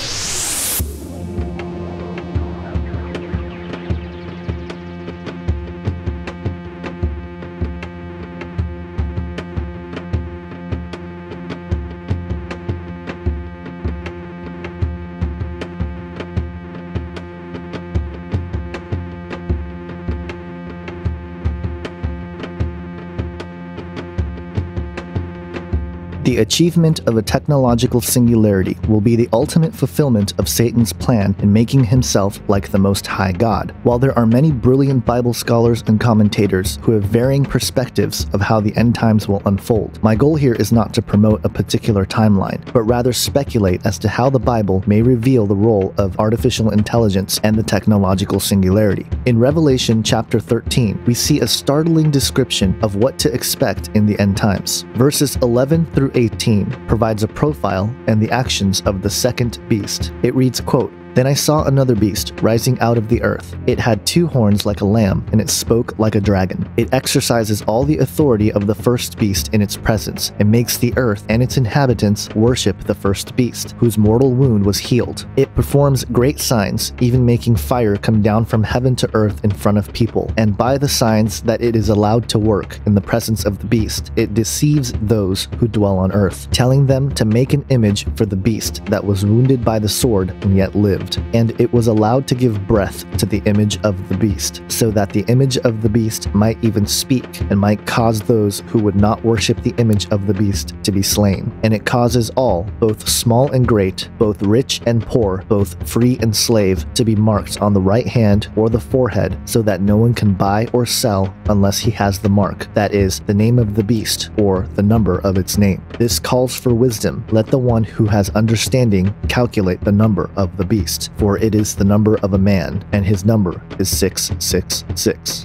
The achievement of a technological singularity will be the ultimate fulfillment of Satan's plan in making himself like the Most High God. While there are many brilliant Bible scholars and commentators who have varying perspectives of how the end times will unfold, my goal here is not to promote a particular timeline, but rather speculate as to how the Bible may reveal the role of artificial intelligence and the technological singularity. In Revelation chapter 13, we see a startling description of what to expect in the end times. Verses 11 through 18 provides a profile and the actions of the second beast. It reads, quote, "Then I saw another beast rising out of the earth. It had 2 horns like a lamb, and it spoke like a dragon. It exercises all the authority of the first beast in its presence, and makes the earth and its inhabitants worship the first beast, whose mortal wound was healed. It performs great signs, even making fire come down from heaven to earth in front of people. And by the signs that it is allowed to work in the presence of the beast, it deceives those who dwell on earth, telling them to make an image for the beast that was wounded by the sword and yet lived. And it was allowed to give breath to the image of the beast, so that the image of the beast might even speak, and might cause those who would not worship the image of the beast to be slain. And it causes all, both small and great, both rich and poor, both free and slave, to be marked on the right hand or the forehead, so that no one can buy or sell unless he has the mark, that is, the name of the beast, or the number of its name. This calls for wisdom. Let the one who has understanding calculate the number of the beast, for it is the number of a man, and his number is 666.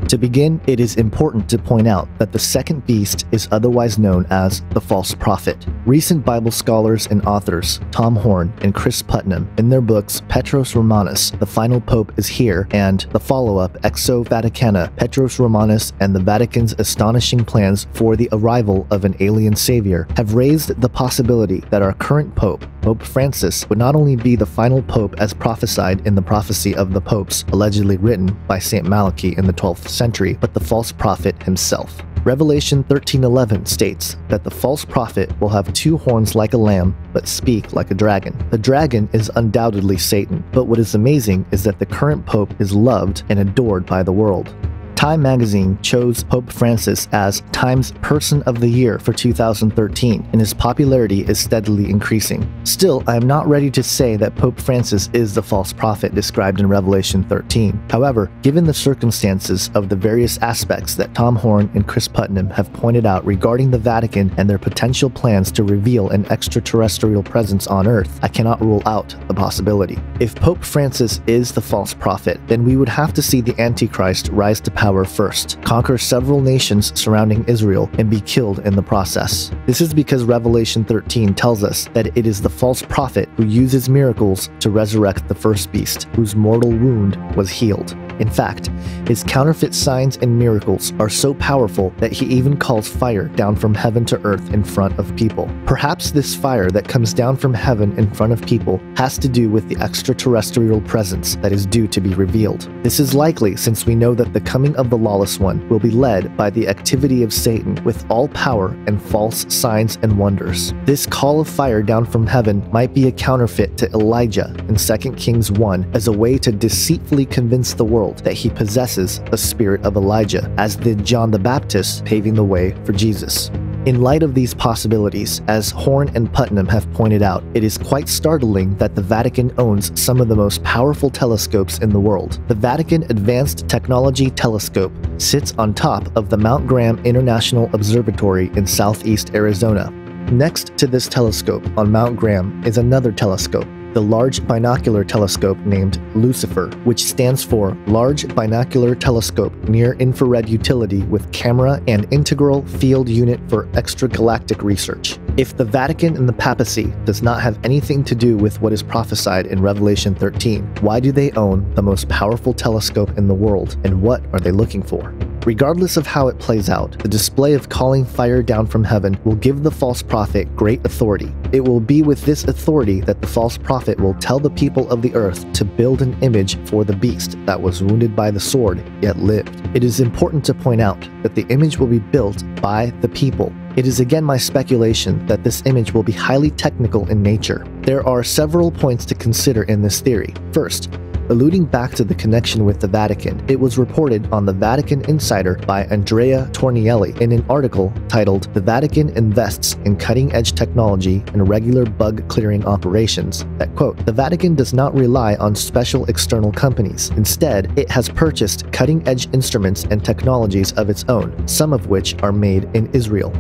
To begin, it is important to point out that the second beast is otherwise known as the false prophet. Recent Bible scholars and authors, Tom Horn and Chris Putnam, in their books Petros Romanus, The Final Pope is Here, and the follow-up Exo Vaticana, Petros Romanus and the Vatican's Astonishing Plans for the Arrival of an Alien Savior, have raised the possibility that our current Pope, Pope Francis, would not only be the final Pope as prophesied in the prophecy of the popes allegedly written by St. Malachi in the 12th century, but the false prophet himself. Revelation 13:11 states that the false prophet will have 2 horns like a lamb, but speak like a dragon. The dragon is undoubtedly Satan, but what is amazing is that the current pope is loved and adored by the world. Time magazine chose Pope Francis as Time's Person of the Year for 2013, and his popularity is steadily increasing. Still, I am not ready to say that Pope Francis is the false prophet described in Revelation 13. However, given the circumstances of the various aspects that Tom Horn and Chris Putnam have pointed out regarding the Vatican and their potential plans to reveal an extraterrestrial presence on Earth, I cannot rule out the possibility. If Pope Francis is the false prophet, then we would have to see the Antichrist rise to power first, conquer several nations surrounding Israel, and be killed in the process. This is because Revelation 13 tells us that it is the false prophet who uses miracles to resurrect the first beast, whose mortal wound was healed. In fact, his counterfeit signs and miracles are so powerful that he even calls fire down from heaven to earth in front of people. Perhaps this fire that comes down from heaven in front of people has to do with the extraterrestrial presence that is due to be revealed. This is likely since we know that the coming of the lawless one will be led by the activity of Satan with all power and false signs and wonders. This call of fire down from heaven might be a counterfeit to Elijah in 2 Kings 1 as a way to deceitfully convince the world that he possesses the spirit of Elijah, as did John the Baptist, paving the way for Jesus. In light of these possibilities, as Horn and Putnam have pointed out, it is quite startling that the Vatican owns some of the most powerful telescopes in the world. The Vatican Advanced Technology Telescope sits on top of the Mount Graham International Observatory in southeast Arizona. Next to this telescope on Mount Graham is another telescope, the Large Binocular Telescope named Lucifer, which stands for Large Binocular Telescope Near Infrared Utility with Camera and Integral Field Unit for Extragalactic Research. If the Vatican and the papacy does not have anything to do with what is prophesied in Revelation 13, why do they own the most powerful telescope in the world, and what are they looking for? Regardless of how it plays out, the display of calling fire down from heaven will give the false prophet great authority. It will be with this authority that the false prophet will tell the people of the earth to build an image for the beast that was wounded by the sword, yet lived. It is important to point out that the image will be built by the people. It is again my speculation that this image will be highly technical in nature. There are several points to consider in this theory. First, alluding back to the connection with the Vatican. It was reported on the Vatican Insider by Andrea Tornielli in an article titled "The Vatican Invests in Cutting-Edge Technology and Regular Bug Clearing Operations" that, quote, "The Vatican does not rely on special external companies. Instead, it has purchased cutting-edge instruments and technologies of its own, some of which are made in Israel."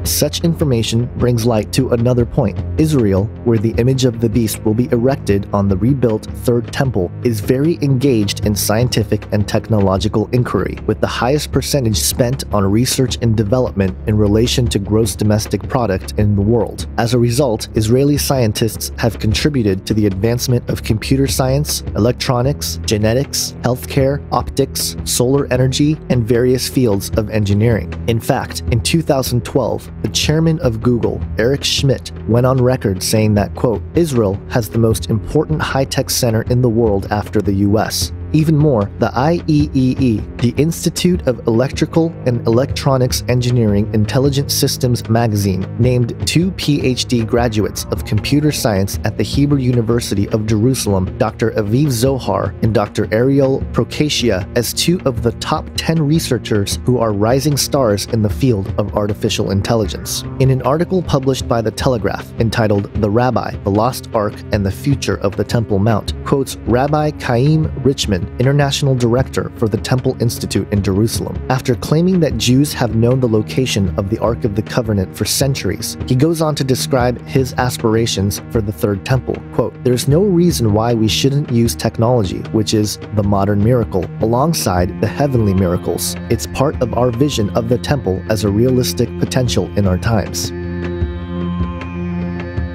Such information brings light to another point. Israel, where the image of the beast will be erected on the rebuilt Third Temple, is very engaged in scientific and technological inquiry, with the highest percentage spent on research and development in relation to gross domestic product in the world. As a result, Israeli scientists have contributed to the advancement of computer science, electronics, genetics, healthcare, optics, solar energy, and various fields of engineering. In fact, in 2012, the chairman of Google, Eric Schmidt, went on record saying that, quote, "Israel has the most important high-tech center in the world after the US." Even more, the IEEE, the Institute of Electrical and Electronics Engineering Intelligent Systems magazine, named 2 PhD graduates of computer science at the Hebrew University of Jerusalem, Dr. Aviv Zohar and Dr. Ariel Prokasia, as 2 of the top 10 researchers who are rising stars in the field of artificial intelligence. In an article published by The Telegraph entitled "The Rabbi, the Lost Ark, and the Future of the Temple Mount," quotes Rabbi Chaim Richman, international director for the Temple Institute in Jerusalem. After claiming that Jews have known the location of the Ark of the Covenant for centuries, he goes on to describe his aspirations for the Third Temple. Quote, "There's no reason why we shouldn't use technology, which is the modern miracle, alongside the heavenly miracles. It's part of our vision of the temple as a realistic potential in our times."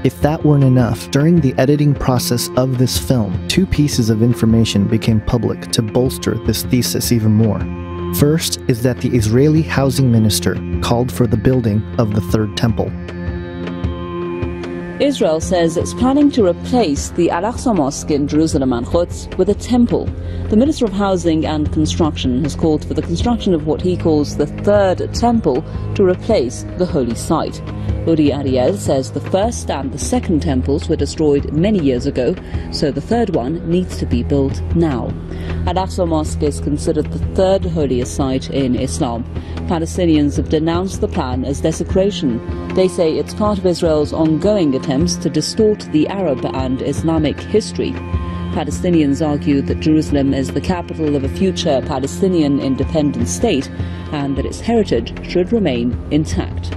If that weren't enough, during the editing process of this film, 2 pieces of information became public to bolster this thesis even more. First is that the Israeli housing minister called for the building of the Third Temple. Israel says it's planning to replace the Al-Aqsa Mosque in Jerusalem and Quds with a temple. The Minister of Housing and Construction has called for the construction of what he calls the Third Temple to replace the holy site. Uri Ariel says the first and the second temples were destroyed many years ago, so the third one needs to be built now. Al-Aqsa Mosque is considered the third holiest site in Islam. Palestinians have denounced the plan as desecration. They say it's part of Israel's ongoing attempts to distort the Arab and Islamic history. Palestinians argue that Jerusalem is the capital of a future Palestinian independent state and that its heritage should remain intact.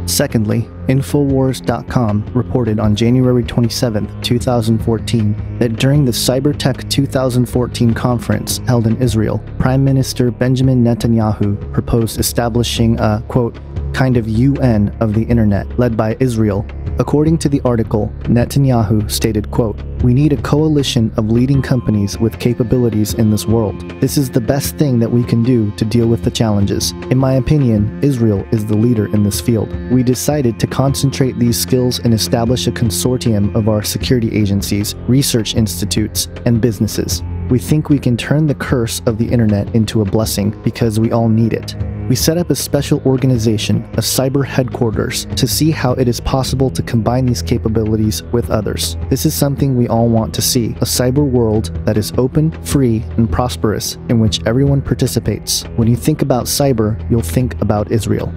Secondly, Infowars.com reported on January 27, 2014, that during the Cybertech 2014 conference held in Israel, Prime Minister Benjamin Netanyahu proposed establishing a, quote, kind of UN of the internet led by Israel. According to the article, Netanyahu stated, quote, "We need a coalition of leading companies with capabilities in this world. This is the best thing that we can do to deal with the challenges. In my opinion, Israel is the leader in this field. We decided to concentrate these skills and establish a consortium of our security agencies, research institutes, and businesses. We think we can turn the curse of the internet into a blessing because we all need it. We set up a special organization, a cyber headquarters, to see how it is possible to combine these capabilities with others. This is something we all want to see, a cyber world that is open, free, and prosperous, in which everyone participates. When you think about cyber, you'll think about Israel."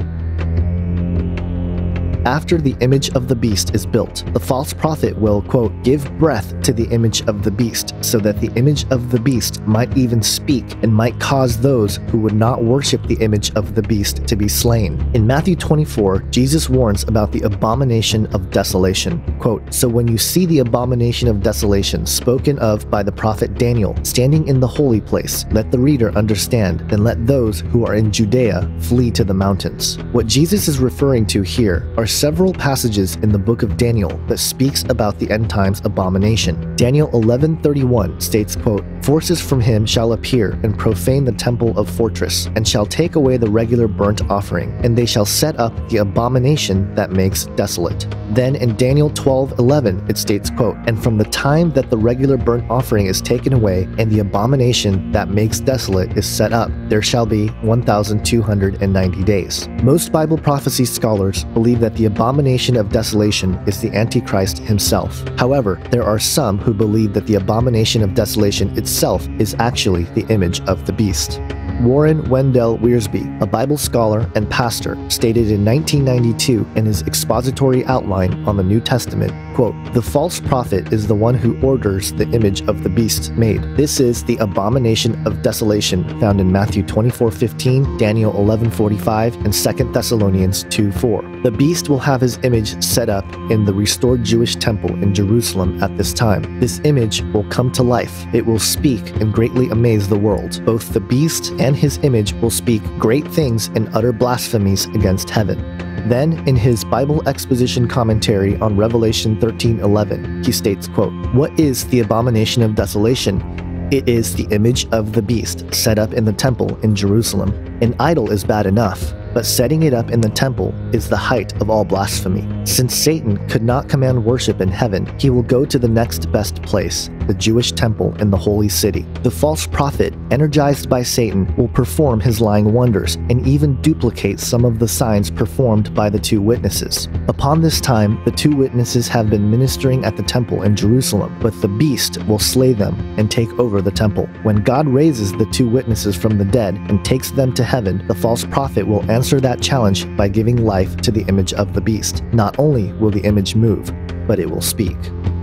After the image of the beast is built, the false prophet will, quote, "give breath to the image of the beast, so that the image of the beast might even speak and might cause those who would not worship the image of the beast to be slain." In Matthew 24, Jesus warns about the abomination of desolation. Quote, "So when you see the abomination of desolation spoken of by the prophet Daniel standing in the holy place, let the reader understand, and let those who are in Judea flee to the mountains." What Jesus is referring to here are several passages in the book of Daniel that speaks about the end times abomination. Daniel 11:31 states, quote, "Forces from him shall appear and profane the temple of fortress, and shall take away the regular burnt offering, and they shall set up the abomination that makes desolate." Then in Daniel 12:11 it states, quote, "And from the time that the regular burnt offering is taken away, and the abomination that makes desolate is set up, there shall be 1,290 days. Most Bible prophecy scholars believe that the abomination of desolation is the Antichrist himself. However, there are some who believe that the abomination of desolation itself is actually the image of the beast. Warren Wendell Wiersbe, a Bible scholar and pastor, stated in 1992 in his expository outline on the New Testament, quote, "The false prophet is the one who orders the image of the beast made. This is the abomination of desolation found in Matthew 24:15, Daniel 11:45, and 2 Thessalonians 2:4. The beast will have his image set up in the restored Jewish temple in Jerusalem at this time. This image will come to life. It will speak and greatly amaze the world. Both the beast and his image will speak great things and utter blasphemies against heaven." Then, in his Bible exposition commentary on Revelation 13:11, he states, quote, "What is the abomination of desolation? It is the image of the beast set up in the temple in Jerusalem. An idol is bad enough, but setting it up in the temple is the height of all blasphemy. Since Satan could not command worship in heaven, he will go to the next best place, the Jewish temple in the holy city. The false prophet, energized by Satan, will perform his lying wonders and even duplicate some of the signs performed by the two witnesses. Upon this time, the two witnesses have been ministering at the temple in Jerusalem, but the beast will slay them and take over the temple. When God raises the two witnesses from the dead and takes them to heaven, the false prophet will answer that challenge by giving life to the image of the beast. Not only will the image move, but it will speak.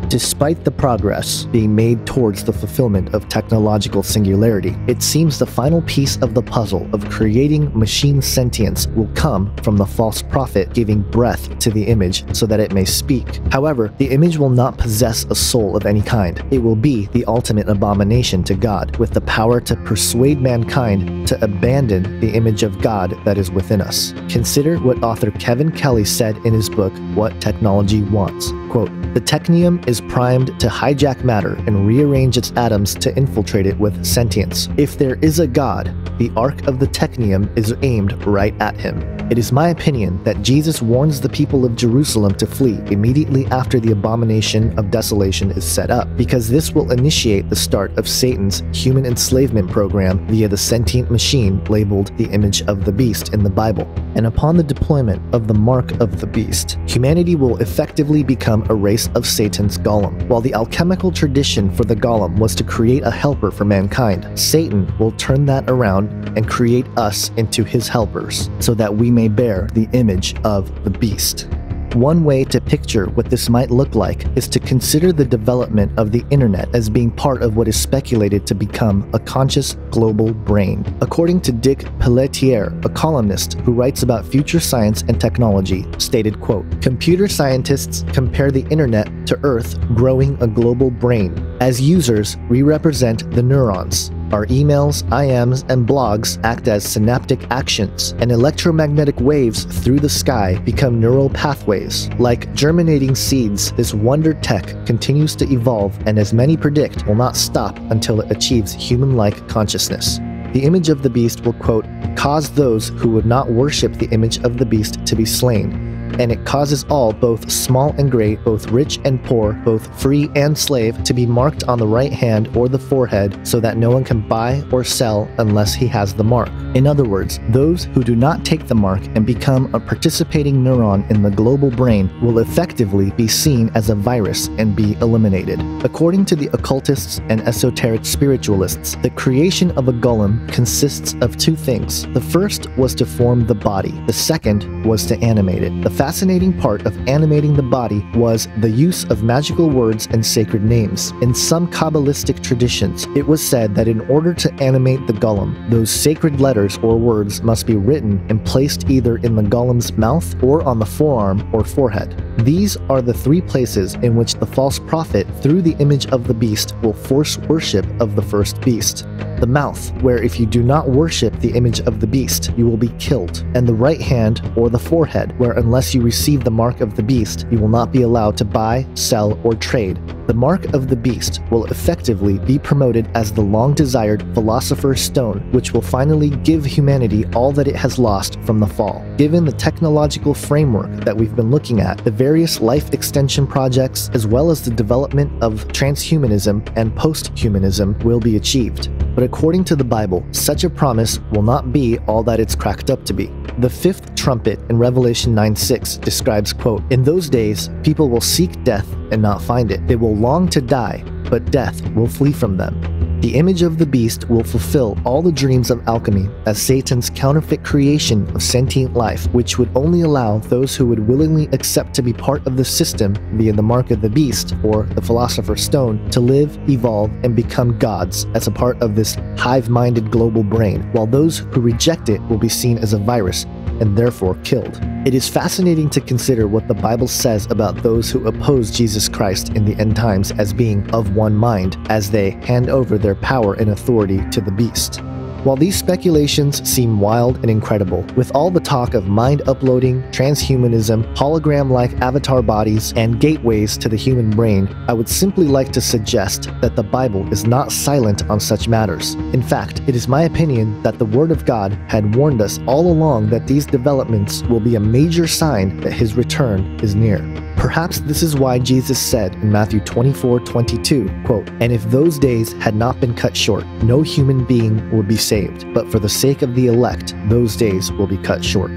Despite the progress being made towards the fulfillment of technological singularity, it seems the final piece of the puzzle of creating machine sentience will come from the false prophet giving breath to the image so that it may speak. However, the image will not possess a soul of any kind. It will be the ultimate abomination to God, with the power to persuade mankind to abandon the image of God that is within us. Consider what author Kevin Kelly said in his book, What Technology Wants. Quote, "The technium is primed to hijack matter and rearrange its atoms to infiltrate it with sentience. If there is a God, the arc of the technium is aimed right at him. It is my opinion that Jesus warns the people of Jerusalem to flee immediately after the abomination of desolation is set up, because this will initiate the start of Satan's human enslavement program via the sentient machine labeled the image of the beast in the Bible. And upon the deployment of the mark of the beast, humanity will effectively become a race of Satan's golem. While the alchemical tradition for the golem was to create a helper for mankind, Satan will turn that around and create us into his helpers, so that we may bear the image of the beast. One way to picture what this might look like is to consider the development of the internet as being part of what is speculated to become a conscious global brain. According to Dick Pelletier, a columnist who writes about future science and technology, stated, quote, "Computer scientists compare the internet to Earth growing a global brain. As users, we represent the neurons. Our emails, IMs, and blogs act as synaptic actions, and electromagnetic waves through the sky become neural pathways. Like germinating seeds, this wonder tech continues to evolve and, as many predict, will not stop until it achieves human-like consciousness. The image of the beast will, quote, cause those who would not worship the image of the beast to be slain. And it causes all, both small and great, both rich and poor, both free and slave, to be marked on the right hand or the forehead, so that no one can buy or sell unless he has the mark. In other words, those who do not take the mark and become a participating neuron in the global brain will effectively be seen as a virus and be eliminated. According to the occultists and esoteric spiritualists, the creation of a golem consists of two things. The first was to form the body. The second was to animate it. The fascinating part of animating the body was the use of magical words and sacred names. In some Kabbalistic traditions, it was said that in order to animate the golem, those sacred letters or words must be written and placed either in the golem's mouth or on the forearm or forehead. These are the three places in which the false prophet, through the image of the beast, will force worship of the first beast. The mouth, where if you do not worship the image of the beast, you will be killed. And the right hand, or the forehead, where unless you receive the mark of the beast, you will not be allowed to buy, sell, or trade. The mark of the beast will effectively be promoted as the long-desired philosopher's stone, which will finally give humanity all that it has lost from the fall. Given the technological framework that we've been looking at, the various life extension projects, as well as the development of transhumanism and post-humanism, will be achieved. But according to the Bible, such a promise will not be all that it's cracked up to be. The fifth trumpet in Revelation 9:6 describes, quote, "In those days, people will seek death and not find it. They will long to die, but death will flee from them." The image of the beast will fulfill all the dreams of alchemy as Satan's counterfeit creation of sentient life, which would only allow those who would willingly accept to be part of the system via the mark of the beast or the philosopher's stone to live, evolve, and become gods as a part of this hive-minded global brain, while those who reject it will be seen as a virus and therefore killed. It is fascinating to consider what the Bible says about those who oppose Jesus Christ in the end times as being of one mind, as they hand over their power and authority to the beast. While these speculations seem wild and incredible, with all the talk of mind uploading, transhumanism, hologram-like avatar bodies, and gateways to the human brain, I would simply like to suggest that the Bible is not silent on such matters. In fact, it is my opinion that the Word of God had warned us all along that these developments will be a major sign that His return is near. Perhaps this is why Jesus said in Matthew 24:22, quote, "And if those days had not been cut short, no human being would be saved, but for the sake of the elect, those days will be cut short."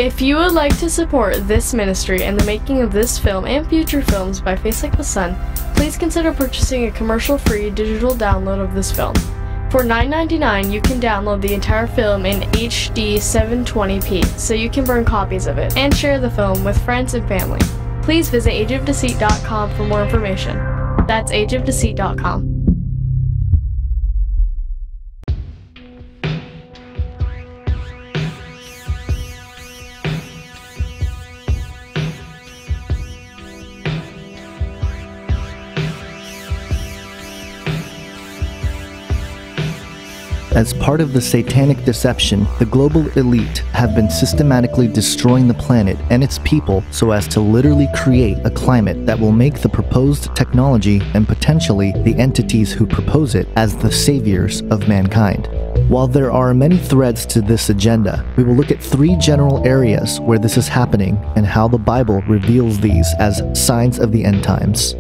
If you would like to support this ministry and the making of this film and future films by Face Like the Sun, please consider purchasing a commercial-free digital download of this film. For $9.99, you can download the entire film in HD 720p, so you can burn copies of it and share the film with friends and family. Please visit ageofdeceit.com for more information. That's ageofdeceit.com. As part of the satanic deception, the global elite have been systematically destroying the planet and its people so as to literally create a climate that will make the proposed technology and potentially the entities who propose it as the saviors of mankind. While there are many threads to this agenda, we will look at 3 general areas where this is happening and how the Bible reveals these as signs of the end times.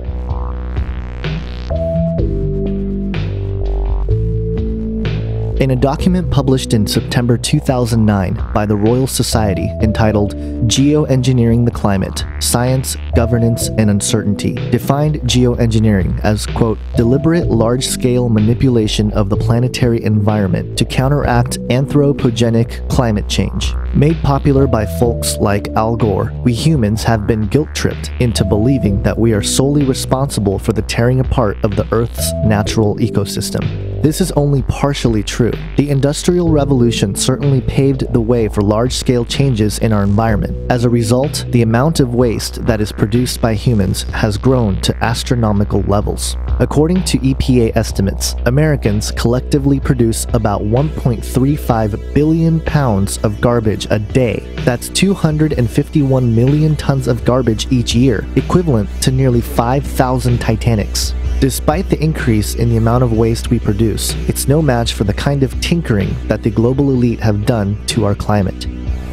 In a document published in September 2009 by the Royal Society entitled Geoengineering the Climate, Science, Governance, and Uncertainty, defined geoengineering as, quote, deliberate large-scale manipulation of the planetary environment to counteract anthropogenic climate change. Made popular by folks like Al Gore, we humans have been guilt-tripped into believing that we are solely responsible for the tearing apart of the Earth's natural ecosystem. This is only partially true. The Industrial Revolution certainly paved the way for large-scale changes in our environment. As a result, the amount of waste that is produced by humans has grown to astronomical levels. According to EPA estimates, Americans collectively produce about 1.35 billion pounds of garbage a day. That's 251 million tons of garbage each year, equivalent to nearly 5,000 Titanics. Despite the increase in the amount of waste we produce, it's no match for the kind of tinkering that the global elite have done to our climate.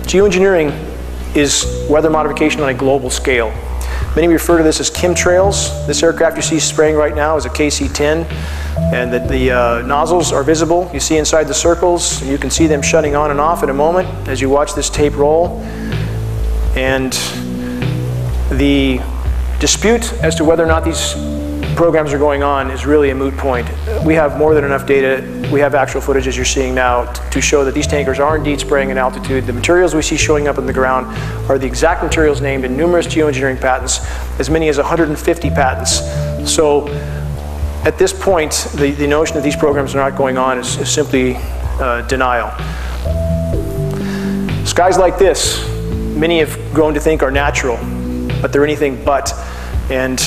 Geoengineering is weather modification on a global scale. Many refer to this as chemtrails. This aircraft you see spraying right now is a KC-10, and the nozzles are visible. You see inside the circles, and you can see them shutting on and off in a moment as you watch this tape roll. And the dispute as to whether or not these programs are going on is really a moot point. We have more than enough data. We have actual footage, as you're seeing now, to show that these tankers are indeed spraying at altitude. The materials we see showing up in the ground are the exact materials named in numerous geoengineering patents, as many as 150 patents. So at this point, the notion that these programs are not going on is simply denial. Skies like this, many have grown to think are natural, but they're anything but. And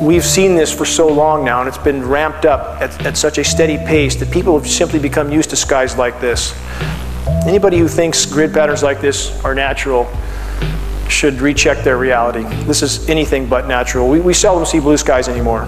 we've seen this for so long now, and it's been ramped up at such a steady pace that people have simply become used to skies like this. Anybody who thinks grid patterns like this are natural should recheck their reality. This is anything but natural. We seldom see blue skies anymore.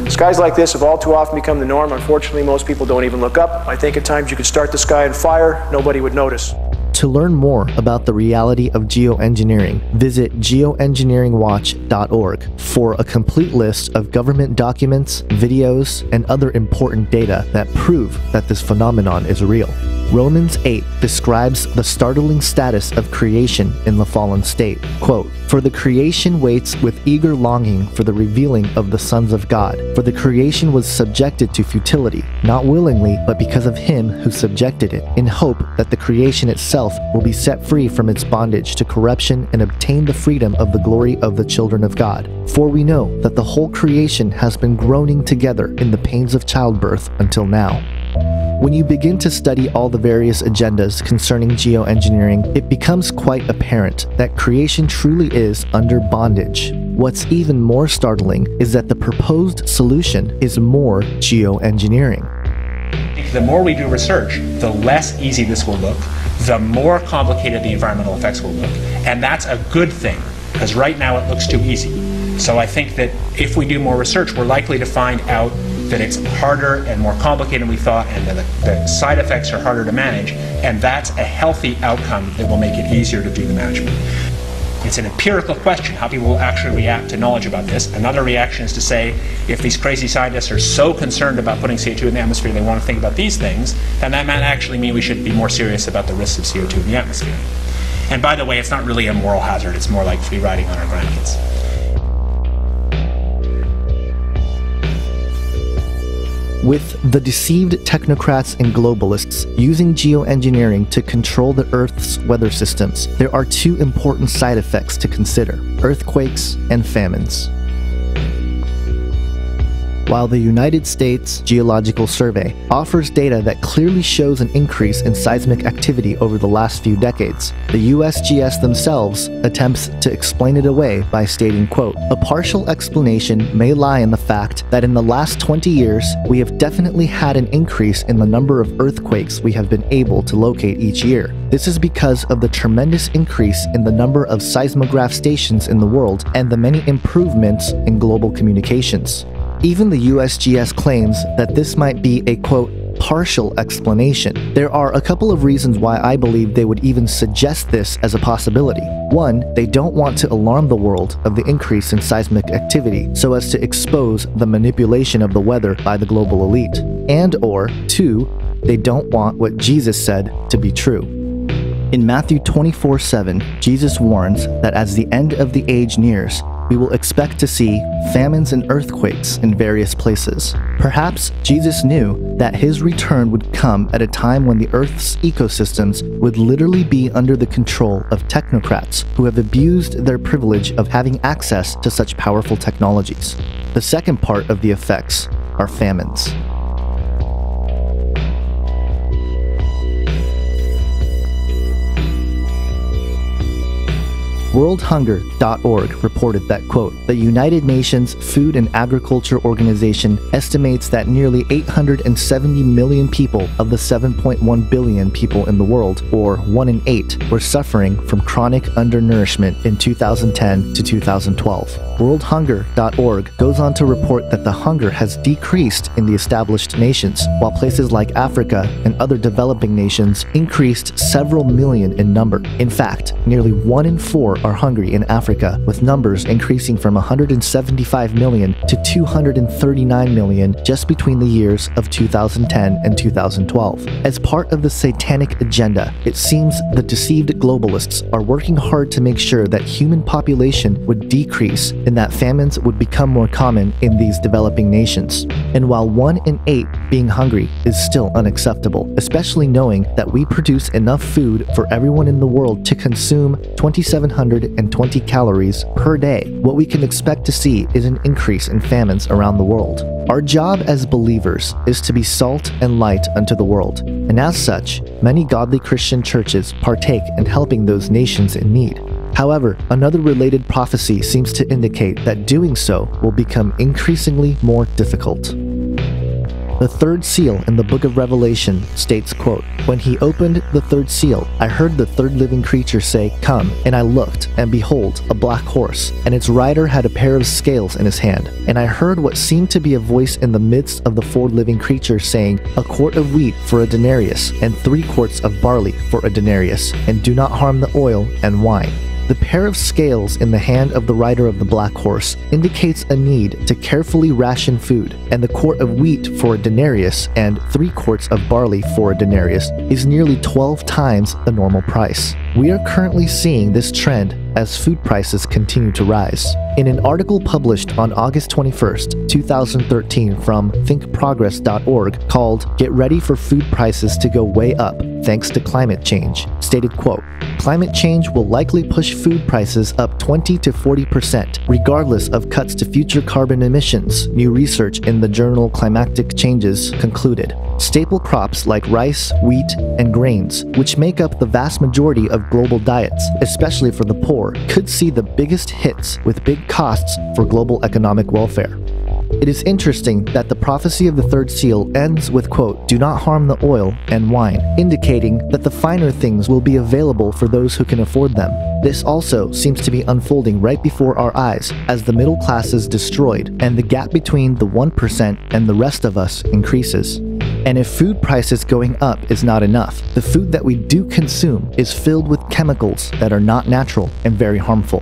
Skies like this have all too often become the norm. Unfortunately, most people don't even look up. I think at times you could start the sky on fire, nobody would notice. To learn more about the reality of geoengineering, visit geoengineeringwatch.org for a complete list of government documents, videos, and other important data that prove that this phenomenon is real. Romans 8 describes the startling status of creation in the fallen state. Quote, "For the creation waits with eager longing for the revealing of the sons of God. For the creation was subjected to futility, not willingly, but because of him who subjected it, in hope that the creation itself will be set free from its bondage to corruption and obtain the freedom of the glory of the children of God. For we know that the whole creation has been groaning together in the pains of childbirth until now." When you begin to study all the various agendas concerning geoengineering, it becomes quite apparent that creation truly is under bondage. What's even more startling is that the proposed solution is more geoengineering. The more we do research, the less easy this will look, the more complicated the environmental effects will look, and that's a good thing, because right now it looks too easy. So I think that if we do more research, we're likely to find out that it's harder and more complicated than we thought, and that the side effects are harder to manage, and that's a healthy outcome that will make it easier to do the management. It's an empirical question, how people will actually react to knowledge about this. Another reaction is to say, if these crazy scientists are so concerned about putting CO2 in the atmosphere, they want to think about these things, then that might actually mean we should be more serious about the risks of CO2 in the atmosphere. And by the way, it's not really a moral hazard, it's more like free riding on our grandkids. With the deceived technocrats and globalists using geoengineering to control the Earth's weather systems, there are two important side effects to consider: earthquakes and famines. While the United States Geological Survey offers data that clearly shows an increase in seismic activity over the last few decades, the USGS themselves attempts to explain it away by stating, quote, "A partial explanation may lie in the fact that in the last 20 years, we have definitely had an increase in the number of earthquakes we have been able to locate each year. This is because of the tremendous increase in the number of seismograph stations in the world and the many improvements in global communications." Even the USGS claims that this might be a, quote, partial explanation. There are a couple of reasons why I believe they would even suggest this as a possibility. One, they don't want to alarm the world of the increase in seismic activity so as to expose the manipulation of the weather by the global elite. And or, two, they don't want what Jesus said to be true. In Matthew 24:7, Jesus warns that as the end of the age nears, we will expect to see famines and earthquakes in various places. Perhaps Jesus knew that his return would come at a time when the Earth's ecosystems would literally be under the control of technocrats who have abused their privilege of having access to such powerful technologies. The second part of the effects are famines. WorldHunger.org reported that, quote, "The United Nations Food and Agriculture Organization estimates that nearly 870 million people of the 7.1 billion people in the world, or 1 in 8, were suffering from chronic undernourishment in 2010 to 2012. WorldHunger.org goes on to report that the hunger has decreased in the established nations, while places like Africa and other developing nations increased several million in number. In fact, nearly 1 in 4 are hungry in Africa, with numbers increasing from 175 million to 239 million just between the years of 2010 and 2012. As part of the satanic agenda, it seems the deceived globalists are working hard to make sure that human population would decrease and that famines would become more common in these developing nations. And while 1 in 8 being hungry is still unacceptable, especially knowing that we produce enough food for everyone in the world to consume 2,720 calories per day, what we can expect to see is an increase in famines around the world. Our job as believers is to be salt and light unto the world, and as such, many godly Christian churches partake in helping those nations in need. However, another related prophecy seems to indicate that doing so will become increasingly more difficult. The third seal in the book of Revelation states, quote, "When he opened the third seal, I heard the third living creature say, 'Come,' and I looked, and behold, a black horse, and its rider had a pair of scales in his hand. And I heard what seemed to be a voice in the midst of the four living creatures saying, 'A quart of wheat for a denarius, and 3 quarts of barley for a denarius, and do not harm the oil and wine.'" The pair of scales in the hand of the rider of the black horse indicates a need to carefully ration food, and the quart of wheat for a denarius and 3 quarts of barley for a denarius is nearly 12 times the normal price. We are currently seeing this trend as food prices continue to rise. In an article published on August 21st, 2013 from thinkprogress.org called "Get Ready for Food Prices to Go Way Up Thanks to Climate Change," stated, quote, "Climate change will likely push food prices up 20 to 40%, regardless of cuts to future carbon emissions," new research in the journal Climatic Changes concluded. Staple crops like rice, wheat, and grains, which make up the vast majority of global diets, especially for the poor, could see the biggest hits with big costs for global economic welfare. It is interesting that the prophecy of the third seal ends with, quote, "Do not harm the oil and wine," indicating that the finer things will be available for those who can afford them. This also seems to be unfolding right before our eyes as the middle class is destroyed and the gap between the 1% and the rest of us increases. And if food prices going up is not enough, the food that we do consume is filled with chemicals that are not natural and very harmful.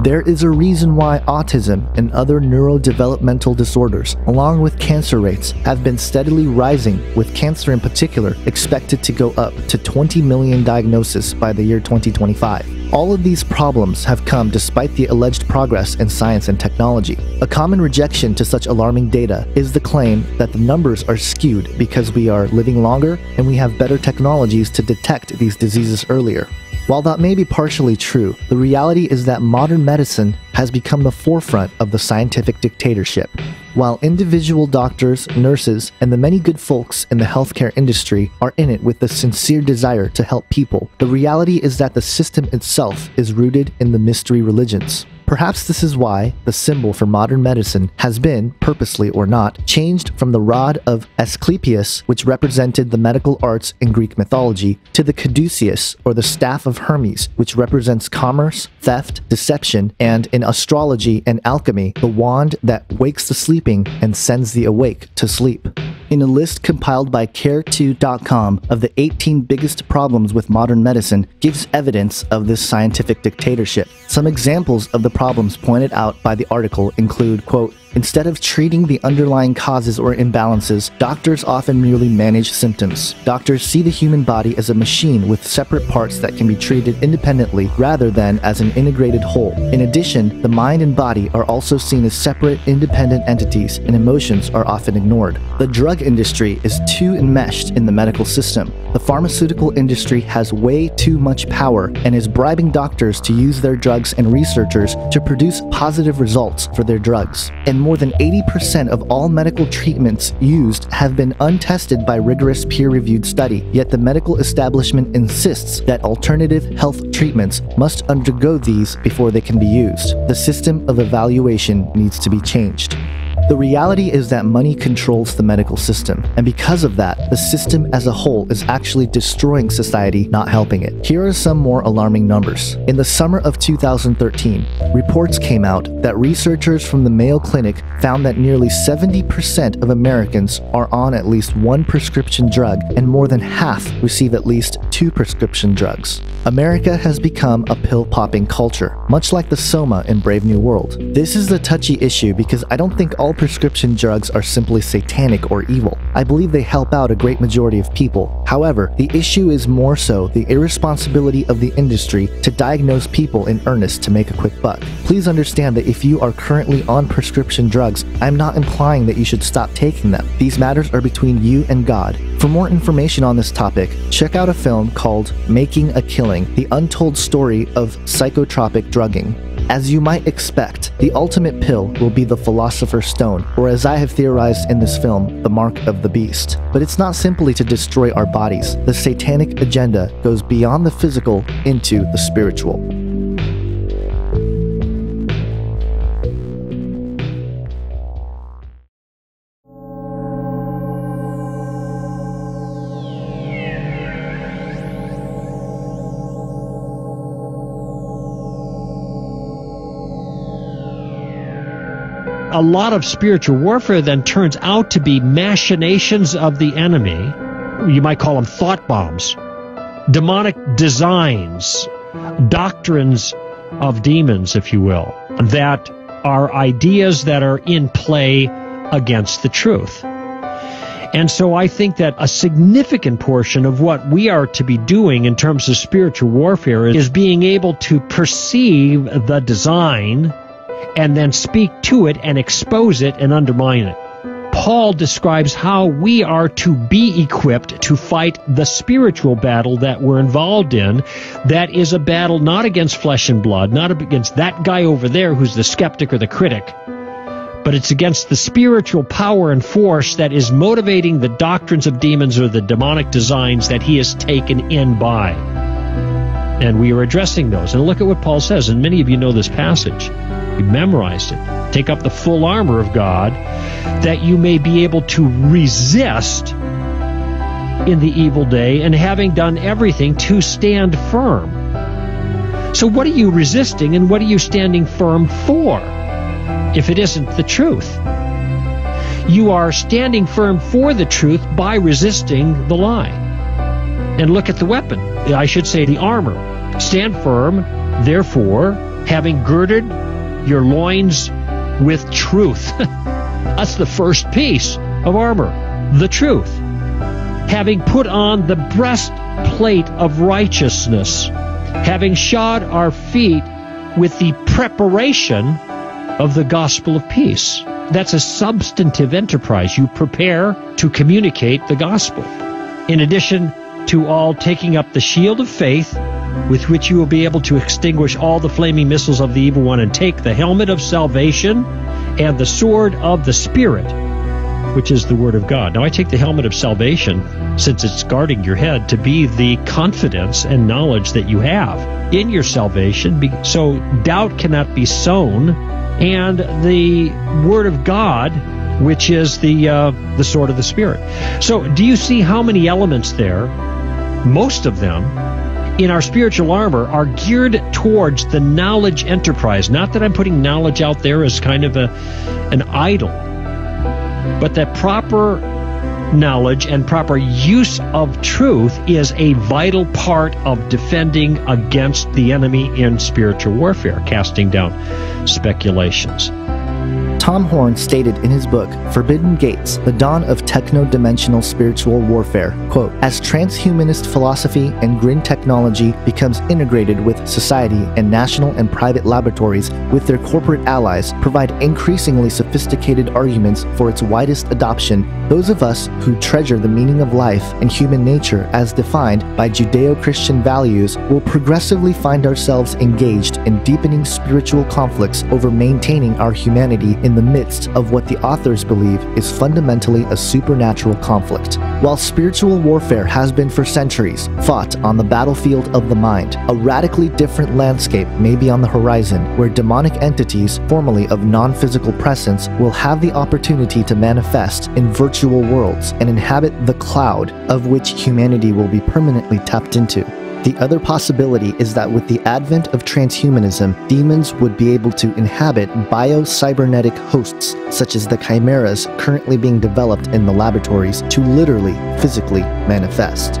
There is a reason why autism and other neurodevelopmental disorders, along with cancer rates, have been steadily rising, with cancer in particular expected to go up to 20 million diagnoses by the year 2025. All of these problems have come despite the alleged progress in science and technology. A common rejection to such alarming data is the claim that the numbers are skewed because we are living longer and we have better technologies to detect these diseases earlier. While that may be partially true, the reality is that modern medicine has become the forefront of the scientific dictatorship. While individual doctors, nurses, and the many good folks in the healthcare industry are in it with a sincere desire to help people, the reality is that the system itself is rooted in the mystery religions. Perhaps this is why the symbol for modern medicine has been, purposely or not, changed from the rod of Asclepius, which represented the medical arts in Greek mythology, to the caduceus, or the staff of Hermes, which represents commerce, theft, deception, and in astrology and alchemy, the wand that wakes the sleeping and sends the awake to sleep. In a list compiled by Care2.com of the 18 biggest problems with modern medicine gives evidence of this scientific dictatorship. Some examples of the problems pointed out by the article include, quote, "Instead of treating the underlying causes or imbalances, doctors often merely manage symptoms. Doctors see the human body as a machine with separate parts that can be treated independently rather than as an integrated whole. In addition, the mind and body are also seen as separate, independent entities, and emotions are often ignored. The drug industry is too enmeshed in the medical system. The pharmaceutical industry has way too much power and is bribing doctors to use their drugs and researchers to produce positive results for their drugs. And more than 80% of all medical treatments used have been untested by rigorous peer-reviewed study, yet the medical establishment insists that alternative health treatments must undergo these before they can be used. The system of evaluation needs to be changed. The reality is that money controls the medical system, and because of that, the system as a whole is actually destroying society, not helping it. Here are some more alarming numbers. In the summer of 2013, reports came out that researchers from the Mayo Clinic found that nearly 70% of Americans are on at least one prescription drug, and more than half receive at least 2 prescription drugs. America has become a pill-popping culture, much like the Soma in Brave New World. This is a touchy issue because I don't think all prescription drugs are simply satanic or evil. I believe they help out a great majority of people. However, the issue is more so the irresponsibility of the industry to diagnose people in earnest to make a quick buck. Please understand that if you are currently on prescription drugs, I'm not implying that you should stop taking them. These matters are between you and God. For more information on this topic, check out a film called Making a Killing: The Untold Story of Psychotropic Drugging. As you might expect, the ultimate pill will be the Philosopher's Stone, or as I have theorized in this film, the Mark of the Beast. But it's not simply to destroy our bodies. The satanic agenda goes beyond the physical into the spiritual. a lot of spiritual warfare then turns out to be machinations of the enemy. You might call them thought bombs, demonic designs, doctrines of demons, if you will, that are ideas that are in play against the truth. And so I think that a significant portion of what we are to be doing in terms of spiritual warfare is being able to perceive the design and then speak to it and expose it and undermine it. Paul describes how we are to be equipped to fight the spiritual battle that we're involved in. That is a battle not against flesh and blood, not against that guy over there who's the skeptic or the critic, but it's against the spiritual power and force that is motivating the doctrines of demons or the demonic designs that he is taken in by. And we are addressing those. And look at what Paul says, and many of you know this passage. You've memorized it. Take up the full armor of God, that you may be able to resist in the evil day, and having done everything, to stand firm. So what are you resisting, and what are you standing firm for, if it isn't the truth? You are standing firm for the truth by resisting the lie. And look at the weapon. I should say the armor. Stand firm, therefore, having girded your loins with truth. That's the first piece of armor, the truth. Having put on the breastplate of righteousness, having shod our feet with the preparation of the gospel of peace. That's a substantive enterprise. You prepare to communicate the gospel. In addition to all, taking up the shield of faith, with which you will be able to extinguish all the flaming missiles of the evil one, and take the helmet of salvation and the sword of the Spirit, which is the Word of God. Now, I take the helmet of salvation, since it's guarding your head, to be the confidence and knowledge that you have in your salvation, so doubt cannot be sown, and the Word of God, which is the sword of the Spirit. So do you see how many elements there? Most of them in our spiritual armor are geared towards the knowledge enterprise. Not that I'm putting knowledge out there as kind of an idol, but that proper knowledge and proper use of truth is a vital part of defending against the enemy in spiritual warfare, casting down speculations. Tom Horn stated in his book, Forbidden Gates, The Dawn of Techno-Dimensional Spiritual Warfare, quote, as transhumanist philosophy and grin technology becomes integrated with society, and national and private laboratories with their corporate allies provide increasingly sophisticated arguments for its widest adoption, those of us who treasure the meaning of life and human nature as defined by Judeo-Christian values will progressively find ourselves engaged in deepening spiritual conflicts over maintaining our humanity in the midst of what the authors believe is fundamentally a supernatural conflict. While spiritual warfare has been for centuries fought on the battlefield of the mind, a radically different landscape may be on the horizon, where demonic entities, formerly of non-physical presence, will have the opportunity to manifest in virtual worlds and inhabit the cloud of which humanity will be permanently tapped into. The other possibility is that with the advent of transhumanism, demons would be able to inhabit bio-cybernetic hosts, such as the chimeras currently being developed in the laboratories, to literally, physically manifest.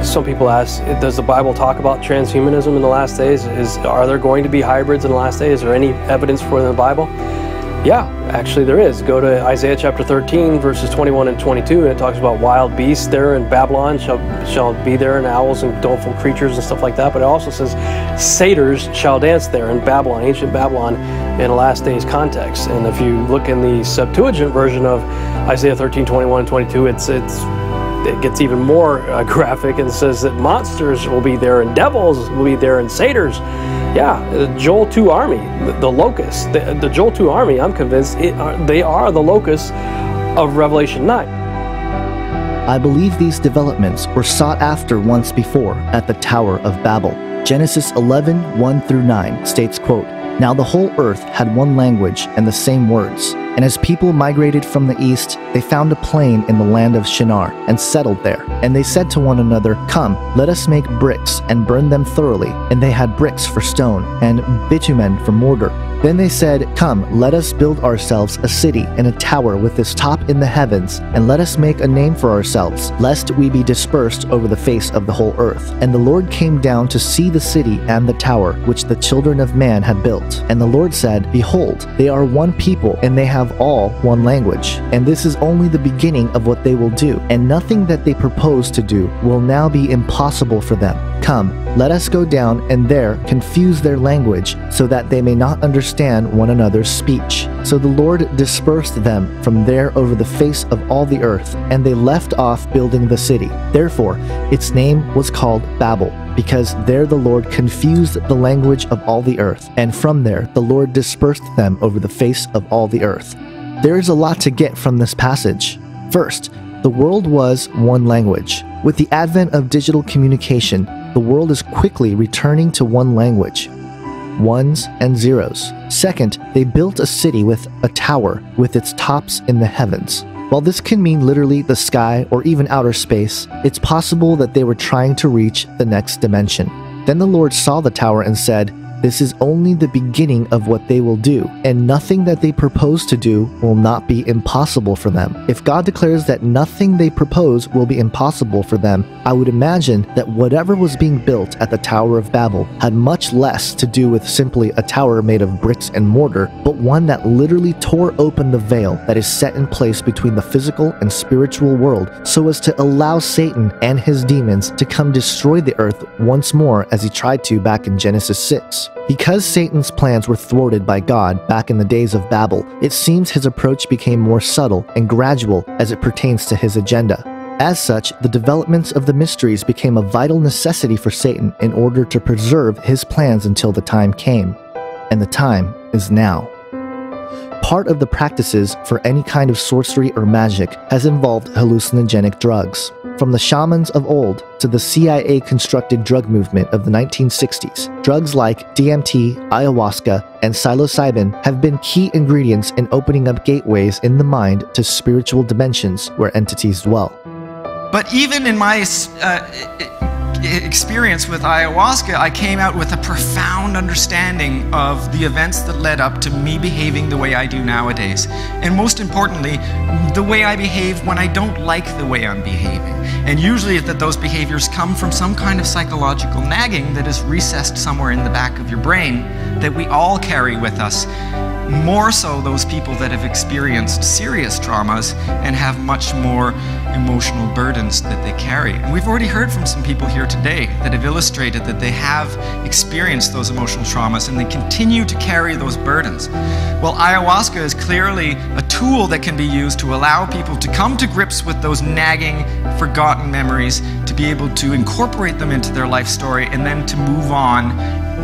Some people ask, does the Bible talk about transhumanism in the last days? Are there going to be hybrids in the last days? Is there any evidence for it in the Bible? Yeah, actually there is. Go to Isaiah chapter 13, verses 21 and 22, and it talks about wild beasts there in Babylon shall be there, and owls and doleful creatures and stuff like that. But it also says satyrs shall dance there in Babylon, ancient Babylon, in a last days context. And if you look in the Septuagint version of Isaiah 13, 21 and 22, it gets even more graphic, and says that monsters will be there, and devils will be there, and satyrs. Yeah, the Joel 2 army, the locusts. The Joel 2 army, I'm convinced, they are the locusts of Revelation 9. I believe these developments were sought after once before at the Tower of Babel. Genesis 11, 1 through 9 states, quote, now the whole earth had one language and the same words. And as people migrated from the east, they found a plain in the land of Shinar and settled there. And they said to one another, come, let us make bricks and burn them thoroughly. And they had bricks for stone and bitumen for mortar. Then they said, "Come, let us build ourselves a city and a tower with its top in the heavens, and let us make a name for ourselves, lest we be dispersed over the face of the whole earth." And the Lord came down to see the city and the tower, which the children of man had built. And the Lord said, "Behold, they are one people, and they have all one language. And this is only the beginning of what they will do, and nothing that they propose to do will now be impossible for them. Come, let us go down and there confuse their language, so that they may not understand one another's speech." So the Lord dispersed them from there over the face of all the earth, and they left off building the city. Therefore, its name was called Babel, because there the Lord confused the language of all the earth, and from there the Lord dispersed them over the face of all the earth. There is a lot to get from this passage. First, the world was one language. With the advent of digital communication, the world is quickly returning to one language. Ones and zeros. Second, they built a city with a tower with its tops in the heavens. While this can mean literally the sky or even outer space, it's possible that they were trying to reach the next dimension. Then the Lord saw the tower and said, "This is only the beginning of what they will do, and nothing that they propose to do will not be impossible for them." If God declares that nothing they propose will be impossible for them, I would imagine that whatever was being built at the Tower of Babel had much less to do with simply a tower made of bricks and mortar, but one that literally tore open the veil that is set in place between the physical and spiritual world, so as to allow Satan and his demons to come destroy the earth once more, as he tried to back in Genesis 6. Because Satan's plans were thwarted by God back in the days of Babel, it seems his approach became more subtle and gradual as it pertains to his agenda. As such, the developments of the mysteries became a vital necessity for Satan in order to preserve his plans until the time came. And the time is now. Part of the practices for any kind of sorcery or magic has involved hallucinogenic drugs. From the shamans of old to the CIA-constructed drug movement of the 1960s, drugs like DMT, ayahuasca, and psilocybin have been key ingredients in opening up gateways in the mind to spiritual dimensions where entities dwell. But even in my experience with ayahuasca, I came out with a profound understanding of the events that led up to me behaving the way I do nowadays. And most importantly, the way I behave when I don't like the way I'm behaving. And usually that those behaviors come from some kind of psychological nagging that is recessed somewhere in the back of your brain that we all carry with us. More so those people that have experienced serious traumas and have much more emotional burdens that they carry. And we've already heard from some people here today that have illustrated that they have experienced those emotional traumas and they continue to carry those burdens. Well, ayahuasca is clearly a tool that can be used to allow people to come to grips with those nagging, forgotten memories, to be able to incorporate them into their life story and then to move on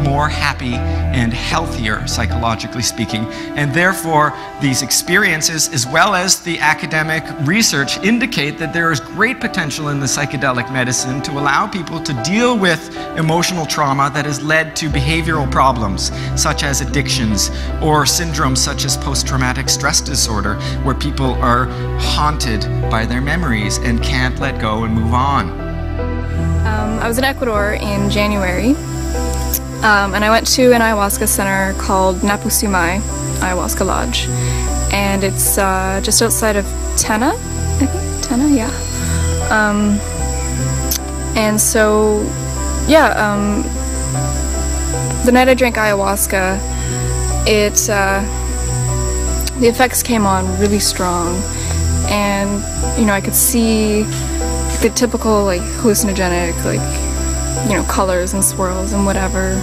more happy and healthier, psychologically speaking. And therefore, these experiences, as well as the academic research, indicate that there is great potential in the psychedelic medicine to allow people to deal with emotional trauma that has led to behavioral problems, such as addictions, or syndromes such as post-traumatic stress disorder, where people are haunted by their memories and can't let go and move on. I was in Ecuador in January. And I went to an ayahuasca center called Napusumai Ayahuasca Lodge, and it's just outside of Tena, I think, Tena, yeah. And so, yeah, the night I drank ayahuasca, the effects came on really strong, and, you know, I could see the typical, like, hallucinogenic, like, you know, colors and swirls and whatever,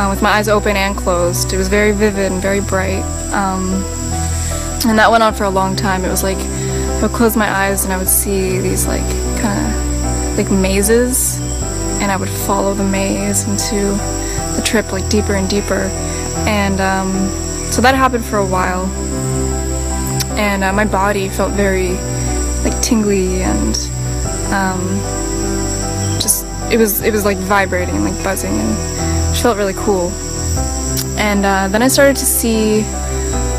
with my eyes open and closed. It was very vivid and very bright, and that went on for a long time. It was like I would close my eyes and I would see these like kind of like mazes, and I would follow the maze into the trip like deeper and deeper, and so that happened for a while, and my body felt very like tingly and it was like vibrating, like buzzing, and it felt really cool. And then I started to see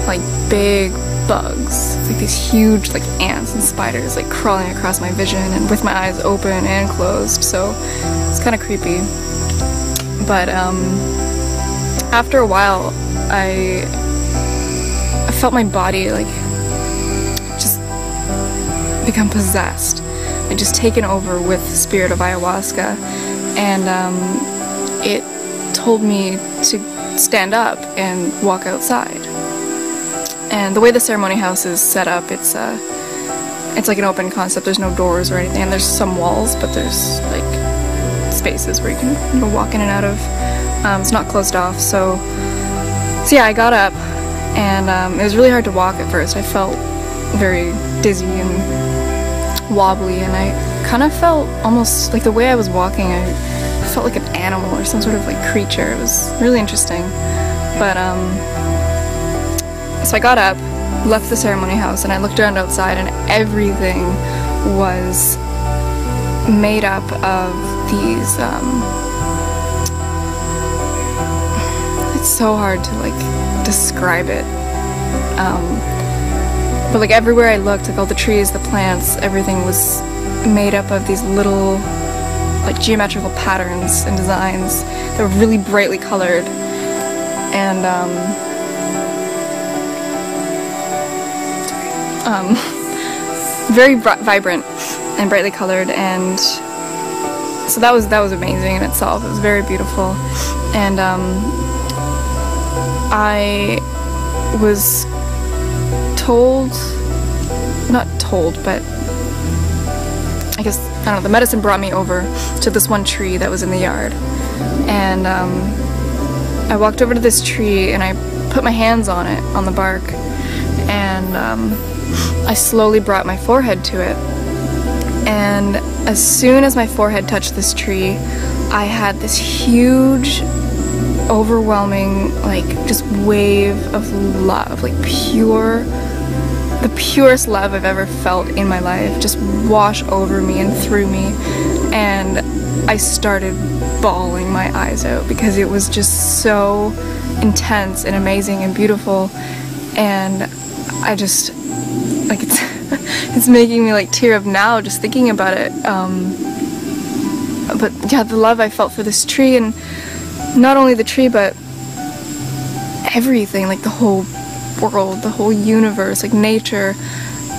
like big bugs, like these huge like ants and spiders like crawling across my vision and with my eyes open and closed, so it's kind of creepy. But after a while I felt my body like just become possessed, like just taken over with the spirit of ayahuasca, and it told me to stand up and walk outside. And the way the ceremony house is set up, it's like an open concept. There's no doors or anything, and there's some walls, but there's like spaces where you can walk in and out of. It's not closed off, so yeah, I got up, and it was really hard to walk at first. I felt very dizzy and wobbly, and I kind of felt almost like the way I was walking, I felt like an animal or some sort of like creature. It was really interesting. But so I got up, left the ceremony house, and I looked around outside, and everything was made up of these it's so hard to like describe it, but like everywhere I looked, like all the trees, the plants, everything was made up of these little like geometrical patterns and designs that were really brightly colored, and very vibrant and brightly colored, and so that was amazing in itself. It was very beautiful, and I was told, not told, but I guess, I don't know, the medicine brought me over to this one tree that was in the yard, and I walked over to this tree and I put my hands on it, on the bark, and I slowly brought my forehead to it, and as soon as my forehead touched this tree, I had this huge, overwhelming, like, just wave of love, like the purest love I've ever felt in my life, just wash over me and through me, and I started bawling my eyes out because it was just so intense and amazing and beautiful, and I just, like, it's making me like tear up now just thinking about it. But yeah, the love I felt for this tree, and not only the tree, but everything, like the whole world, the whole universe, like nature,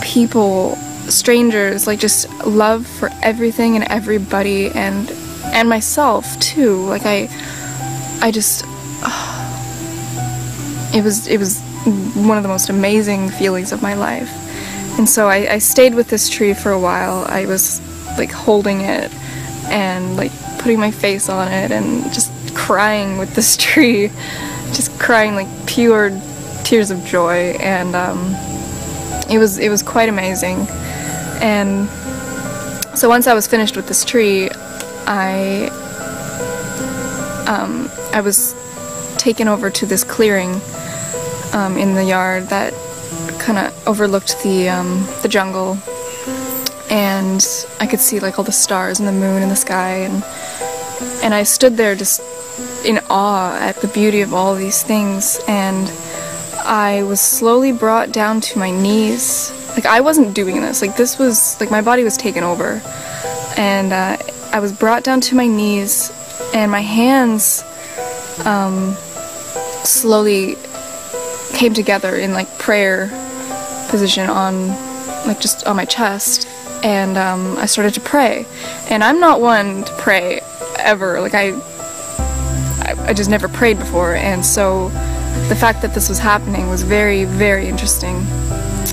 people, strangers, like just love for everything and everybody, and myself too. Like I just, it was one of the most amazing feelings of my life. And so I stayed with this tree for a while. I was like holding it and like putting my face on it and just crying with this tree, just crying like pure tears of joy, and it was quite amazing. And so once I was finished with this tree, I was taken over to this clearing in the yard that kind of overlooked the jungle, and I could see like all the stars and the moon and the sky, and I stood there just in awe at the beauty of all these things, and I was slowly brought down to my knees. Like, I wasn't doing this, like this was, like, my body was taken over, and I was brought down to my knees, and my hands slowly came together in like prayer position on, like, just on my chest, and I started to pray. And I'm not one to pray ever, like I just never prayed before, and so the fact that this was happening was very, very interesting.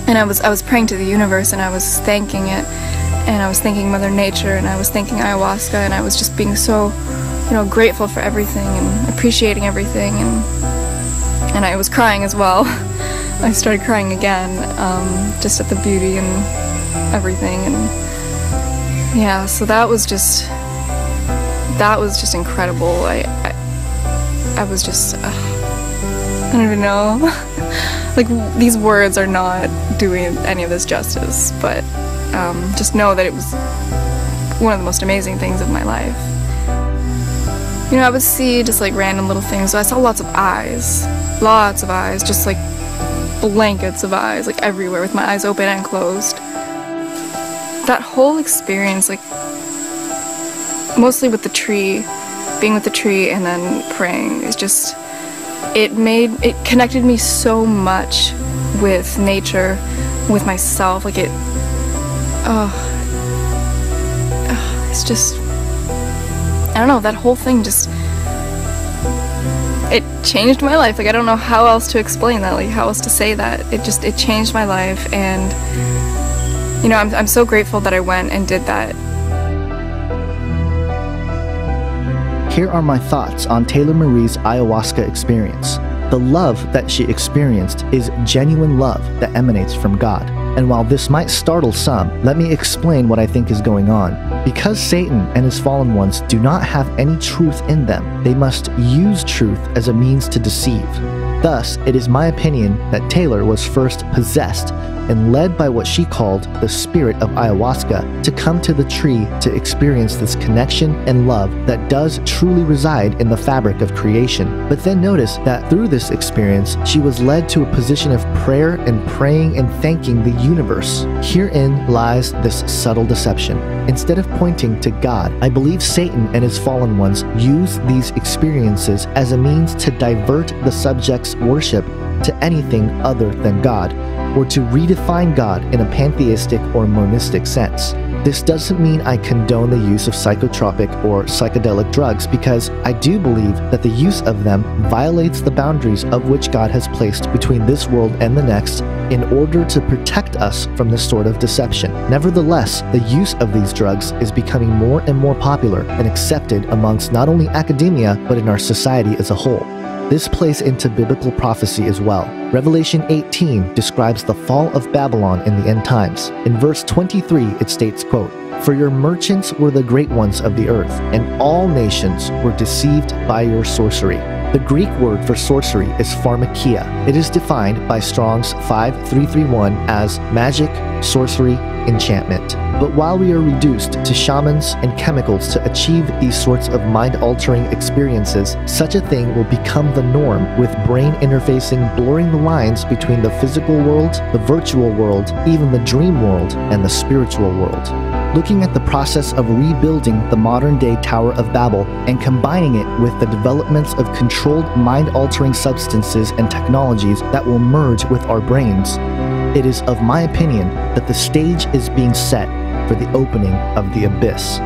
And I was praying to the universe, and I was thanking it, and I was thanking Mother Nature, and I was thanking ayahuasca, and I was just being so, grateful for everything and appreciating everything, and I was crying as well. I started crying again, just at the beauty and everything, and yeah, so that was just incredible. I was just, I don't even know, like, these words are not doing any of this justice, but just know that it was one of the most amazing things of my life. I would see just like random little things. So I saw lots of eyes, just like blankets of eyes, like everywhere, with my eyes open and closed. That whole experience, like, mostly with the tree, being with the tree and then praying, is just, it connected me so much with nature, with myself. Like it's just, I don't know, that whole thing just, it changed my life. Like, I don't know how else to explain that, like how else to say that. It changed my life, and you know, I'm so grateful that I went and did that. Here are my thoughts on Taylor Marie's ayahuasca experience. The love that she experienced is genuine love that emanates from God. And while this might startle some, let me explain what I think is going on. Because Satan and his fallen ones do not have any truth in them, they must use truth as a means to deceive. Thus, it is my opinion that Taylor was first possessed and led by what she called the spirit of ayahuasca to come to the tree to experience this connection and love that does truly reside in the fabric of creation. But then notice that through this experience, she was led to a position of prayer and praying and thanking the universe. Herein lies this subtle deception. Instead of pointing to God, I believe Satan and his fallen ones use these experiences as a means to divert the subject's worship to anything other than God, or to redefine God in a pantheistic or monistic sense. This doesn't mean I condone the use of psychotropic or psychedelic drugs, because I do believe that the use of them violates the boundaries of which God has placed between this world and the next in order to protect us from this sort of deception. Nevertheless, the use of these drugs is becoming more and more popular and accepted amongst not only academia, but in our society as a whole. This plays into biblical prophecy as well. Revelation 18 describes the fall of Babylon in the end times. In verse 23, it states, quote, "For your merchants were the great ones of the earth, and all nations were deceived by your sorcery." The Greek word for sorcery is pharmakia. It is defined by Strong's 5331 as magic, sorcery, enchantment. But while we are reduced to shamans and chemicals to achieve these sorts of mind-altering experiences, such a thing will become the norm, with brain interfacing blurring the lines between the physical world, the virtual world, even the dream world, and the spiritual world. Looking at the process of rebuilding the modern-day Tower of Babel and combining it with the developments of controlled mind-altering substances and technologies that will merge with our brains, it is of my opinion that the stage is being set for the opening of the abyss.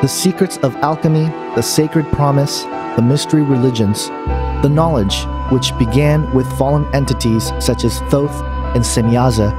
The secrets of alchemy, the sacred promise, the mystery religions, the knowledge which began with fallen entities such as Thoth and Semyaza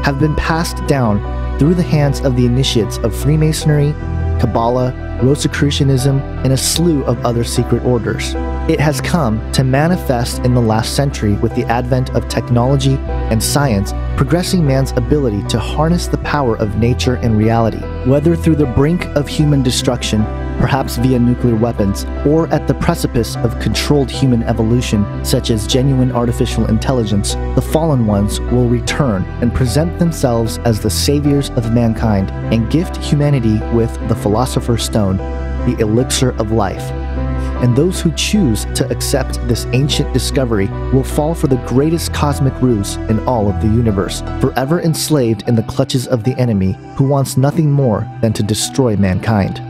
have been passed down through the hands of the initiates of Freemasonry, Kabbalah, Rosicrucianism, and a slew of other secret orders. It has come to manifest in the last century with the advent of technology and science, progressing man's ability to harness the power of nature and reality, whether through the brink of human destruction, perhaps via nuclear weapons, or at the precipice of controlled human evolution, such as genuine artificial intelligence. The fallen ones will return and present themselves as the saviors of mankind and gift humanity with the philosopher's stone, the elixir of life. And those who choose to accept this ancient discovery will fall for the greatest cosmic ruse in all of the universe, forever enslaved in the clutches of the enemy, who wants nothing more than to destroy mankind.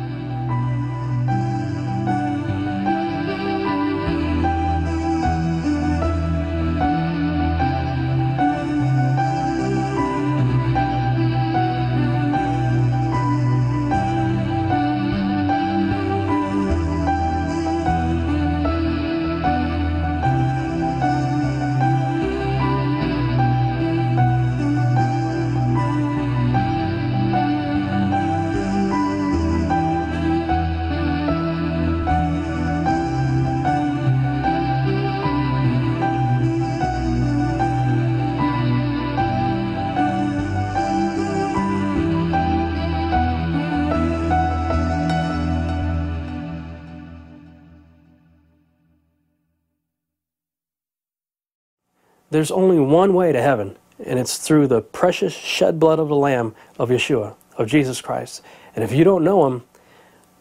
There's only one way to heaven, and it's through the precious shed blood of the Lamb of Yeshua, of Jesus Christ. And if you don't know Him,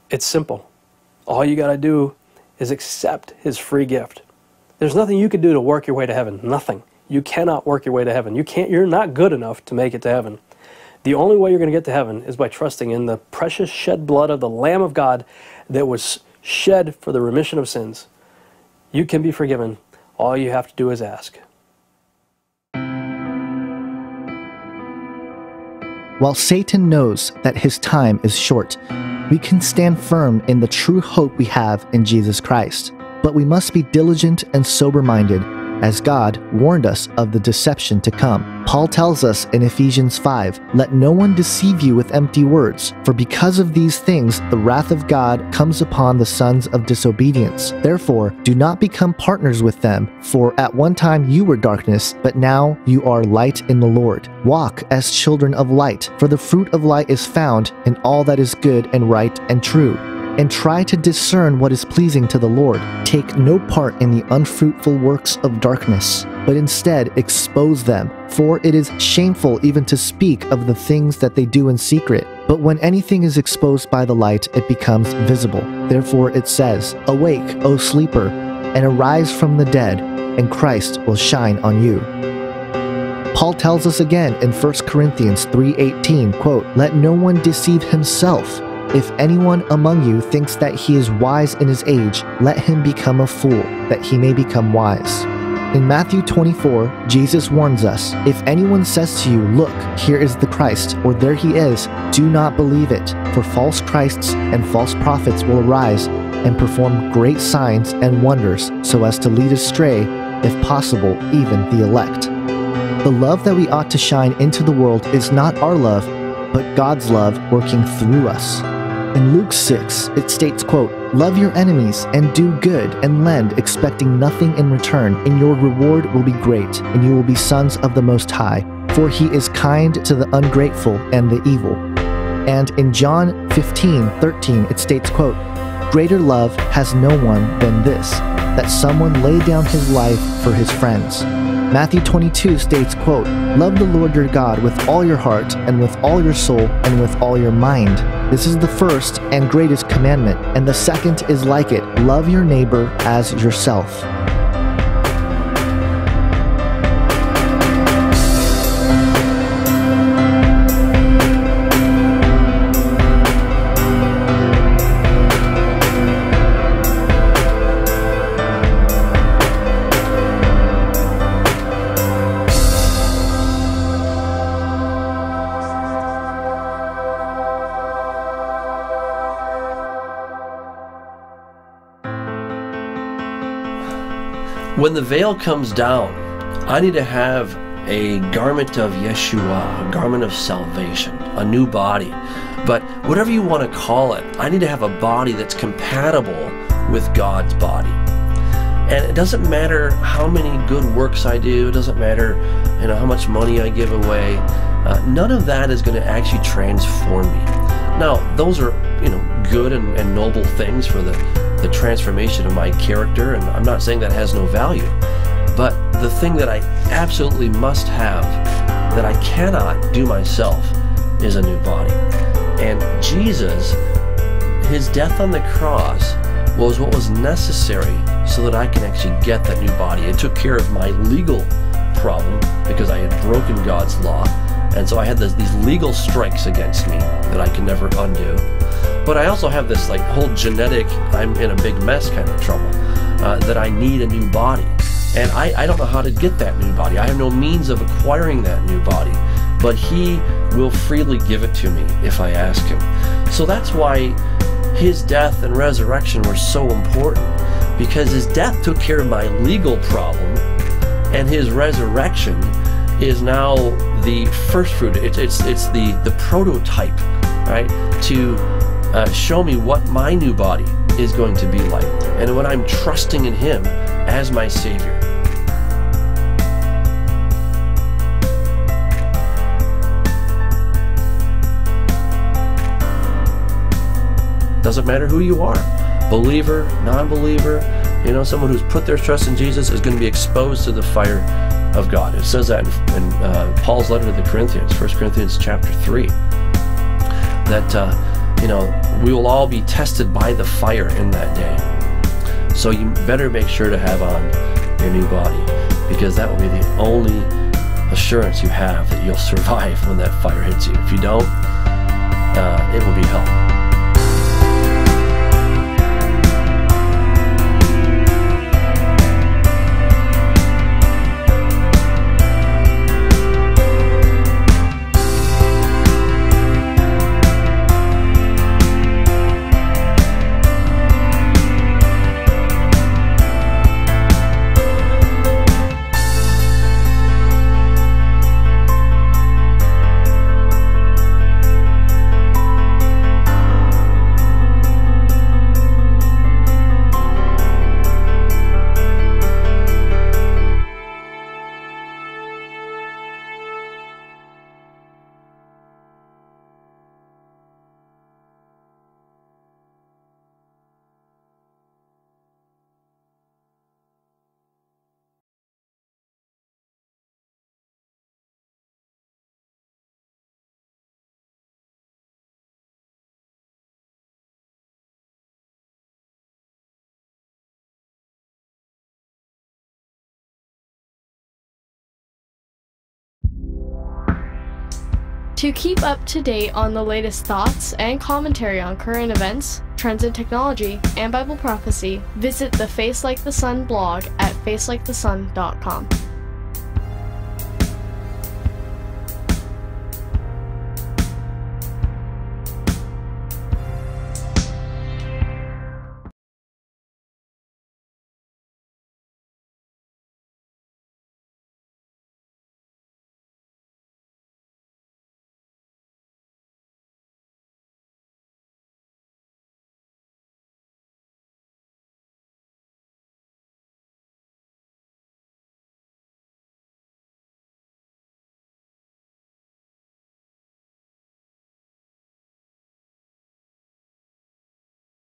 it's simple. All you got to do is accept His free gift. There's nothing you can do to work your way to heaven. Nothing. You cannot work your way to heaven. You're not good enough to make it to heaven. The only way you're going to get to heaven is by trusting in the precious shed blood of the Lamb of God that was shed for the remission of sins. You can be forgiven. All you have to do is ask. While Satan knows that his time is short, we can stand firm in the true hope we have in Jesus Christ. But we must be diligent and sober-minded, as God warned us of the deception to come. Paul tells us in Ephesians 5, "Let no one deceive you with empty words, for because of these things the wrath of God comes upon the sons of disobedience. Therefore, do not become partners with them, for at one time you were darkness, but now you are light in the Lord. Walk as children of light, for the fruit of light is found in all that is good and right and true. And try to discern what is pleasing to the Lord. Take no part in the unfruitful works of darkness, but instead expose them. For it is shameful even to speak of the things that they do in secret. But when anything is exposed by the light, it becomes visible. Therefore it says, 'Awake, O sleeper, and arise from the dead, and Christ will shine on you.'" Paul tells us again in 1 Corinthians 3:18, quote, "Let no one deceive himself. If anyone among you thinks that he is wise in his age, let him become a fool, that he may become wise." In Matthew 24, Jesus warns us, "If anyone says to you, 'Look, here is the Christ,' or 'There he is,' do not believe it, for false Christs and false prophets will arise and perform great signs and wonders so as to lead astray, if possible, even the elect." The love that we ought to shine into the world is not our love, but God's love working through us. In Luke 6, it states, quote, "Love your enemies and do good and lend, expecting nothing in return, and your reward will be great, and you will be sons of the Most High, for he is kind to the ungrateful and the evil." And in John 15:13, it states, quote, "Greater love has no one than this, that someone lay down his life for his friends." Matthew 22 states, quote, "Love the Lord your God with all your heart and with all your soul and with all your mind. This is the first and greatest commandment, and the second is like it, love your neighbor as yourself." When the veil comes down, I need to have a garment of Yeshua, a garment of salvation, a new body. But whatever you want to call it, I need to have a body that's compatible with God's body. And it doesn't matter how many good works I do, it doesn't matter how much money I give away, none of that is going to actually transform me. Now, those are good and noble things for the transformation of my character, and I'm not saying that has no value, but the thing that I absolutely must have, that I cannot do myself, is a new body. And Jesus, his death on the cross was what was necessary so that I can actually get that new body. It took care of my legal problem because I had broken God's law, and so I had these legal strikes against me that I can never undo. But I also have this whole genetic, I'm in a big mess kind of trouble, that I need a new body. And I don't know how to get that new body. I have no means of acquiring that new body, but he will freely give it to me if I ask him. So that's why his death and resurrection were so important, because his death took care of my legal problem, and his resurrection is now the first fruit. It's the prototype, right, to show me what my new body is going to be like, and when I'm trusting in him as my Savior. Doesn't matter who you are, believer, non-believer, someone who's put their trust in Jesus is going to be exposed to the fire of God. It says that in Paul's letter to the Corinthians, 1 Corinthians chapter 3, that we will all be tested by the fire in that day. So you better make sure to have on your new body, because that will be the only assurance you have that you'll survive when that fire hits you. If you don't, it will be hell. To keep up to date on the latest thoughts and commentary on current events, trends in technology, and Bible prophecy, visit the Face Like the Sun blog at facelikethesun.com.